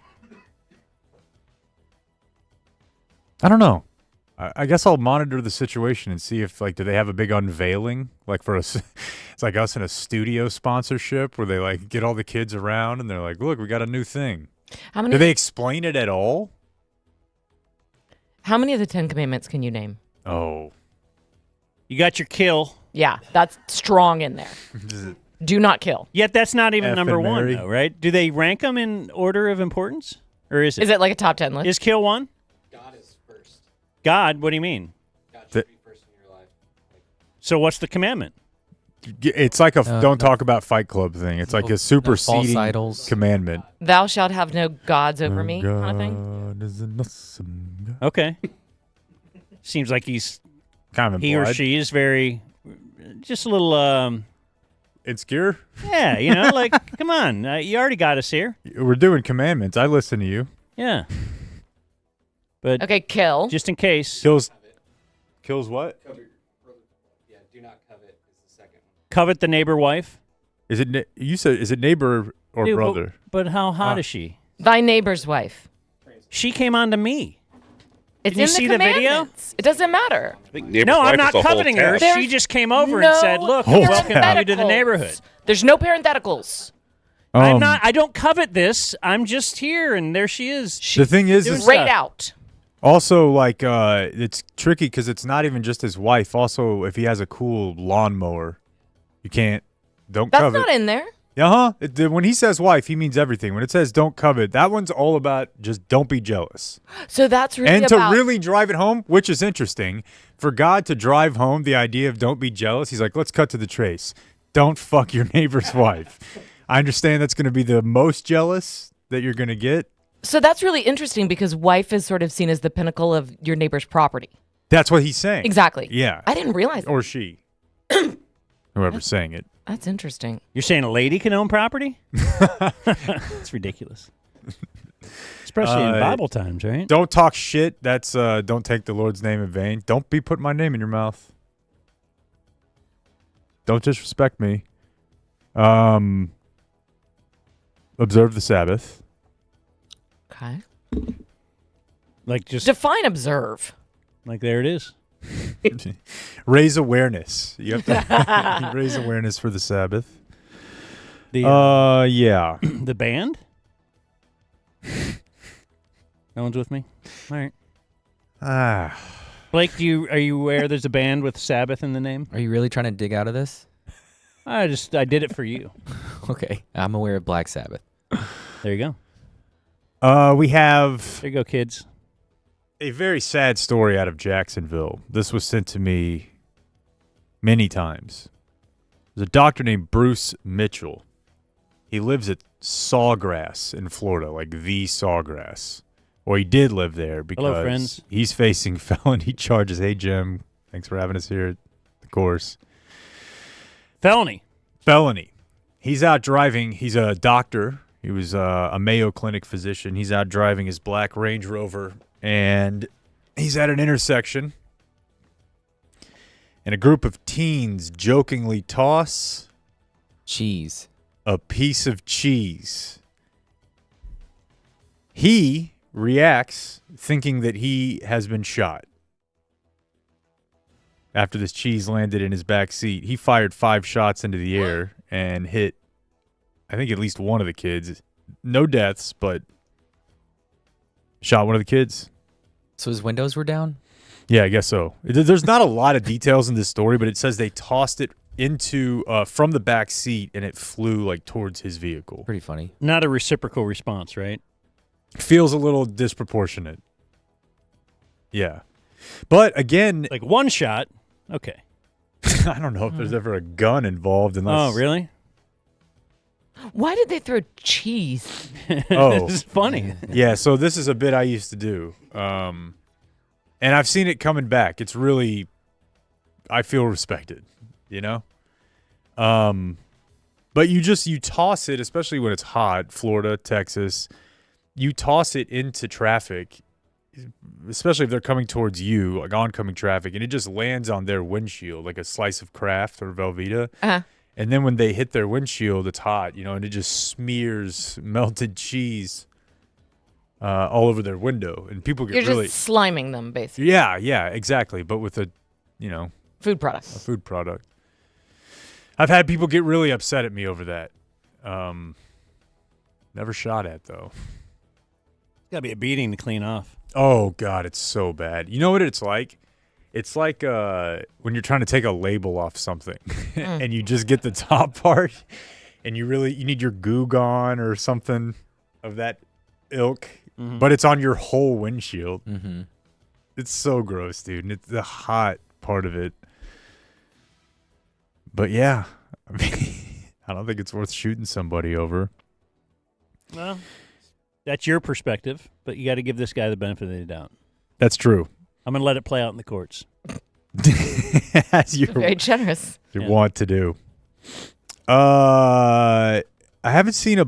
I don't know. I guess I'll monitor the situation and see if, like, do they have a big unveiling? Like, it's like us in a studio sponsorship where they, like, get all the kids around and they're like, look, we got a new thing. Do they explain it at all? How many of the 10 Commandments can you name? Oh. You got your kill. Yeah, that's strong in there. Do not kill. Yet that's not even F number and one, Mary. though, right? Do they rank them in order of importance? Or is it? Is it like a top 10 list? Is kill one? God is first. God, what do you mean? God should be first in your life. So what's the commandment? It's like a don't talk about Fight Club thing. It's like a superseding idols. commandment. Thou shalt have no gods over me kind of thing? God is an awesome God. Okay. Seems like he's kind of he or implied. she is very, just a little, insecure. Yeah, you know, like, come on, you already got us here. We're doing commandments. I listen to you. Yeah. But Okay, kill. just in case, Kills what? Yeah, do not covet is the second one. covet the neighbor wife. Is it you said? Is it neighbor or Dude, brother? But how hot is she? Thy neighbor's wife. She came on to me. It's Did you in see the the video? commandments. It doesn't matter. No, I'm not coveting her. She just came over and said, "Look, Oh, welcome you to the neighborhood." There's no parentheticals. I'm not. I don't covet this. I'm just here, and there she is. The thing is Right out. Also, like, it's tricky because it's not even just his wife. Also, if he has a cool lawnmower, you can't. Don't That's covet. not in there. When he says wife, he means everything. When it says don't covet, that one's all about just don't be jealous. So that's really And about to really drive it home, which is interesting, for God to drive home the idea of don't be jealous, he's like, let's cut to the trace. Don't fuck your neighbor's wife. I understand that's going to be the most jealous that you're going to get. So that's really interesting because wife is sort of seen as the pinnacle of your neighbor's property. That's what he's saying. Exactly. Yeah. I didn't realize that. Or she. Whoever's saying it. That's interesting. You're saying a lady can own property? It's ridiculous. Especially in Bible times, right? Don't talk shit. That's don't take the Lord's name in vain. Don't be putting my name in your mouth. Don't disrespect me. Observe the Sabbath. Okay. Like just define observe. Like there it is. Raise awareness. You have to raise awareness for the Sabbath. The yeah. The band? No one's with me? All right. Blake, are you aware there's a band with Sabbath in the name? Are you really trying to dig out of this? I did it for you. Okay. I'm aware of Black Sabbath. There you go. We have There you go, kids. a very sad story out of Jacksonville. This was sent to me many times. There's a doctor named Bruce Mitchell. He lives at Sawgrass in Florida, like the Sawgrass. Well, he did live there because Hello, friends. he's facing felony charges. Hey, Jim. Thanks for having us here at the course. Felony. He's out driving. He's a doctor. He was a Mayo Clinic physician. He's out driving his black Range Rover, and he's at an intersection. And a group of teens jokingly toss cheese. A piece of cheese. He reacts thinking that he has been shot. After this cheese landed in his back seat, he fired 5 shots into the air and hit, I think, at least one of the kids. No deaths, but shot one of the kids. So his windows were down? Yeah, I guess so. There's not a lot of details in this story, but it says they tossed it into from the back seat and it flew like towards his vehicle. Pretty funny. Not a reciprocal response, right? Feels a little disproportionate. Yeah. But again, like one shot. Okay. I don't know if there's ever a gun involved unless Oh, really? Why did they throw cheese? Oh. This is funny. Yeah, so this is a bit I used to do. And I've seen it coming back. It's really, I feel respected, you know? But you toss it, especially when it's hot, Florida, Texas, you toss it into traffic, especially if they're coming towards you, like oncoming traffic, and it just lands on their windshield like a slice of Kraft or Velveeta. Uh-huh. And then when they hit their windshield, it's hot, you know, and it just smears melted cheese all over their window, and people get You're really just sliming them, basically. yeah, exactly, but with a Food product. A food product. I've had people get really upset at me over that. Never shot at though. It's got to be a beating to clean off. Oh God, it's so bad. You know what it's like? It's like when you're trying to take a label off something and you just get the top part and you need your goo gone or something of that ilk, but it's on your whole windshield. Mm-hmm. It's so gross, dude. And it's the hot part of it. But yeah, I mean, I don't think it's worth shooting somebody over. Well, that's your perspective, but you got to give this guy the benefit of the doubt. That's true. I'm going to let it play out in the courts. As you're very generous. You want to do. I haven't seen a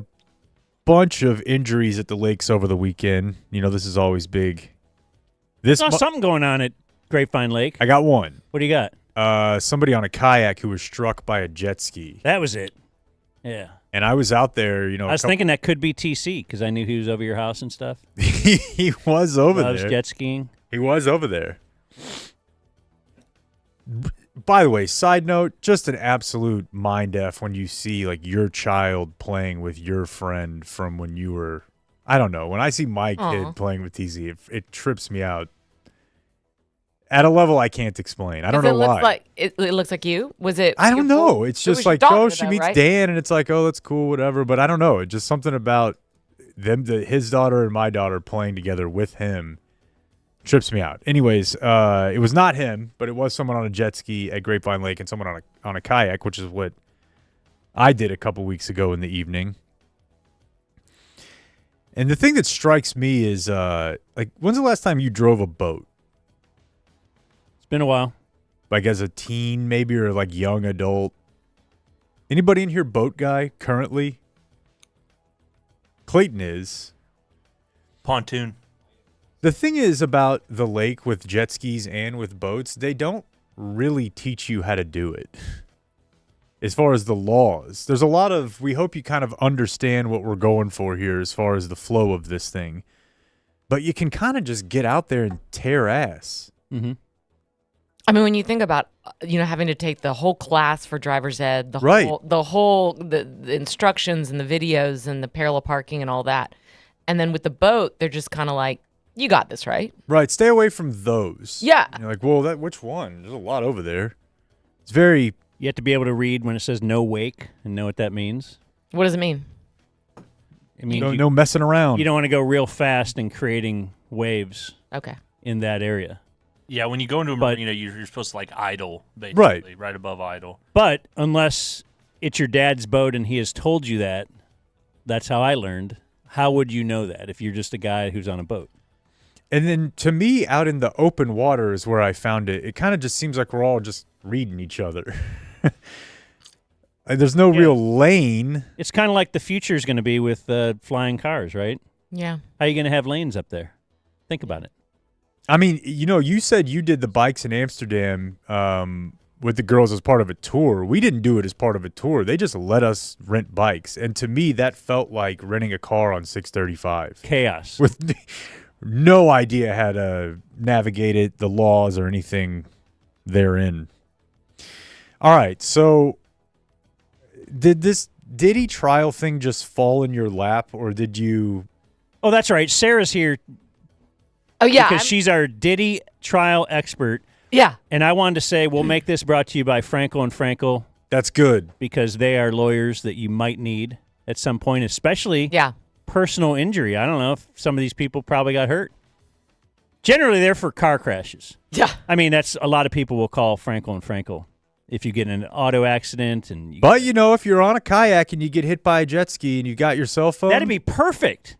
bunch of injuries at the lakes over the weekend. This is always big. Saw something going on at Grapevine Lake. I got one. What do you got? Somebody on a kayak who was struck by a jet ski. That was it. Yeah. And I was out there, I was thinking that could be TC because I knew he was over your house and stuff. He was over there. Loves jet skiing. He was over there. By the way, side note, just an absolute mind F when you see like your child playing with your friend from when you were, I don't know, when I see my kid playing with TC, it trips me out. At a level I can't explain. I don't know why. It looks like you? Was it? I don't know. It's just like, she meets right? Dan, and it's like, oh, that's cool, whatever. But I don't know. It's just something about his daughter and my daughter playing together with him trips me out. Anyways, it was not him, but it was someone on a jet ski at Grapevine Lake and someone on a kayak, which is what I did a couple weeks ago in the evening. And the thing that strikes me is, when's the last time you drove a boat? It's been a while. Like as a teen, maybe, or like young adult. Anybody in here boat guy currently? Clayton is. Pontoon. The thing is about the lake with jet skis and with boats, they don't really teach you how to do it. As far as the laws, there's a lot of, we hope you kind of understand what we're going for here as far as the flow of this thing. But you can kind of just get out there and tear ass. Mm-hmm. I mean, when you think about, having to take the whole class for driver's ed, the instructions and the videos and the parallel parking and all that. And then with the boat, they're just kind of like, you got this, right? Right. Stay away from those. Yeah. And you're like, well, which one? There's a lot over there. It's very... You have to be able to read when it says no wake and know what that means. What does it mean? It means no messing around. You don't want to go real fast and creating waves. Okay. In that area. Yeah, when you go into a marina, you're supposed to idle, basically, right above idle. But unless it's your dad's boat and he has told you that, that's how I learned. How would you know that if you're just a guy who's on a boat? And then to me, out in the open water is where I found it. It kind of just seems like we're all just reading each other. There's no real lane. It's kind of like the future is going to be with flying cars, right? Yeah. How are you going to have lanes up there? Think about it. I mean, you said you did the bikes in Amsterdam with the girls as part of a tour. We didn't do it as part of a tour. They just let us rent bikes. And to me, that felt like renting a car on 635. Chaos. With no idea how to navigate it, the laws, or anything therein. All right, so did this Diddy trial thing just fall in your lap, or did you... Oh, that's right. Sarah's here. Oh, yeah. Because she's our Diddy trial expert. Yeah. And I wanted to say we'll make this brought to you by Frankel and Frankel. That's good. Because they are lawyers that you might need at some point, especially personal injury. I don't know if some of these people probably got hurt. Generally, they're for car crashes. Yeah. I mean, that's a lot of people will call Frankel and Frankel if you get in an auto accident. But, if you're on a kayak and you get hit by a jet ski and you got your cell phone. That'd be perfect.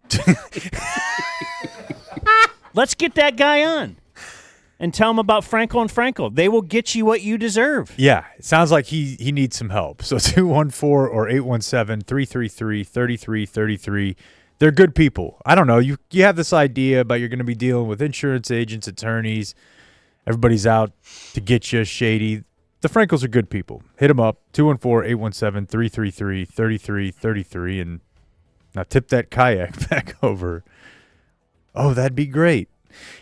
Let's get that guy on and tell him about Frankel and Frankel. They will get you what you deserve. Yeah, it sounds like he needs some help. So 214 or 817-333-3333. They're good people. I don't know. You have this idea about you're going to be dealing with insurance agents, attorneys. Everybody's out to get you shady. The Frankels are good people. Hit them up, 214-817-333-3333, and now tip that kayak back over. Oh, that'd be great.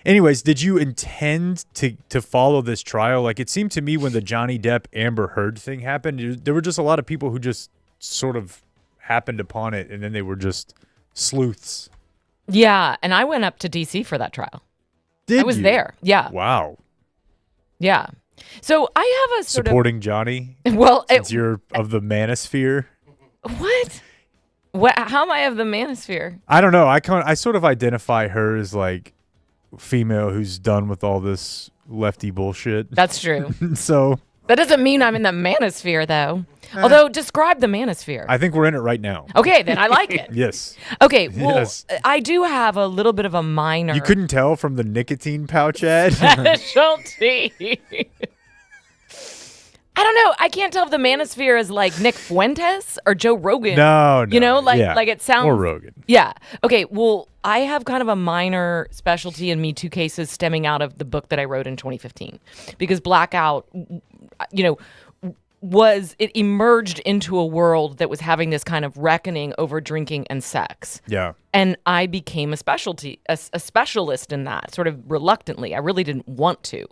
Anyways, did you intend to follow this trial? Like, it seemed to me when the Johnny Depp Amber Heard thing happened, there were just a lot of people who just sort of happened upon it, and then they were just sleuths. Yeah, and I went up to D.C. for that trial. I was you? there. Yeah. Wow. Yeah. So I have a sort supporting Johnny. Well, since you're of the manosphere. What? How am I of the manosphere? I don't know. I sort of identify her as like female who's done with all this lefty bullshit. That's true. So that doesn't mean I'm in the manosphere, though. Although, describe the manosphere. I think we're in it right now. Okay, then I like it. Yes. Okay, well, Yes. I do have a little bit of a minor. You couldn't tell from the nicotine pouch ad? Specialty. I don't know. I can't tell if the manosphere is like Nick Fuentes or Joe Rogan. No. You know, like Yeah. it sounds. Or Rogan. Yeah. Okay. Well, I have kind of a minor specialty in Me Too cases stemming out of the book that I wrote in 2015, because Blackout, it emerged into a world that was having this kind of reckoning over drinking and sex. Yeah. And I became a specialist in that, sort of reluctantly. I really didn't want to.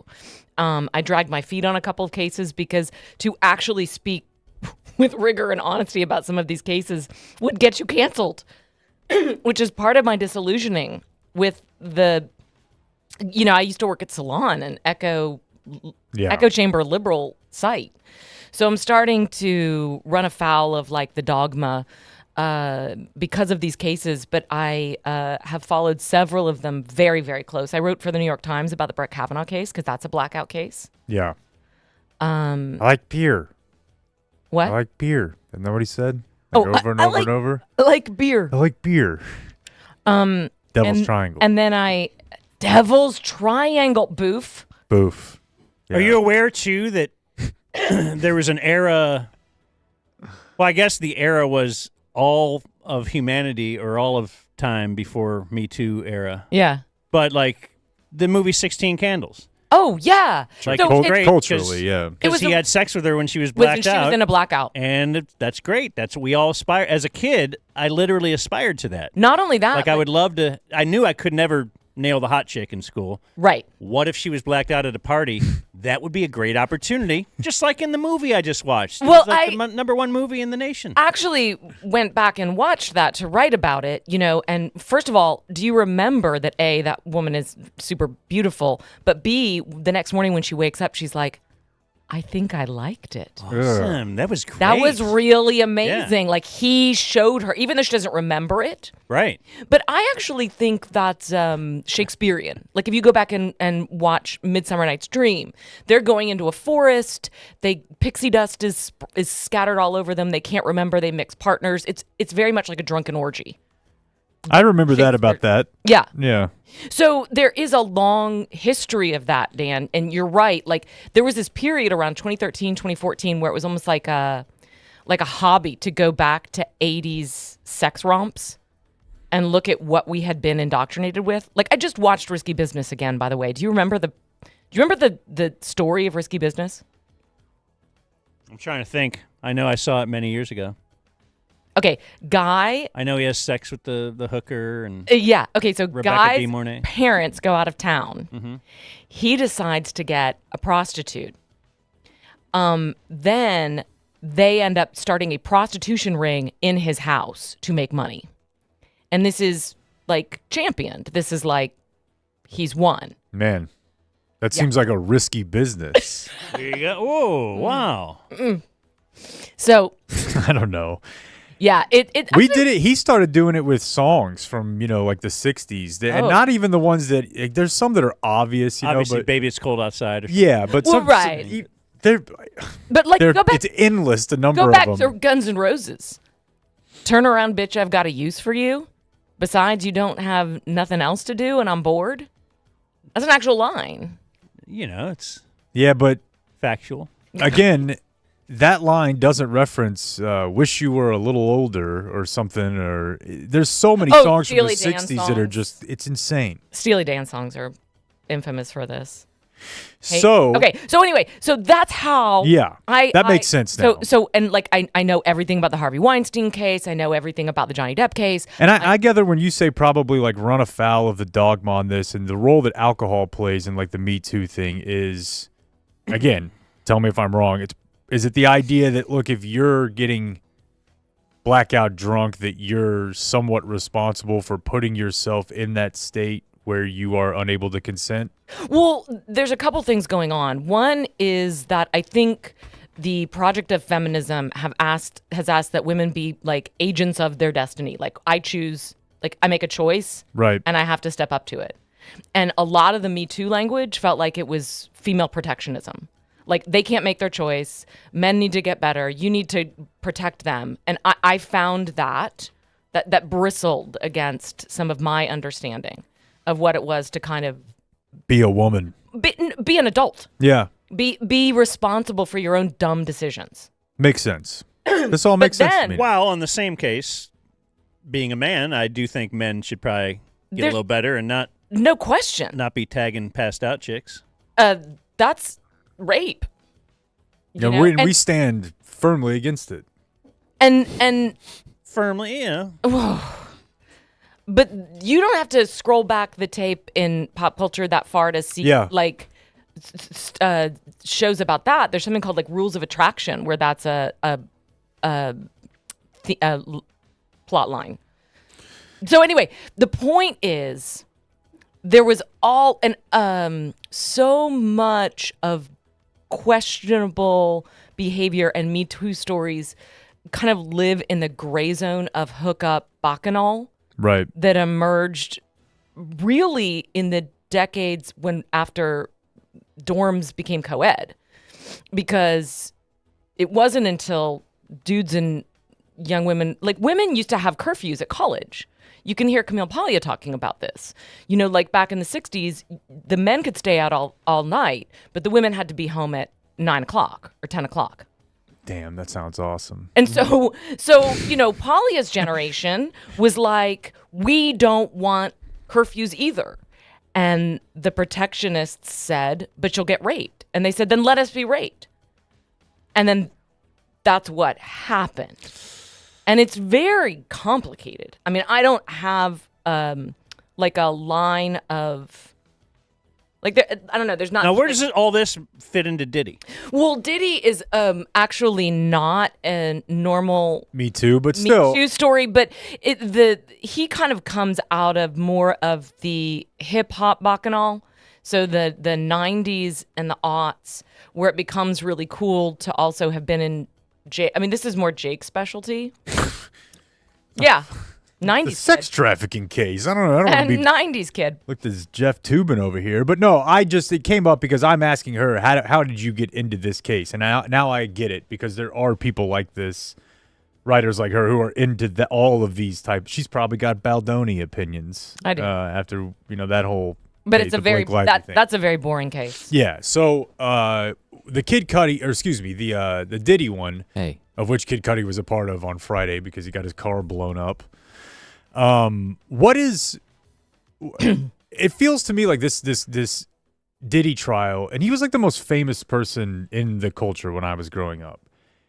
I dragged my feet on a couple of cases because to actually speak with rigor and honesty about some of these cases would get you canceled, which is part of my disillusioning with I used to work at Salon, an echo chamber liberal site. So I'm starting to run afoul of like the dogma because of these cases, but I have followed several of them very, very close. I wrote for the New York Times about the Brett Kavanaugh case because that's a blackout case. Yeah. I like beer. What? I like beer. Isn't that what he said? Over and over. I like beer. I like beer. Devil's Triangle. And then Devil's Triangle. Boof. Yeah. Are you aware, too, that there was an era? Well, I guess the era was all of humanity or all of time before Me Too era. Yeah. But like the movie 16 Candles. Oh, yeah. Like culturally, yeah. Because he had sex with her when she was blacked out. She was in a blackout. And that's great. That's what we all aspire. As a kid, I literally aspired to that. Not only that. Like I would love to. I knew I could never nail the hot chick in school. Right. What if she was blacked out at a party? That would be a great opportunity, just like in the movie I just watched. Well, it was like the number one movie in the nation. Actually went back and watched that to write about it, and first of all, do you remember that A, that woman is super beautiful, but B, the next morning when she wakes up, she's like, I think I liked it. Awesome. That was great. That was really amazing. Yeah. Like he showed her, even though she doesn't remember it. Right. But I actually think that's Shakespearean. Like if you go back and watch Midsummer Night's Dream, they're going into a forest. Pixie dust is scattered all over them. They can't remember. They mix partners. It's very much like a drunken orgy. I remember that about that. Yeah. Yeah. So there is a long history of that, Dan, and you're right. Like there was this period around 2013, 2014 where it was almost like a hobby to go back to 80s sex romps and look at what we had been indoctrinated with. Like I just watched Risky Business again, by the way. Do you remember the story of Risky Business? I'm trying to think. I know I saw it many years ago. Okay, Guy. I know he has sex with the hooker and yeah. Okay, so Rebecca Guy's De Mornay. parents go out of town. Mm-hmm. He decides to get a prostitute. Then they end up starting a prostitution ring in his house to make money, and this is like championed. This is like he's won. Man, that seems like a risky business. There you go. Oh, wow. So I don't know. Yeah, we did it. He started doing it with songs from like the '60s, and not even the ones that there's some that are obvious. Obviously, but, Baby It's Cold Outside. Yeah, but well, right. But like, go back. It's endless. The number go of back them. to Guns N' Roses. Turn around, bitch! I've got a use for you. Besides, you don't have nothing else to do, and I'm bored. That's an actual line. It's but factual. Again. That line doesn't reference "Wish You Were a Little Older" or something. Or there's so many songs from the '60s that are just—it's insane. Steely Dan songs are infamous for this. So okay. So anyway, so that's how. Yeah, that makes sense now. And like I know everything about the Harvey Weinstein case. I know everything about the Johnny Depp case. And I gather when you say probably like run afoul of the dogma on this and the role that alcohol plays in like the Me Too thing is, again, tell me if I'm wrong. Is it the idea that look, if you're getting blackout drunk, that you're somewhat responsible for putting yourself in that state where you are unable to consent? Well, there's a couple things going on. One is that I think the Project of Feminism has asked that women be like agents of their destiny. Like I choose, like I make a choice, right, and I have to step up to it. And a lot of the Me Too language felt like it was female protectionism. Like they can't make their choice. Men need to get better. You need to protect them. And I found that bristled against some of my understanding of what it was to kind of be a woman, be an adult. Yeah. Be responsible for your own dumb decisions. Makes sense. This all makes sense to me. Well, on the same case, being a man, I do think men should probably get a little better and not. No question. Not be tagging passed out chicks. That's rape. Yeah, we stand firmly against it. And firmly, yeah. But you don't have to scroll back the tape in pop culture that far to see like shows about that. There's something called like Rules of Attraction where that's a plot line. So anyway, the point is there was so much of questionable behavior and Me Too stories kind of live in the gray zone of hookup bacchanal. Right. That emerged really in the decades after dorms became co-ed, because it wasn't until dudes and young women, like women used to have curfews at college. You can hear Camille Paglia talking about this. You know, like back in the 60s, the men could stay out all night, but the women had to be home at 9 o'clock or 10 o'clock. Damn, that sounds awesome. And so you know, Paglia's generation was like, we don't want curfews either. And the protectionists said, but you'll get raped. And they said, then let us be raped. And then that's what happened. And it's very complicated. I mean, I don't have like a line of like I don't know. There's not. Now, where does all this fit into Diddy? Well, Diddy is actually not a normal Me Too, but still Me Too story. But he kind of comes out of more of the hip hop bacchanal. So the 90s and the aughts, where it becomes really cool to also have been in I mean, this is more Jake's specialty. Yeah. 90s the sex trafficking case. I don't know. I don't want to be 90s kid. Look, this Jeff Toobin over here. But no, it came up because I'm asking her, how did you get into this case? And now I get it, because there are people like this, writers like her, who are into all of these types. She's probably got Baldoni opinions. I do. After, that whole But case, it's that's a very boring case. Yeah. So the Kid Cudi, or excuse me, the Diddy one, of which Kid Cudi was a part of on Friday because he got his car blown up. What is? It feels to me like this Diddy trial, and he was like the most famous person in the culture when I was growing up.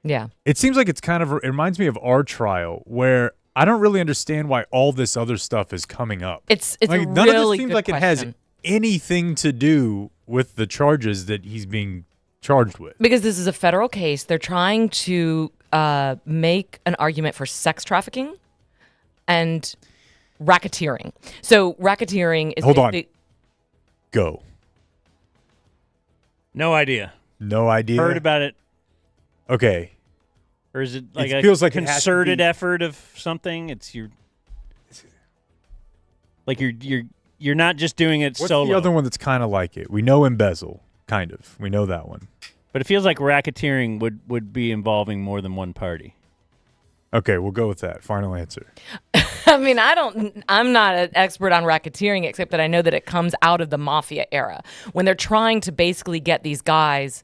Yeah. It seems like it reminds me of our trial, where I don't really understand why all this other stuff is coming up. It's like, a none really of this seems good like question. It has anything to do with the charges that he's being charged with. Because this is a federal case. They're trying to make an argument for sex trafficking and racketeering. So racketeering is Hold on. Go. No idea. No idea. Heard about it. Okay. Or is it like it feels like concerted effort of something? It's you're not just doing it What's solo. the other one that's kind of like it? We know embezzle, kind of. We know that one. But it feels like racketeering would be involving more than one party. Okay, we'll go with that. Final answer. I mean, I'm not an expert on racketeering, except that I know that it comes out of the mafia era, when they're trying to basically get these guys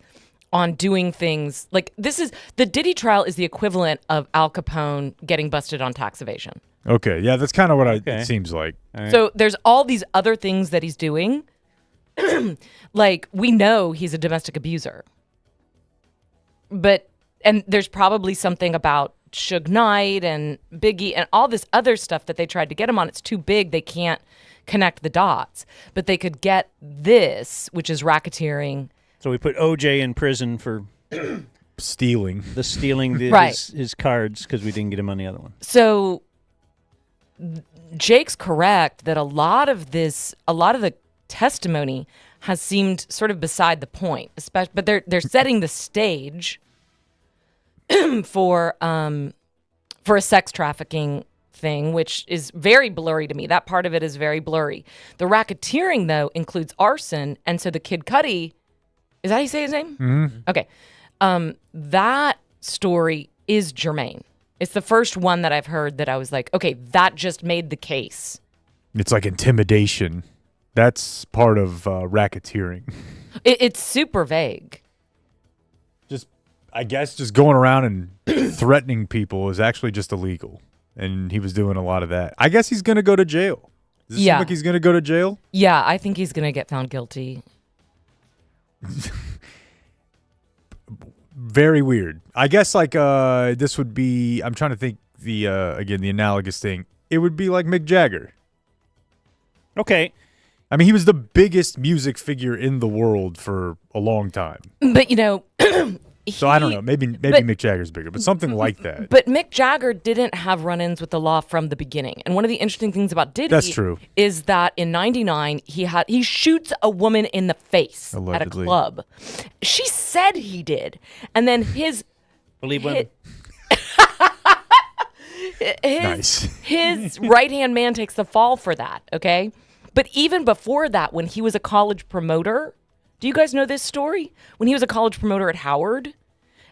on doing things like the Diddy trial is the equivalent of Al Capone getting busted on tax evasion. Okay, yeah, that's kind of what it seems like. Right. So there's all these other things that he's doing like, we know he's a domestic abuser. And there's probably something about Suge Knight and Biggie and all this other stuff that they tried to get him on. It's too big. They can't connect the dots. But they could get this, which is racketeering. So we put OJ in prison for stealing his cards because we didn't get him on the other one. So Jake's correct that a lot of the testimony has seemed sort of beside the point, but they're setting the stage for a sex trafficking thing, which is very blurry to me. That part of it is very blurry. The racketeering, though, includes arson, and so the Kid Cudi, is that how you say his name? Mm-hmm. Okay. That story is germane. It's the first one that I've heard that I was like, okay, that just made the case. It's like intimidation. That's part of racketeering. It's super vague. I guess just going around and threatening people is actually just illegal. And he was doing a lot of that. I guess he's going to go to jail. Does it seem like he's going to go to jail? Yeah, I think he's going to get found guilty. Very weird. I guess this would be, I'm trying to think the analogous thing. It would be like Mick Jagger. Okay. I mean, he was the biggest music figure in the world for a long time. But, so I don't know. Maybe Mick Jagger's bigger, but something like that. But Mick Jagger didn't have run-ins with the law from the beginning. And one of the interesting things about Diddy That's true. is that in 99, he shoots a woman in the face Allegedly. at a club. She said he did. And then Believe women. Nice. His right-hand man takes the fall for that, okay? But even before that, when he was a college promoter, do you guys know this story? When he was a college promoter at Howard,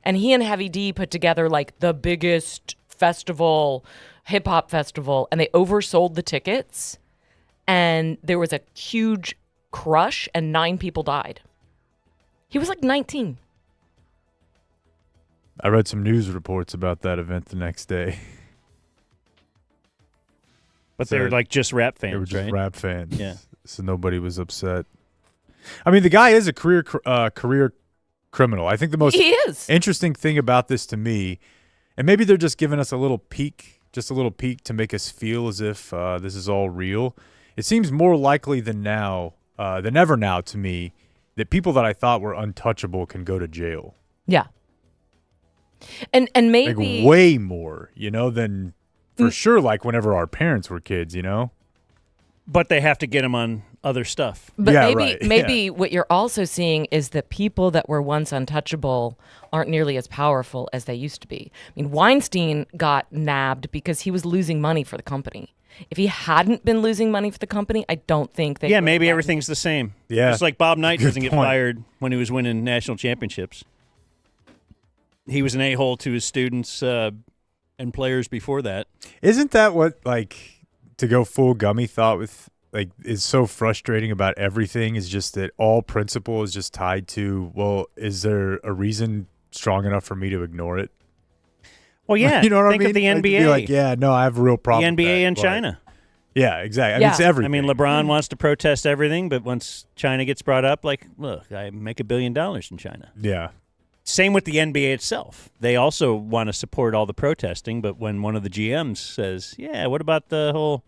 and he and Heavy D put together like the biggest festival, hip-hop festival, and they oversold the tickets, and there was a huge crush, and 9 people died. He was like 19. I read some news reports about that event the next day. But they were like just rap fans, They were just right? rap fans. Yeah. So nobody was upset. I mean, the guy is a career criminal. I think the most interesting thing about this to me, and maybe they're just giving us a little peek to make us feel as if this is all real. It seems more likely than ever now to me that people that I thought were untouchable can go to jail. Yeah. And maybe like way more, than for sure. Like whenever our parents were kids, But they have to get them on other stuff. But maybe what you're also seeing is that people that were once untouchable aren't nearly as powerful as they used to be. I mean, Weinstein got nabbed because he was losing money for the company. If he hadn't been losing money for the company, I don't think they. Yeah, maybe everything's the same. Yeah, just like Bob Knight Good doesn't get point. fired when he was winning national championships. He was an a-hole to his students and players before that. Isn't that what to go full gummy thought with? Is so frustrating about everything is just that all principle is just tied to, well, is there a reason strong enough for me to ignore it? Well, yeah. You know what Think I mean? of the NBA. Be like, yeah, no, I have a real problem. The NBA with that, in but- China. Yeah, exactly. I mean, it's everything. I mean, LeBron wants to protest everything, but once China gets brought up, look, I make $1 billion in China. Yeah. Same with the NBA itself. They also want to support all the protesting, but when one of the GMs says, yeah, what about the whole,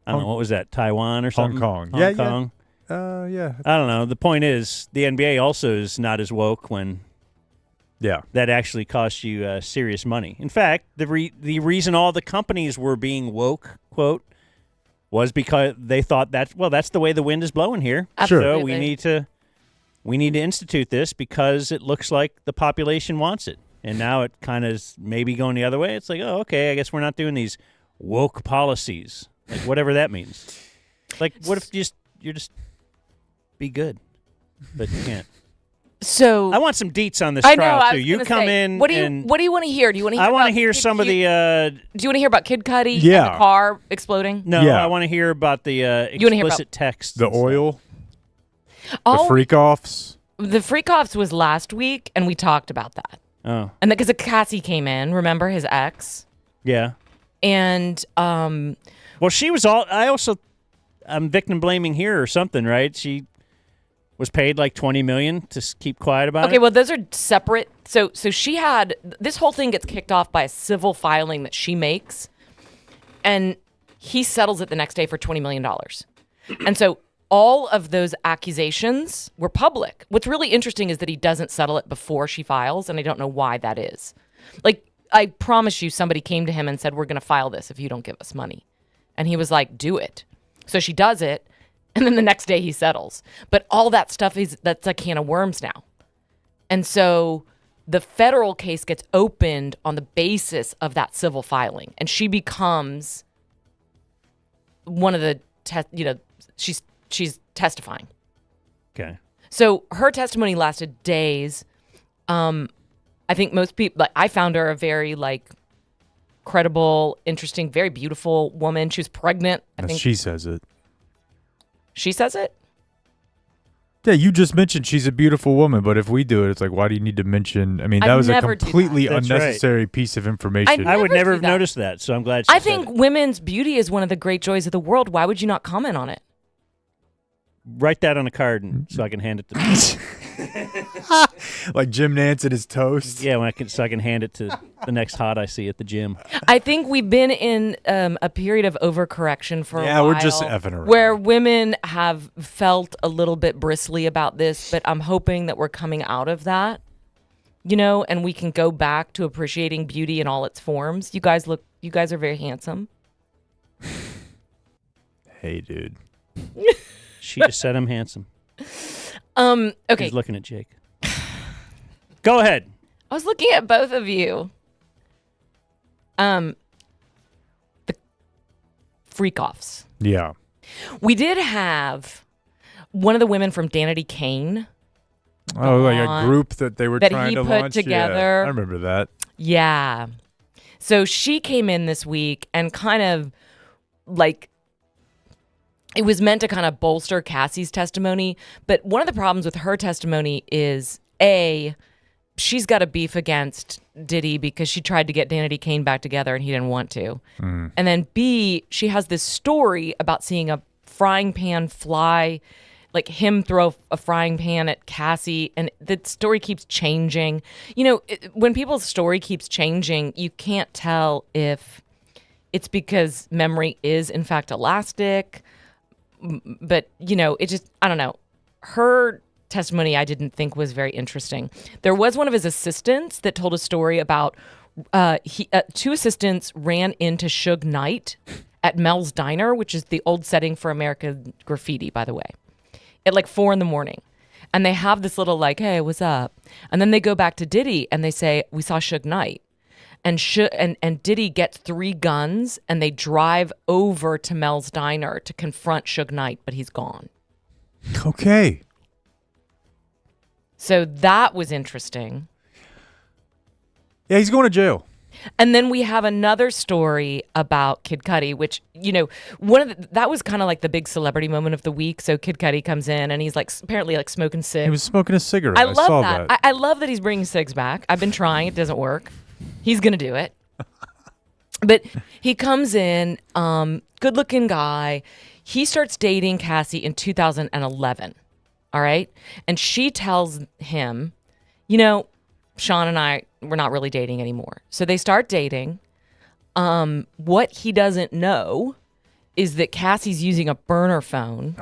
I don't know, what was that, Taiwan or something? Hong Kong. Hong Kong. Yeah. I don't know. The point is, the NBA also is not as woke when that actually costs you serious money. In fact, the reason all the companies were being woke, quote, was because they thought that's the way the wind is blowing here. Absolutely. So we need to institute this because it looks like the population wants it. And now it kind of is maybe going the other way. It's like, oh, okay, I guess we're not doing these woke policies. Like whatever that means. Like what if you're just be good, but you can't. So I want some deets on this I trial know, I too. was You gonna come say, in. What do you want to hear? Do you want to hear? I want to about hear Kid some of the. Do you want to hear about Kid Cudi? Yeah. And the car exploding. No, I want to hear about the You wanna hear explicit about- text. The oil. Oh, the freak-offs. The freak-offs was last week, and we talked about that. Oh. And because Cassie came in, remember his ex? Yeah. And well, she was all. I'm victim blaming here or something, right? She Was paid like $20 million to keep quiet about it? Okay, well, those are separate. So she had this whole thing gets kicked off by a civil filing that she makes, and he settles it the next day for $20 million. And so all of those accusations were public. What's really interesting is that he doesn't settle it before she files, and I don't know why that is. Like, I promise you, somebody came to him and said, "We're going to file this if you don't give us money," and he was like, "Do it." So she does it. And then the next day he settles. But all that stuff that's a can of worms now. And so the federal case gets opened on the basis of that civil filing. And she becomes one of the, she's testifying. Okay. So her testimony lasted days. I think most people, I found her a very credible, interesting, very beautiful woman. She was pregnant. I think she says it. She says it? Yeah, you just mentioned she's a beautiful woman, but if we do it, it's like, why do you need to mention? I mean, that was a completely unnecessary piece of information. I would never have noticed that, so I'm glad she I said think it. women's beauty is one of the great joys of the world. Why would you not comment on it? Write that on a card so I can hand it to like Jim Nance and his toast. Yeah, so I can hand it to the next hot I see at the gym. I think we've been in a period of overcorrection for a while. Yeah, we're just effing around. Where women have felt a little bit bristly about this, but I'm hoping that we're coming out of that, and we can go back to appreciating beauty in all its forms. You guys are very handsome. Hey, dude. She just said I'm handsome. Okay. He's looking at Jake. Go ahead. I was looking at both of you. The freak-offs. Yeah. We did have one of the women from Danity Kane. Oh, like a group that they were trying to launch? That he put together. Yeah, I remember that. Yeah. So she came in this week and kind of it was meant to kind of bolster Cassie's testimony. But one of the problems with her testimony is, A, she's got a beef against Diddy because she tried to get Danity Kane back together and he didn't want to. And then B, she has this story about seeing a frying pan fly, like him throw a frying pan at Cassie, and the story keeps changing. When people's story keeps changing, you can't tell if it's because memory is in fact elastic. But, it just, I don't know. Her testimony I didn't think was very interesting. There was one of his assistants that told a story about two assistants ran into Suge Knight at Mel's Diner, which is the old setting for American Graffiti, by the way, at 4 a.m. And they have this little hey, what's up? And then they go back to Diddy and they say, we saw Suge Knight. And Diddy gets 3 guns and they drive over to Mel's Diner to confront Suge Knight, but he's gone. Okay. So that was interesting. Yeah, he's going to jail. And then we have another story about Kid Cudi, which, that was kind of like the big celebrity moment of the week. So Kid Cudi comes in and he's apparently smoking cigs. He was smoking a cigarette. I love saw that. I love that he's bringing cigs back. I've been trying. It doesn't work. He's going to do it. But he comes in, good-looking guy. He starts dating Cassie in 2011, all right? And she tells him, Sean and I, we're not really dating anymore. So they start dating. What he doesn't know is that Cassie's using a burner phone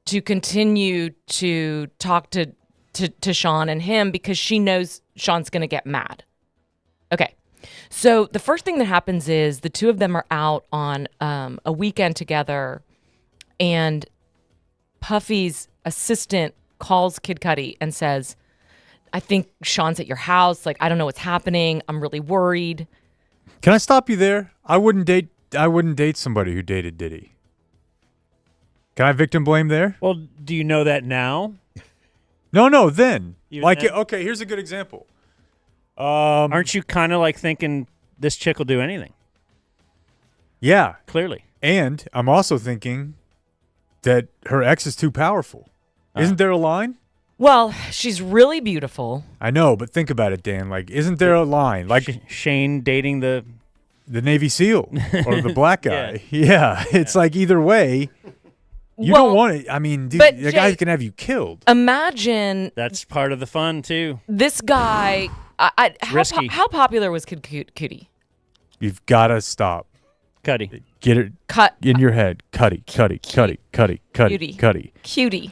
to continue to talk to Sean and him because she knows Sean's going to get mad. Okay. So the first thing that happens is the two of them are out on a weekend together, and Puffy's assistant calls Kid Cudi and says, I think Sean's at your house. I don't know what's happening. I'm really worried. Can I stop you there? I wouldn't date somebody who dated Diddy. Can I victim blame there? Well, do you know that now? No, then. Then? Okay, here's a good example. Aren't you kind of thinking this chick will do anything? Yeah. Clearly. And I'm also thinking that her ex is too powerful. Isn't there a line? Well, she's really beautiful. I know, but think about it, Dan. Isn't there a line? Shane dating the Navy SEAL or the black guy. Yeah. It's either way, You Well, don't want it. I mean, dude, but the guy Jay- can have you killed. Imagine That's part of the fun too. this guy. Risky. How popular was Kid Cudi? You've got to stop. Cuddy. Get it in your head. Cuddy. Cutie.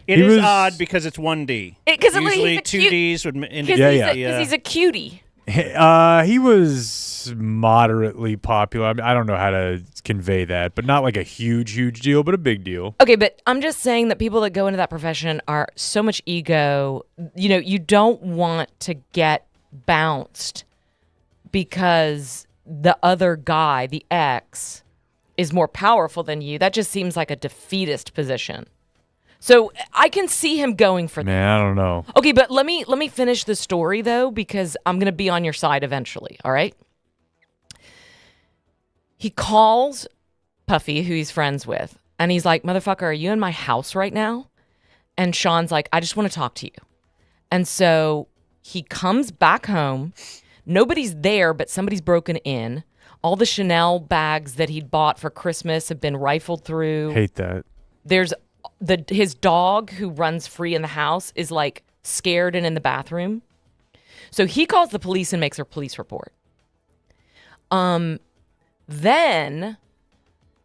It is odd because it's 1D. Because usually he's a 2Ds would indicate. Because he's a cutie. He was moderately popular. I mean, I don't know how to convey that, but not like a huge deal, but a big deal. Okay, but I'm just saying that people that go into that profession are so much ego. You know, you don't want to get bounced because the other guy, the ex, is more powerful than you. That just seems like a defeatist position. So I can see him going for that. Man, I don't know. Okay, but let me finish the story though, because I'm gonna be on your side eventually. All right. He calls Puffy, who he's friends with, and he's like, "Motherfucker, are you in my house right now?" And Sean's like, "I just want to talk to you." And so he comes back home. Nobody's there, but somebody's broken in. All the Chanel bags that he'd bought for Christmas have been rifled through. Hate that. There's his dog who runs free in the house is like scared and in the bathroom. So he calls the police and makes a police report. Then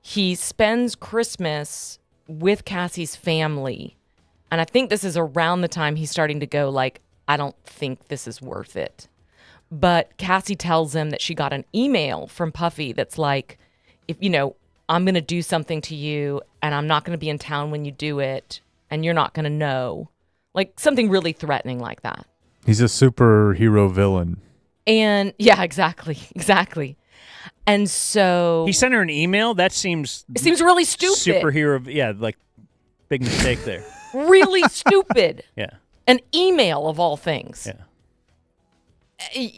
he spends Christmas with Cassie's family. And I think this is around the time he's starting to go like, I don't think this is worth it. But Cassie tells him that she got an email from Puffy that's like, if you know, I'm going to do something to you and I'm not going to be in town when you do it and you're not going to know. Like something really threatening like that. He's a superhero villain. And yeah, exactly. And so He sent her an email? That seems... It seems really stupid. Superhero, yeah, like big mistake there. Really stupid. Yeah. An email of all things. Yeah.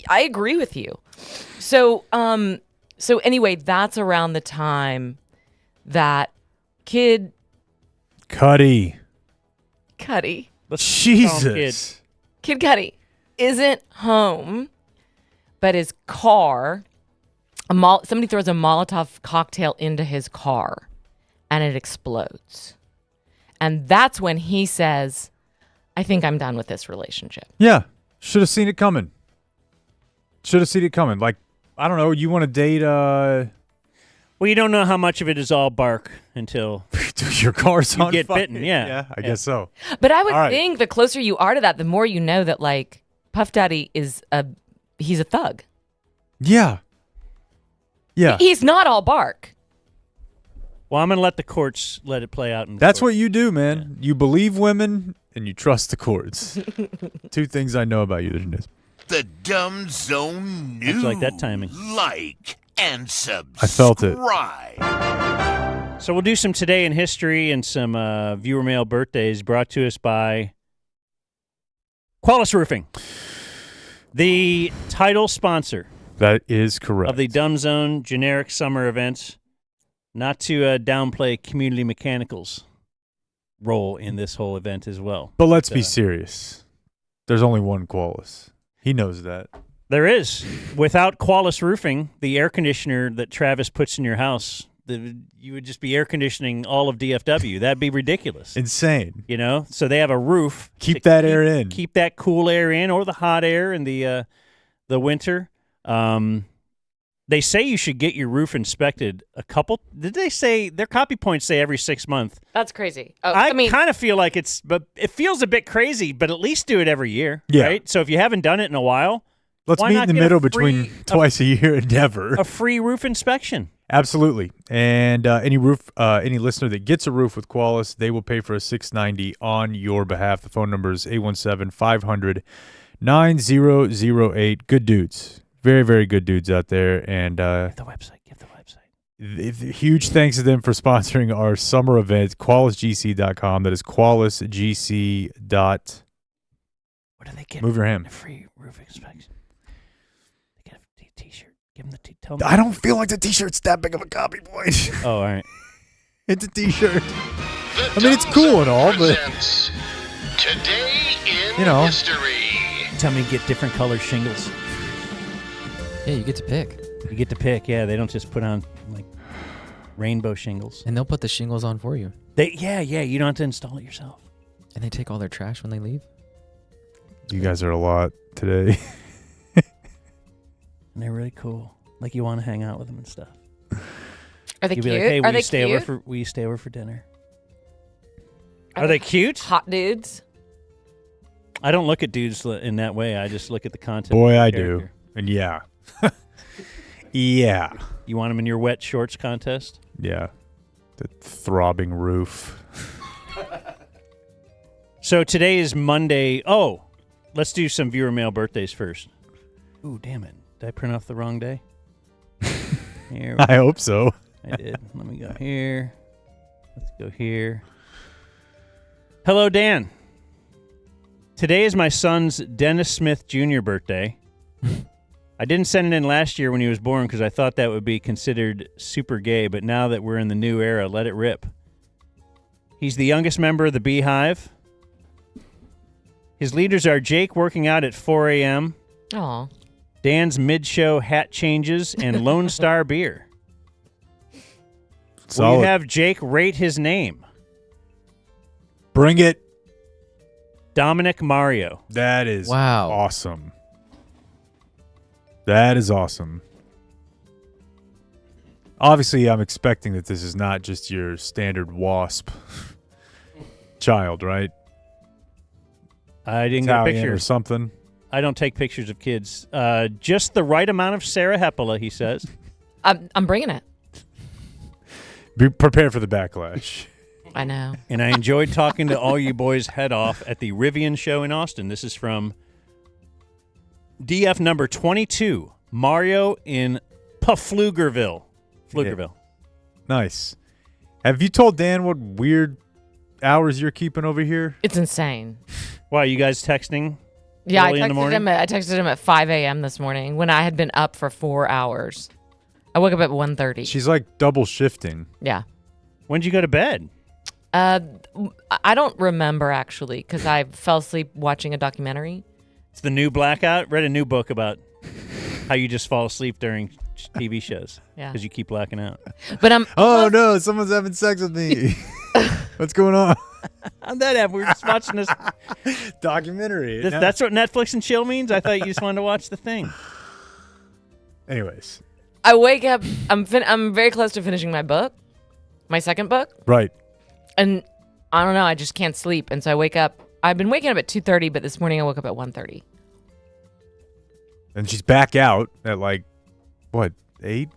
I agree with you. So anyway, that's around the time that Kid Cudi. Jesus. Kid Cudi isn't home, but his car, somebody throws a Molotov cocktail into his car and it explodes. And that's when he says, I think I'm done with this relationship. Yeah. Should have seen it coming. Like, I don't know, you want to date Well, you don't know how much of it is all bark until your car's you on get fire. bitten. Yeah. I guess so. But I would All right. think the closer you are to that, the more you know that like Puff Daddy he's a thug. Yeah. He's not all bark. Well, I'm going to let the courts let it play out. That's what you do, man. You believe women and you trust the courts. Two things I know about you, Denise. The Dumb Zone News. Much like that timing. Like and subscribe. I felt it. So we'll do some Today in History and some viewer mail birthdays brought to us by Qualis Roofing, the title sponsor. That is correct. Of the Dumb Zone generic summer events. Not to downplay Community Mechanical's role in this whole event as well. But let's be serious. There's only one Qualis. He knows that. There is. Without Qualis Roofing, the air conditioner that Travis puts in your house, you would just be air conditioning all of DFW. That'd be ridiculous. Insane. You know? So they have a roof. Keep that air in. Keep that cool air in, or the hot air in the winter. They say you should get your roof inspected did they say, their copy points say every 6 months. That's crazy. I kind of feel like but it feels a bit crazy, but at least do it every year, right? So if you haven't done it in a while, let's why meet not in the get middle between twice a year endeavor. A free roof inspection. Absolutely. And any listener that gets a roof with Qualis, they will pay for a $690 on your behalf. The phone number is 817-500-9008. Good dudes. Very, very good dudes out there. And Give the website. Huge thanks to them for sponsoring our summer event, QualisGC.com. That is QualisGC. What do they get? Move your hand. A free roof inspection. They get a t-shirt. Give them the tell me. I don't feel like the t-shirt's that big of a copy point. Oh, all right. It's a t-shirt. I mean, it's cool and all, but Today in History. Tell me to get different color shingles. Yeah, you get to pick. Yeah, they don't just put on like rainbow shingles. And they'll put the shingles on for you. You don't have to install it yourself. And they take all their trash when they leave? You guys are a lot today. And they're really cool. Like you want to hang out with them and stuff. Are they You'd cute? be like, hey, Are they cute? will you stay over for dinner? Are they cute? Hot dudes? I don't look at dudes in that way. I just look at the content. Boy, of the I character. do. And yeah. Yeah. You want them in your wet shorts contest? Yeah. The throbbing roof. So today is Monday. Oh, let's do some viewer mail birthdays first. Ooh, damn it. Did I print off the wrong day? Here I hope so. I did. Let me go here. Let's go here. Hello, Dan. Today is my son's Dennis Smith Jr. birthday. I didn't send it in last year when he was born because I thought that would be considered super gay, but now that we're in the new era, let it rip. He's the youngest member of the Beehive. His leaders are Jake working out at 4 a.m., Aw. Dan's mid-show hat changes, and Lone Star beer. Will Solid. you have Jake rate his name? Bring it. Dominic Mario. That is Wow. awesome. That is awesome. Obviously, I'm expecting that this is not just your standard WASP child, right? I didn't get a Italian picture. or something. I don't take pictures of kids. Just the right amount of Sarah Hepola, he says. I'm bringing it. Be prepared for the backlash. I know. And I enjoyed talking to all you boys head off at the Rivian show in Austin. This is from DF number 22, Mario in Pflugerville. Pflugerville. Nice. Have you told Dan what weird hours you're keeping over here? It's insane. Wow, you guys texting? Yeah, I early in the morning? texted him at 5 a.m. this morning when I had been up for 4 hours. I woke up at 1:30. She's like double shifting. Yeah. When'd you go to bed? I don't remember actually because I fell asleep watching a documentary. It's the new Blackout. Read a new book about how you just fall asleep during TV shows. Yeah. Because you keep blacking out. But I'm. Oh no, someone's having sex with me. What's going on? How'd that happen? We were just watching this documentary. That's what Netflix and chill means? I thought you just wanted to watch the thing. Anyways. I wake up. I'm very close to finishing my book, my second book. Right. And I don't know. I just can't sleep, and so I wake up. I've been waking up at 2:30, but this morning I woke up at 1:30. And she's back out at like, what, 8,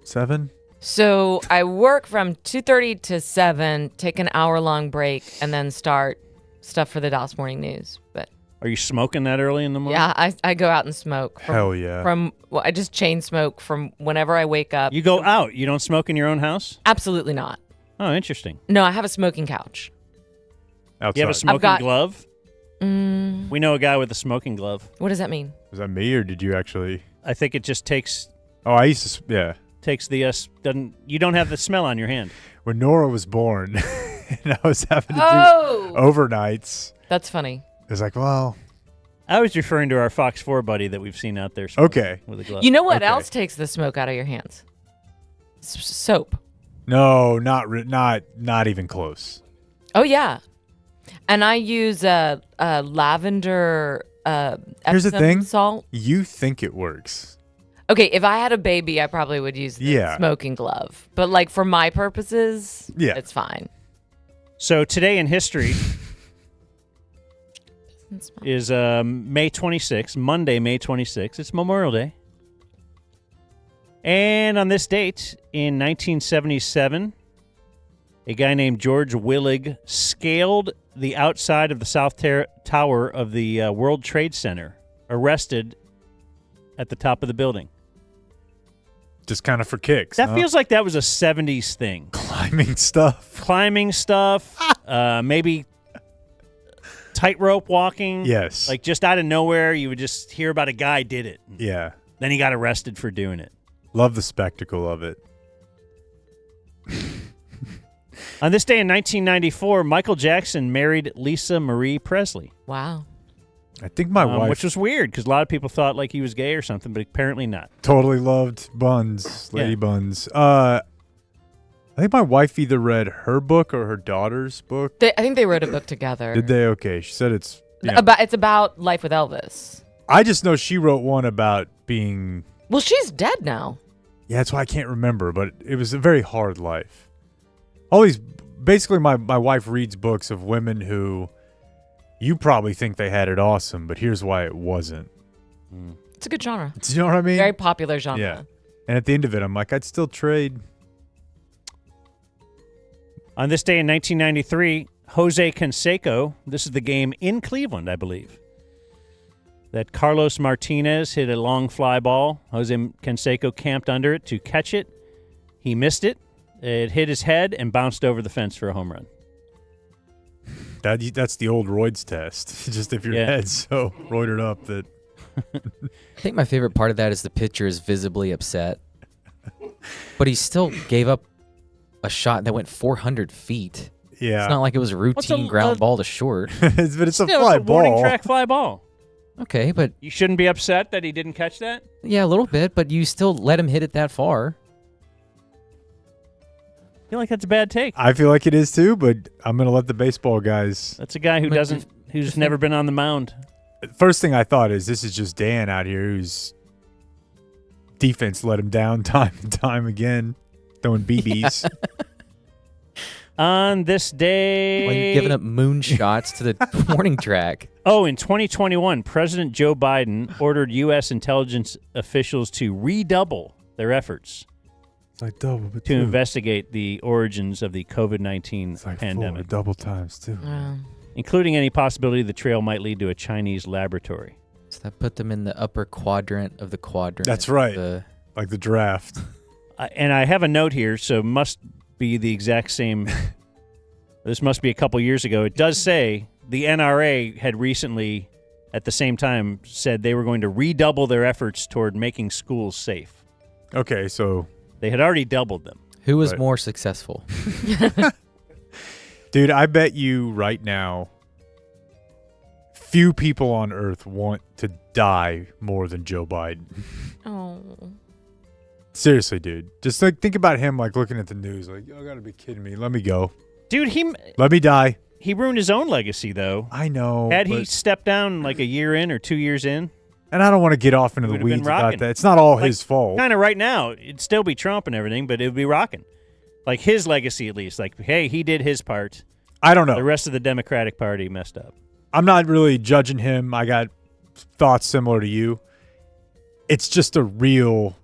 7? So I work from 2:30 to 7, take an hour-long break, and then start stuff for the Dallas Morning News. But Are you smoking that early in the morning? yeah, I go out and smoke. Hell yeah. I just chain smoke from whenever I wake up. You go out. You don't smoke in your own house? Absolutely not. Oh, interesting. No, I have a smoking couch. Outside. You have a smoking glove? Mm, We know a guy with a smoking glove. what does that mean? Was that me or did you actually? I think it just takes Oh, I used to, yeah. takes the doesn't you don't have the smell on your hand. When Nora was born and I was having to Oh! do overnights, That's funny. it was like, well, I was referring to our Fox 4 buddy that we've seen out there smoking okay. with a glove. You know what Okay. else takes the smoke out of your hands? Soap. No, not even close. Oh yeah, and I use lavender. Here's the Epsom thing. salt. You think it works. Okay, if I had a baby, I probably would use the Yeah. smoking glove. But like for my purposes, Yeah. it's fine. So today in history is May 26th, Monday, May 26th. It's Memorial Day. And on this date, in 1977, a guy named George Willig scaled the outside of the South Tower of the World Trade Center, arrested at the top of the building. Just kind of for kicks. That huh? feels like that was a 70s thing. Climbing stuff. Maybe tightrope walking. Yes. Like just out of nowhere, you would just hear about a guy did it. Yeah. Then he got arrested for doing it. Love the spectacle of it. On this day in 1994, Michael Jackson married Lisa Marie Presley. Wow. I think my wife which was weird because a lot of people thought like he was gay or something, but apparently not. totally loved buns, lady Yeah. buns. I I think my wife either read her book or her daughter's book. I think they wrote a book together. Did they? Okay. She said it's It's about life with Elvis. I just know she wrote one about being. Well, she's dead now. Yeah, that's why I can't remember, but it was a very hard life. All these, basically, my wife reads books of women who you probably think they had it awesome, but here's why it wasn't. It's a good genre. Do you know what I mean? Very popular genre. Yeah. And at the end of it, I'm like, I'd still trade. On this day in 1993, Jose Canseco, this is the game in Cleveland, I believe, that Carlos Martinez hit a long fly ball. Jose Canseco camped under it to catch it. He missed it. It hit his head and bounced over the fence for a home run. That's the old roids test. Just if your head's so roided up that. I think my favorite part of that is the pitcher is visibly upset, but he still gave up a shot that went 400 feet. Yeah. It's not like it was a routine ground ball to short. But it's a Still, fly it's a warning ball. track fly ball. Okay, but You shouldn't be upset that he didn't catch that? yeah, a little bit, but you still let him hit it that far. I feel like that's a bad take. I feel like it is too, but I'm going to let the baseball guys. That's a guy who's never been on the mound. First thing I thought is this is just Dan out here whose defense let him down time and time again, throwing BBs. On this day... Well, you're giving up moonshots to the warning track. Oh, in 2021, President Joe Biden ordered U.S. intelligence officials to redouble their efforts Like double, but to investigate the origins of the COVID-19 like pandemic. 4 double times too. Including any possibility the trail might lead to a Chinese laboratory. So that put them in the upper quadrant of the quadrant. That's right. Like the draft. And I have a note here, so must be the exact same. This must be a couple years ago. It does say the NRA had recently, at the same time, said they were going to redouble their efforts toward making schools safe. Okay, so... They had already doubled them. Who was more successful? Dude, I bet you right now, few people on Earth want to die more than Joe Biden. Oh. Seriously, dude. Just like think about him like looking at the news like, y'all gotta be kidding me. Let me go. Dude, let me die. He ruined his own legacy, though. I know. Had he stepped down like a year in or 2 years in. And I don't want to get off into the Would've been weeds about rocking. that. It's not all Like, his fault. Kind of right now, it'd still be Trump and everything, but it would be rocking. Like his legacy, at least. Like, hey, he did his part. I don't know. The rest of the Democratic Party messed up. I'm not really judging him. I got thoughts similar to you. It's just a real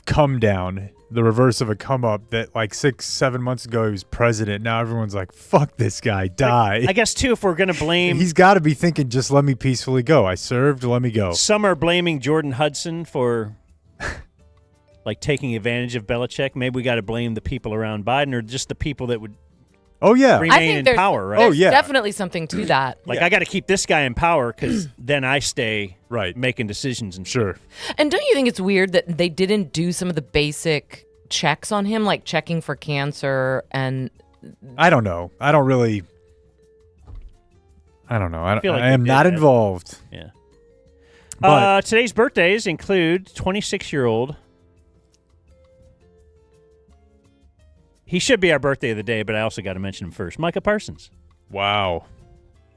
come down, the reverse of a come up that like 6-7 months ago he was president. Now everyone's like, fuck this guy, die. I guess, too, if we're going to blame... He's got to be thinking, just let me peacefully go. I served, let me go. Some are blaming Jordan Hudson for like taking advantage of Belichick. Maybe we got to blame the people around Biden or just the people that would remain in power, right? There's definitely something to that. Like, I got to keep this guy in power because then I stay making decisions and sure. And don't you think it's weird that they didn't do some of the basic checks on him, like checking for cancer and... I don't know. I don't know. feel like I am they not did that. involved. Yeah. But Today's birthdays include 26-year-old. He should be our birthday of the day, but I also got to mention him first. Micah Parsons. wow.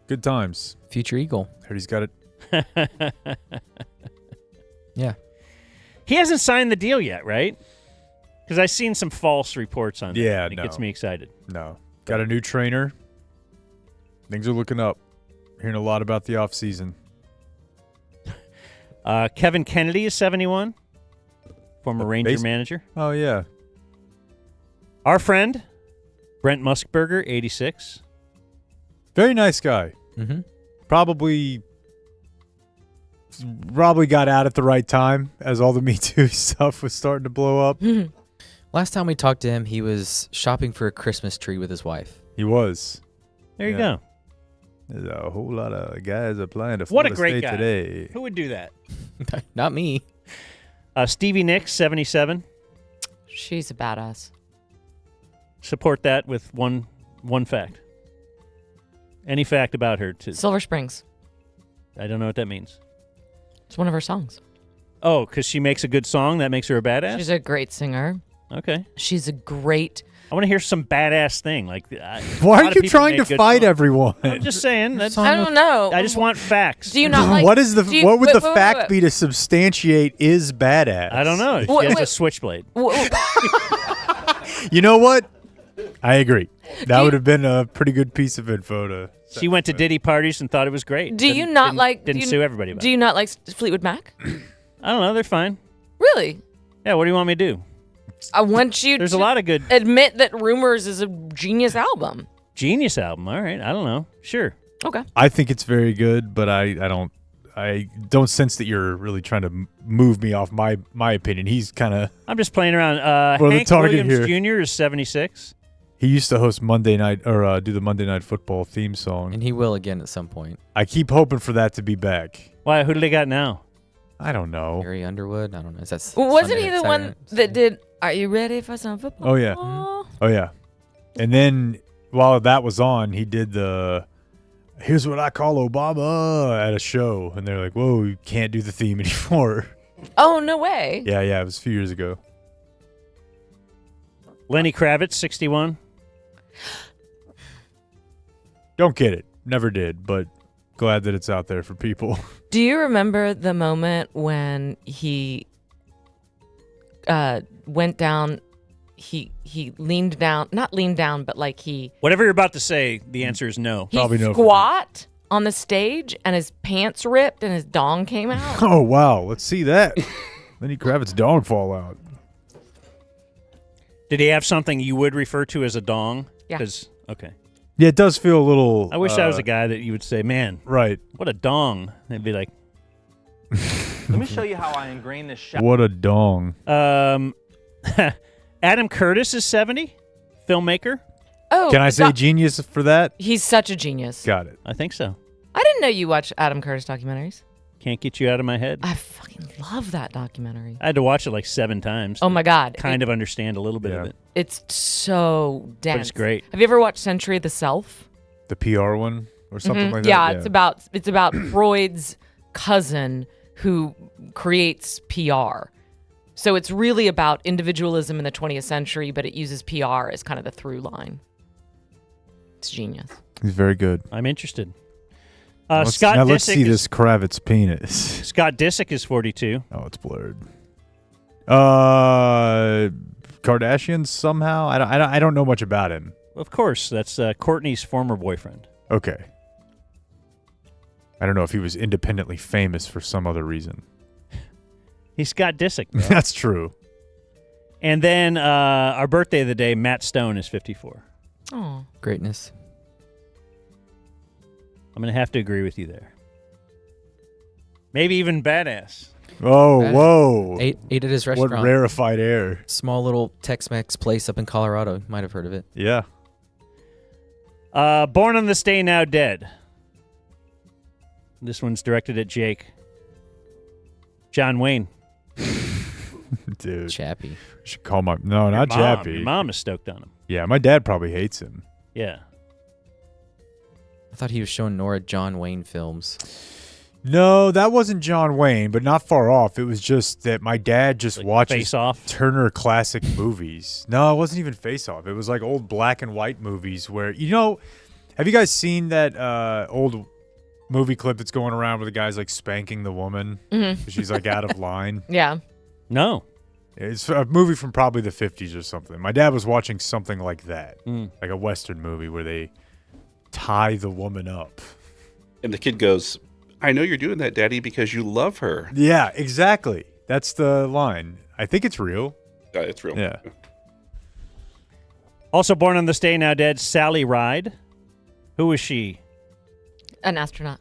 Good times. Future Eagle. Heard he's got it. Yeah. He hasn't signed the deal yet, right? Because I've seen some false reports on that. Yeah, and it gets me excited. No. Got a new trainer. Things are looking up. Hearing a lot about the offseason. Kevin Kennedy is 71. Former Ranger manager. Oh, yeah. Our friend, Brent Musburger, 86. Very nice guy. Mm-hmm. Probably got out at the right time as all the Me Too stuff was starting to blow up. Last time we talked to him, he was shopping for a Christmas tree with his wife. He was. There you go. There's a whole lot of guys applying to What a Florida great State guy. today. Who would do that? Not me. Stevie Nicks, 77. She's a badass. Support that with one fact. Any fact about her. Silver Springs. I don't know what that means. It's one of her songs. Oh, because she makes a good song? That makes her a badass? She's a great singer. Okay. She's a great. I want to hear some badass thing. Like, Why are you trying to fight everyone? I'm just saying. I don't know. I just want facts. Do you not like? What is the? do you- What would wait, the wait, fact wait, be to substantiate is badass? I don't know. She Wait, has a wait. switchblade. You know what? I agree. That would have been a pretty good piece of info to. She went to Diddy parties and thought it was great. Do you not like? Didn't do you, sue everybody about Do you not like Fleetwood Mac? I don't know. They're fine. Really? Yeah. What do you want me to do? I want you. There's to a lot of good. Admit that Rumors is a genius album. Genius album. All right. I don't know. Sure. Okay. I think it's very good, but I don't sense that you're really trying to move me off my opinion. He's kind of. I'm just playing around. Well, the Hank target Williams here. Jr. is 76. He used to host Monday night or do the Monday Night Football theme song, And he will again at some point. I keep hoping for that to be back. Why? Who do they got now? I don't know. Gary Underwood. I don't know. Is that Wasn't Sunday he night, the one Saturday night? that did? Are you ready for some football? Oh yeah, oh yeah. And then while that was on, he did the "Here's what I call Obama" at a show, and they're like, "Whoa, you can't do the theme anymore." Oh no way. Yeah, it was a few years ago. Lenny Kravitz, 61. Don't get it. Never did, but glad that it's out there for people. Do you remember the moment when he went down? He leaned down, not leaned down, but like he Whatever you're about to say, the answer is no. he squat on the stage and his pants ripped and his dong came out. Oh wow, let's see that. Lenny Kravitz dong fall out. Did he have something you would refer to as a dong? Yeah. Okay. Yeah, it does feel a little. I wish I was a guy that you would say, man, right? What a dong. They'd be like, Let me show you how I ingrain this shot. What a dong. Adam Curtis is 70, filmmaker. Oh, Can I say genius for that? He's such a genius. Got it. I think so. I didn't know you watch Adam Curtis documentaries. Can't get you out of my head. I fucking love that documentary. I had to watch it like 7 times. Oh my God. Kind of understand a little bit of it. It's so dense. But it's great. Have you ever watched Century of the Self? The PR one or something like that? Yeah, it's about Freud's cousin who creates PR. So it's really about individualism in the 20th century, but it uses PR as kind of the through line. It's genius. He's very good. I'm interested. Let's Scott let's Disick see is- this Kravitz penis. Scott Disick is 42. Oh, it's blurred. Kardashians somehow. I don't know much about him. Of course, that's Courtney's former boyfriend. Okay. I don't know if he was independently famous for some other reason. He's Scott Disick. Bro. That's true. And then our birthday of the day, Matt Stone is 54. Oh, Greatness. I'm going to have to agree with you there. Maybe even badass. Oh, whoa. Ate at his What restaurant. rarefied air. Small little Tex-Mex place up in Colorado. You might have heard of it. Yeah. Born on This Day, Now Dead. This one's directed at Jake. John Wayne. Dude. Chappie. I should call my... No, not Your Chappie. mom is stoked on him. Yeah, my dad probably hates him. Yeah. I thought he was showing Nora John Wayne films. No, that wasn't John Wayne, but not far off. It was just that my dad just watches Face Off? Turner classic movies. No, it wasn't even Face Off. It was like old black and white movies where, have you guys seen that old movie clip that's going around where the guy's like spanking the woman? Mhm. She's like out of line. Yeah. No. It's a movie from probably the 50s or something. My dad was watching something like that, Mm. like a Western movie where they tie the woman up. And the kid goes, I know you're doing that, Daddy, because you love her. Yeah, exactly. That's the line. I think it's real. It's real. Yeah. Also born on This Day, Now Dead, Sally Ride. Who was she? An astronaut.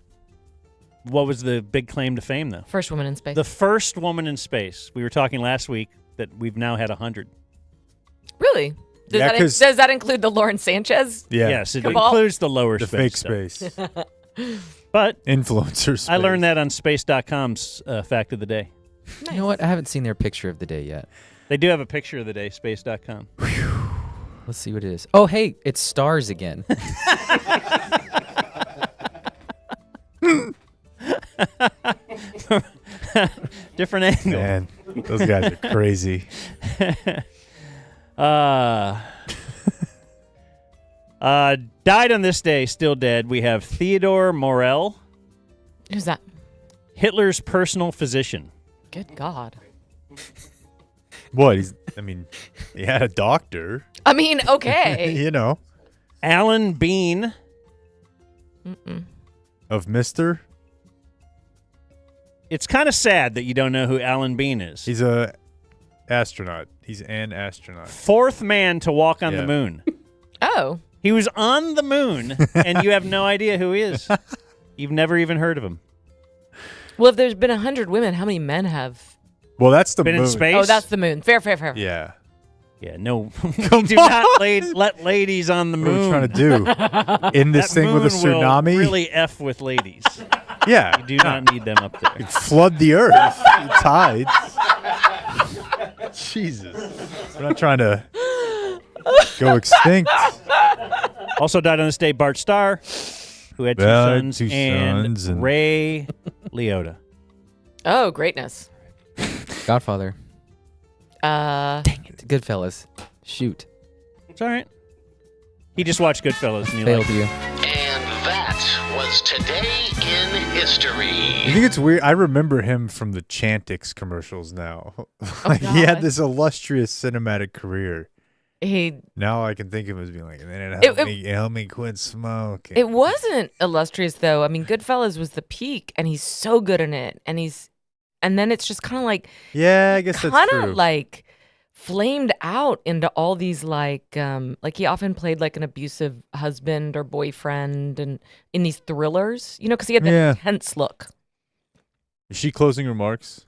What was the big claim to fame, though? First woman in space. The first woman in space. We were talking last week that we've now had 100. Really? Does that include the Lauren Sanchez? Yeah. Yes, it cabal? includes the lower The space. fake stuff. space. But Influencer space. I learned that on space.com's fact of the day. You know what? I haven't seen their picture of the day yet. They do have a picture of the day, space.com. Let's see what it is. Oh, hey, it's stars again. Different angle. Man, those guys are crazy. Died on this day, still dead. We have Theodore Morell. Who's that? Hitler's personal physician. Good God. What? He had a doctor. I mean, okay. You know. Alan Bean. Of Mr. It's kind of sad that you don't know who Alan Bean is. He's a astronaut. He's an astronaut. Fourth man to walk on the moon. Oh. He was on the moon, and you have no idea who he is. You've never even heard of him. Well, if there's been 100 women, how many men have Well, that's the been moon. in space? Oh, that's the moon. Fair. Yeah. Yeah, no. We do not let ladies on the moon. What are we trying to do? In this That thing with a moon will turnami? really F with ladies. Yeah. You do not need them up there. Flood the earth. Tides. Jesus. We're not trying to go extinct. Also died on this day, Bart Starr, who had two sons, and Ray Liotta. Oh, greatness. Godfather. Dang it. Goodfellas. Shoot. It's all right. He just watched Goodfellas and he Failed liked it. you. And that was Today in History. You think it's weird? I remember him from the Chantix commercials now. Like, he had this illustrious cinematic career. Now I can think of him as being like, and then it helped me quit smoking. It wasn't illustrious, though. I mean, Goodfellas was the peak, and he's so good in it. And then it's just kind of like, yeah, I guess that's kind true. of like flamed out into all these like he often played like an abusive husband or boyfriend, and in these thrillers, you know, because he had that intense look. Is she closing remarks?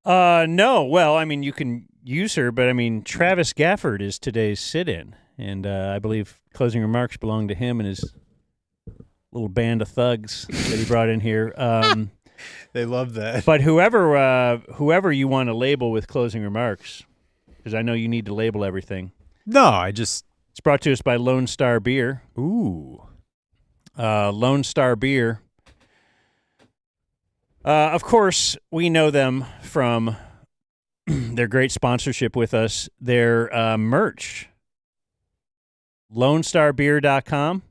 No. Well, I mean, you can use her, but I mean, Travis Gafford is today's sit-in, and I believe closing remarks belong to him and his little band of thugs that he brought in here. They love that. But whoever you want to label with closing remarks, because I know you need to label everything. No, it's brought to us by Lone Star Beer. Ooh. Lone Star Beer. Of course, we know them from their great sponsorship with us. Their merch, LoneStarBeer.com.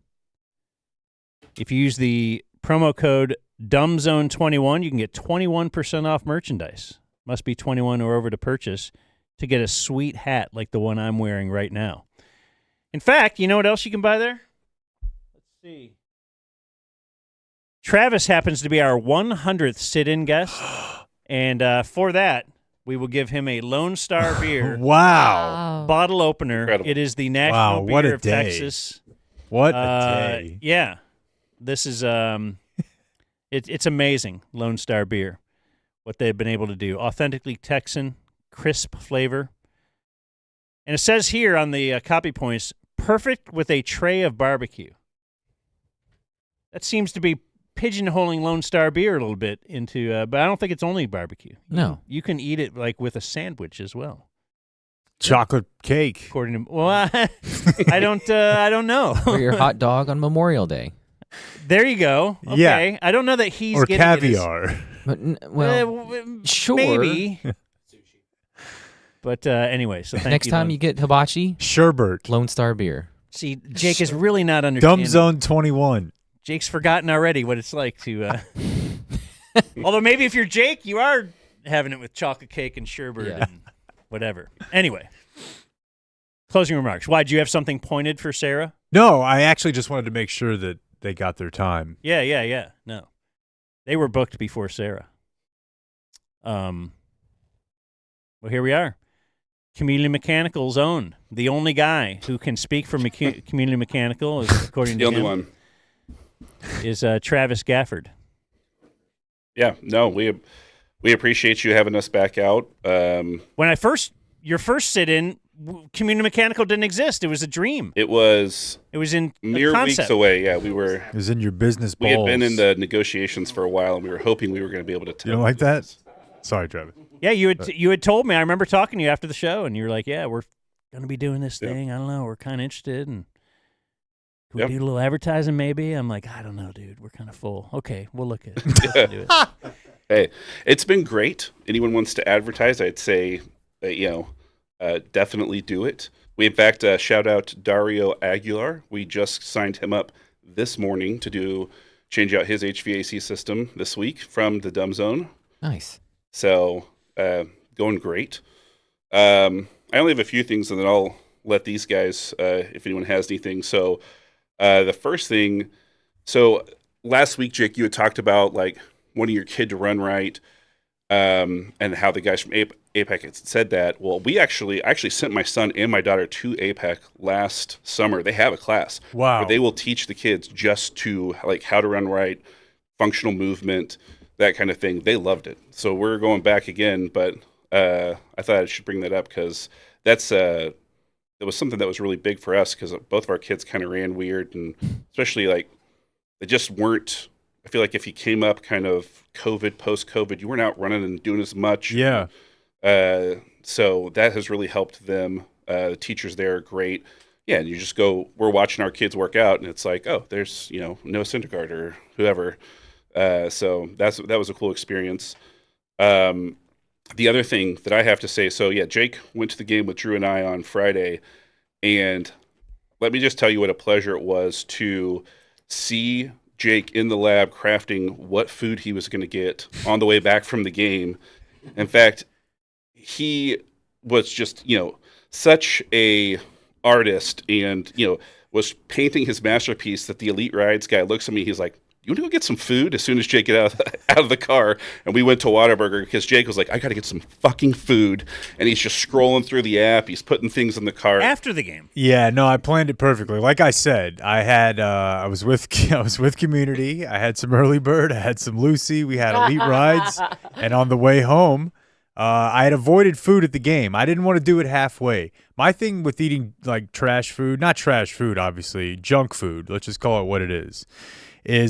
If you use the promo code DumbZone21, you can get 21% off merchandise. Must be 21 or over to purchase to get a sweet hat like the one I'm wearing right now. In fact, you know what else you can buy there? Let's see. Travis happens to be our 100th sit-in guest, and for that, we will give him a Lone Star Beer bottle opener. Incredible. It is the national what beer a of day. Texas. What a day. Yeah. This is it's amazing, Lone Star Beer, what they've been able to do. Authentically Texan, crisp flavor. And it says here on the copy points, perfect with a tray of barbecue. That seems to be pigeonholing Lone Star Beer a little bit into, but I don't think it's only barbecue. No. You can eat it like with a sandwich as well. Chocolate cake. According to, well, I don't know. Or your hot dog on Memorial Day. There you go. Okay. Yeah. I don't know that he's or getting caviar. Sure. Maybe. But anyway, so thank Next you. time you get hibachi, Sherbert. Lone Star Beer. See, Jake is really not understanding. DumbZone21. Jake's forgotten already what it's like to. Although maybe if you're Jake, you are having it with chocolate cake and sherbet and whatever. Anyway, closing remarks. Why, do you have something pointed for Sarah? No, I actually just wanted to make sure that they got their time. Yeah. No, they were booked before Sarah. Well, here we are. Community Mechanical's own, the only guy who can speak for Community Mechanical, is, according to The only him, one. is Travis Gafford. Yeah, no, we appreciate you having us back out. When your first sit-in, Community Mechanical didn't exist. It was a dream. It was in mere weeks away. Yeah, we were. It was in your business balls. We had been in the negotiations for a while, and we were hoping we were going to be able to tell. You don't like that? Sorry, Travis. Yeah, you had told me. I remember talking to you after the show, and you were like, "Yeah, we're going to be doing this thing. I don't know. We're kind of interested, and can we do a little advertising maybe?" I'm like, "I don't know, dude. We're kind of full. Okay, we'll look at it. Do it." Hey, it's been great. Anyone wants to advertise, I'd say that, definitely do it. We, in fact, shout out Dario Aguilar. We just signed him up this morning to change out his HVAC system this week from the Dumb Zone. Nice. So, going great. I only have a few things, and then I'll let these guys, if anyone has anything. So, the first thing, last week, Jake, you had talked about like wanting your kid to run right, and how the guys from APAC had said that. Well, I actually sent my son and my daughter to APAC last summer. They have a class where they will teach the kids just to like how to run right, functional movement, that kind of thing. They loved it. So we're going back again, but I thought I should bring that up because it was something that was really big for us because both of our kids kind of ran weird, and especially like they just weren't. I feel like if you came up kind of post-COVID, you weren't out running and doing as much. Yeah. So that has really helped them. The teachers there are great. Yeah, and you just we're watching our kids work out, and it's like, oh, there's, Noah Syndergaard or whoever. So that was a cool experience. The other thing that I have to say, Jake went to the game with Drew and I on Friday, and let me just tell you what a pleasure it was to see Jake in the lab crafting what food he was going to get on the way back from the game. In fact, he was just, such a artist and, was painting his masterpiece that the Elite Rides guy looks at me. He's like, you want to go get some food? As soon as Jake get out of the car, and we went to Whataburger because Jake was like, I got to get some fucking food. And he's just scrolling through the app. He's putting things in the cart. After the game. Yeah, no, I planned it perfectly. Like I said, I was with Community. I had some Early Bird. I had some Lucy. We had Elite Rides. And on the way home, I had avoided food at the game. I didn't want to do it halfway. My thing with eating like trash food, not trash food, obviously, junk food, let's just call it what it is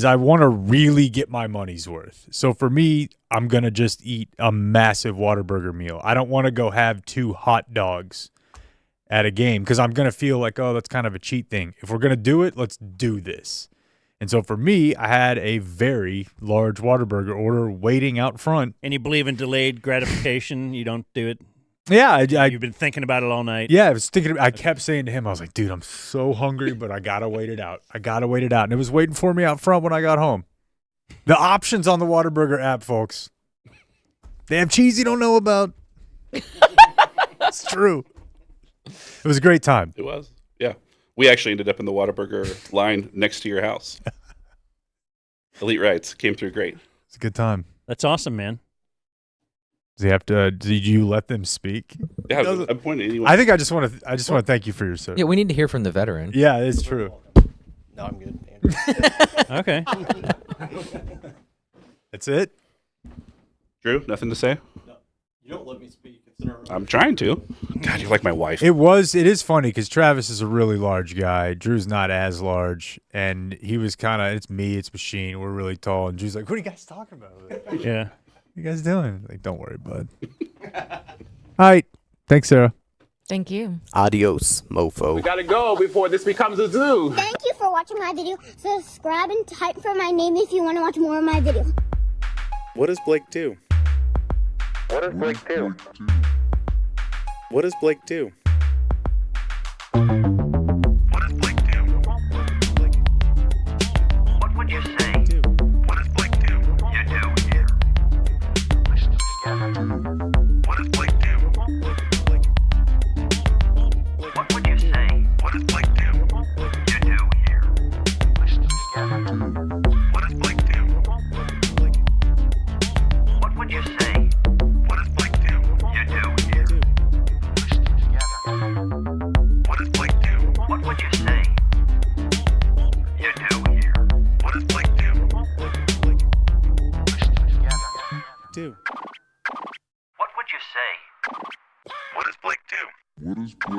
I want to really get my money's worth. So for me, I'm going to just eat a massive Whataburger meal. I don't want to go have 2 hot dogs at a game because I'm going to feel like, oh, that's kind of a cheat thing. If we're going to do it, let's do this. And so for me, I had a very large Whataburger order waiting out front. And you believe in delayed gratification? You don't do it? Yeah. You've been thinking about it all night? Yeah, I was thinking. I kept saying to him, I was like, dude, I'm so hungry, but I got to wait it out. And it was waiting for me out front when I got home. The options on the Whataburger app, folks. They have cheese you don't know about. It's true. It was a great time. It was. Yeah. We actually ended up in the Whataburger line next to your house. Elite Rides came through great. It's a good time. That's awesome, man. Does he have to? Did you let them speak? Yeah, I'm pointing at anyone. I think I just want to thank you for your service. Yeah, we need to hear from the veteran. Yeah, it's true. No, I'm good. Okay. That's it. Drew, nothing to say? No, you don't let me speak. It's an I'm trying to. God, you're like my wife. It is funny because Travis is a really large guy. Drew's not as large, and he was kind of, it's me, it's Machine. We're really tall, and Drew's like, what are you guys talking about? Yeah. What you guys doing? Like, don't worry, bud. All right. Thanks, Sarah. Thank you. Adios, mofo. We gotta go before this becomes a zoo. Thank you for watching my video. Subscribe and type for my name if you want to watch more of my video. What does Blake do? What does Blake do? What does Blake do?